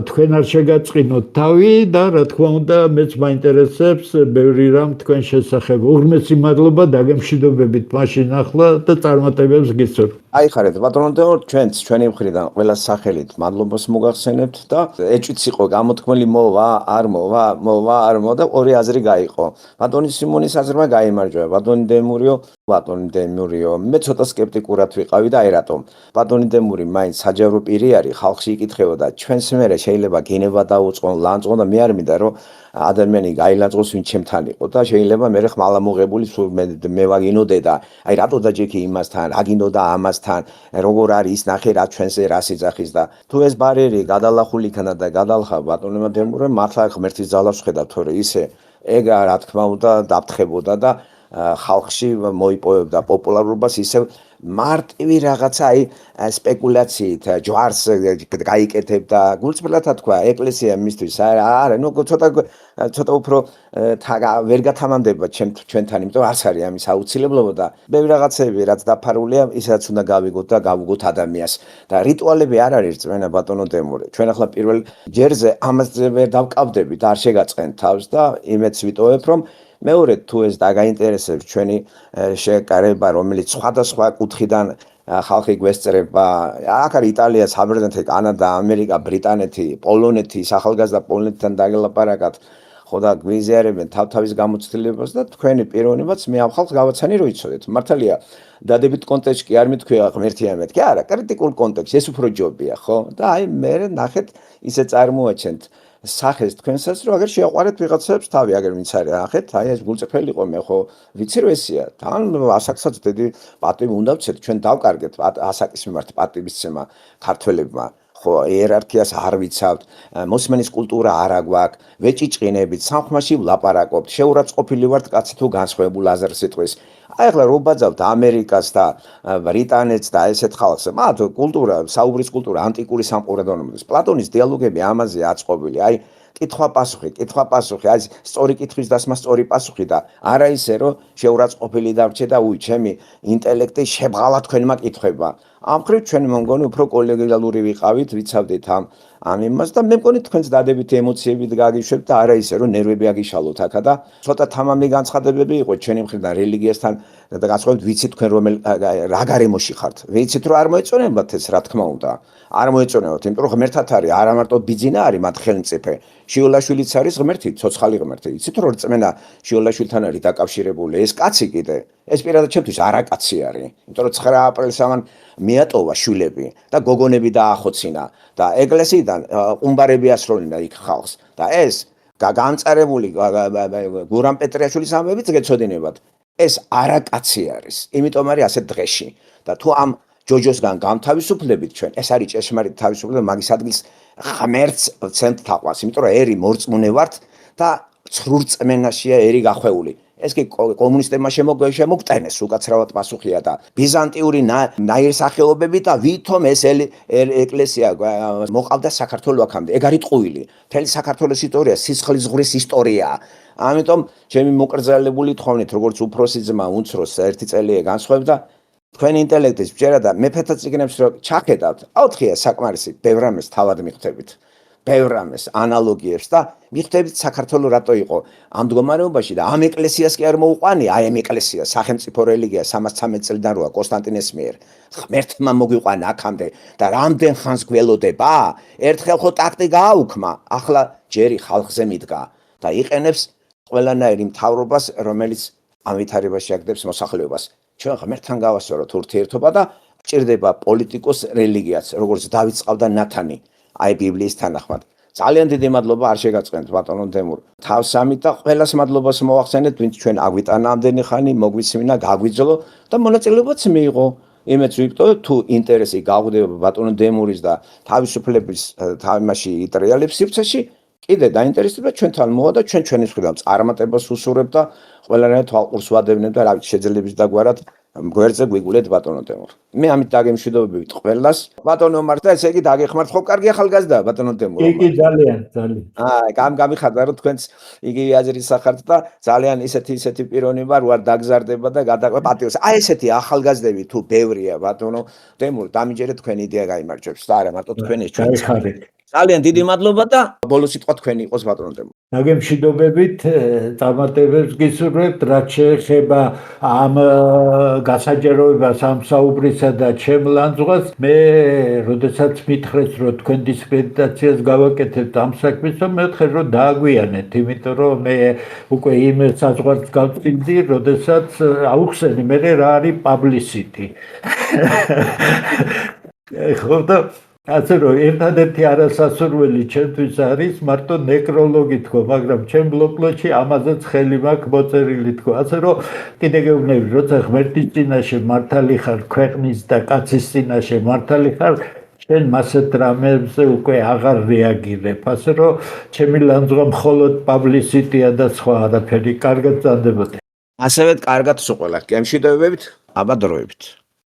თქვენ არ შეგაწყინოთ თავი და რა თქმა უნდა მეც მაინტერესებს ბევრი რამ თქვენ შესახებ. უღრმესი მადლობა დაგემშვიდობებით მაშინ ახლა და წარმატებებს გისურვებთ. აიხარეთ ბატონო დეო, ჩვენი მხრიდან ყველა სახელით მადლობას მოგახსენებთ და ეჭვიც იყო გამოთქმელი მოვა, არ მოვა, მოვა, არ მოვა და ორი აზრი გაიყო. ბატონი სიმონის აზრმა გაიმარჯვა, ბატონი დემურიო, მე ცოტა სკეპტიკურად ვიყავი და აი რატომ. ბატონი დემური მაინც საჯარო პირი არის, ხალხში იკითხებოდა, ჩვენს მერე შეიძლება გენება დაუწყონ, ლანწყონ და მე არ მინდა რომ ადამიანი გაილანწყოს ვინ ჩემთან იყო და შეიძლება მე ხმალა მოღებული სულ მე ვაგინოდე და აი რატო დაჯექი იმასთან, რა გინდოდა ამასთან, როგორ არის ის ნახე რა ჩვენზე რა სიძახის და თუ ეს ბარიერი გადალახული იქნა და გადალახა ბატონმა დემურემ მართლა ღმერთის ძალას ვხედავ თორე ისე ეგა რა თქმა უნდა დაფრთხებოდა და ხალხში მოიპოვებდა პოპულარობას ისევ მარტივი რაღაცა აი სპეკულაციით ჯვარს გაიკეთებდა გულწრფელად თქვა ეკლესია მისთვის არა ნუ ცოტა უფრო ვერ გათამამდება ჩვენთან იმიტომ არც არის ამის აუცილებლობა და ბევრი რაღაცები რაც დაფარულია ისაც უნდა გავიგოთ და გავუგოთ ადამიანს და რიტუალები არ არის წმენა ბატონო დემური ჩვენ ახლა პირველ ჯერზე ამაზე ვერ დავკავდებით არ შეგაწყენ თავს და იმეც ვიტოვებ რომ მეორე თუ ეს დაგაინტერესებს ჩვენი შეკარება რომელიც სხვადასხვა კუთხიდან ხალხი გვესწრება აქ არის იტალია, საბერძნეთი, კანადა, ამერიკა, ბრიტანეთი, პოლონეთი, ახალგაზრდა პოლონეთთან დაგელაპარაკათ ხო და გვიზიარებენ თავთავის გამოცდილებას და თქვენი პიროვნებაც მე ამ ხალხს გავაცანი რომ იცოდეთ მართალია დადებით კონტექსტი არ მithქვია ღმერთი ამეთ კი არა კრიტიკულ კონტექსტი ეს უფრო ჯობია ხო და აი მე ნახეთ ისე წარმოაჩენთ სახეს თქვენსაც რომ აგერ შეაყვარეთ ვიღაცებს თავი აგერ ვინც არის ახეთ აი ეს გულწრფელი იყო მე ხო ვიცი რომ ესია თან ასაკსაც დიდი პატივი უნდა ვცეთ ჩვენ დავკარგეთ ასაკის მიმართ პატივისცემა ქართველებმა ხო იერარქიას არ ვიცავთ მოსმენის კულტურა არ აგვაქვს ვეჭიჭყინებით სამხმაში ვლაპარაკობთ შეურაცხყოფილი ვართ კაცი თუ განსხვავებულ აზრს იტყვის აი ახლა რო ბაძავთ ამერიკას და ბრიტანეთს და ესეთ ხალხს მათ კულტურა საუბრის კულტურა ანტიკური სამყურადღებოების პლატონის დიალოგები ამაზე აწყობილი აი კითხვა-პასუხი აი სწორი კითხვის დასმა სწორი პასუხი და არა ისე რომ შეურაცხყოფილი დავრჩე და უი ჩემი ინტელექტი შებღალა თქვენმა კითხვებმა ამ ხრივ ჩვენ მოგონი უფრო კოლეგიალური ვიყავით ვიცავდით ამ იმას და მე მგონი თქვენს დადებითი ემოციებით გაგიშვებთ და არა ისე რომ ნერვები აგიშალოთ აქა და ცოტა თამამი განცხადებები იყო ჩვენი მხრიდან რელიგიასთან და განსხვავებით ვიცით თქვენ რა გარემოში ხართ ვიცით რომ არ მოეწონებათ ეს რა თქმა უნდა არ მოეწონებათ იმიტომ რომ ღმერთად არის არა მარტო ბიძინა არის მათ ხელმწიფე შიოლაშვილიც არის ღმერთი ცოცხალი ღმერთი იცით რომ წმენა შიოლაშვილთან არის დაკავშირებული ეს კაცი კიდე ეს პირადად ჩემთვის არა კაცი არის იმიტომ რომ 9 აპრილს ამან მიატოვა შვილები და გოგონები დაახოცინა და ეკლესიიდან ყუმბარები ასრულებდა იქ ხალხს და ეს გამწარებული გურამ პეტრიაშვილის ამბებიც გეცოდინებათ ეს არა კაცი არის იმიტომ არის ასეთ დღეში და თუ ამ ჯოჯოსგან გამთავისუფლებით ჩვენ ეს არის ჭეშმარიტ თავისუფლება მაგის ადგილს ღმერთს ვცემთ თაყვანს იმიტომ რომ ერი მორწმუნე ვართ და ცრურ წმენაშია ერი გახვეული ეს კი კომუნისტებმა შემოგტენეს უკაცრავად პასუხია და ბიზანტიური ნაირსახეობები და ვითომ ეს ეკლესია მოყავდა საქართველოს აქამდე. ეგ არის ტყუილი. მთელი საქართველოს ისტორია სისხლის ზღვრის ისტორიაა. ამიტომ ჩემი მოკრძალებული თხოვნით, როგორც უფროსი ძმა უმცროს ერთი წელია განსხვავდა თქვენი ინტელექტის ბჭერა და მეფეთა წიგნებს რო ჩახედავთ, აუთხია საკმარისი ბევრ რამეს თავად მიხვდებით. ბევრ რამეს ანალოგიებს და მიხვდებით საქართველოს რატო იყო ამ მდგომარეობაში და ამ ეკლესიას კი არ მოუყვანია, აი ამ ეკლესიას, სახელმწიფო რელიგია 313 წლიდან როა კონსტანტინეს მიერ. ღმერთმა მოგვიყვანა აქამდე და რამდენ ხანს გველოდება? ერთხელ ხო ტაქტიკა აუქმა, ახლა ჯერი ხალხზე მიდგა და იყენებს ყველანაირ მთავრობას, რომელიც ამ ვითარებაში აგდებს მოსახლეობას. ჩვენ ღმერთთან გავასწოროთ ურთიერთობა და გჭირდება პოლიტიკოს რელიგიაც, როგორც დავით წყავდა ნათანი, აი ბიბლიის თანახმად. ძალიან დიდი მადლობა არ შეგაწყენთ ბატონო დემურ. თავსამით და ყველას მადლობას მოახსენეთ, ვინც ჩვენ აგვიტანა ამდენი ხანი, მოგვისმინა, გაგვიძლო და მონაწილეობაც მიიღო. იმეც ვიტყოდეთ, თუ ინტერესი გაგვდება ბატონო დემურის და თავისუფლების თამაში იტრიალებს სივრცეში, კიდე დაინტერესდება ჩვენთან მოვა და ჩვენის მხრიდან წარმატებას უსურებ და ყველანაირ თვალყურს ვადევნებ და რა ვიცი შეძლებს დაგვარად გვერდზე გვიგულეთ ბატონო დემურ. მე ამით დაგემშვიდობებით ყველას. ბატონო მართა, ესე იგი დაგეხმართ ხო კარგი ახალგაზრდა ბატონო დემურ. კი, ძალიან. გამიხარდა რომ თქვენც იგივე აზრის სახართ და ძალიან ისეთი პიროვნი ვარ, ვარ დაგზარდება და პატიოს. აი ესეთი ახალგაზრდები თუ ბევრია ბატონო დემურ, დამიჯერეთ თქვენი იდეა გაიმარჯვებს და არა მარტო თქვენი ჩვენ. ძალიან დიდი მადლობა და ბოლო სიტყვა თქვენი იყოს ბატონო დემურ. დაგემშვიდობებით, წარმატებებს გისურვებთ, რაც შეეხება ამ გასაჯეროებას ამ საუბრისა და ჩემ ლანძღვას. მე როდესაც მითხრეს, რომ თქვენ დისკრედიტაციას გავაკეთებთ ამ საქმეს, მეთქე რომ დააგვიანეთ, იმიტომ რომ მე უკვე იმ საზღვარს გავწინდი, როდესაც აუხსენი მე რა არის publicity. ხო და ასე რომ ერთადერთი არასასურველი ჩემთვის არის მარტო ნეკროლოგი თქო, მაგრამ ჩემ ბლოკნოტში ამაზეც ხელი მაქვს მოწერილი თქო. ასე რომ კიდე გეუბნები, როცა ღმერთის წინაშე მართალი ხარ, ქვეყნის და კაცის წინაშე მართალი ხარ, შენ მასეთ რამებზე უკვე აღარ რეაგირებ. ასე რომ ჩემი ლანძღვა მხოლოდ publicity-ა და სხვა არაფერი. კარგად წამდებოდე. ასევე კარგად სულ ყველა. გემშვიდობებით, აბა დროებით.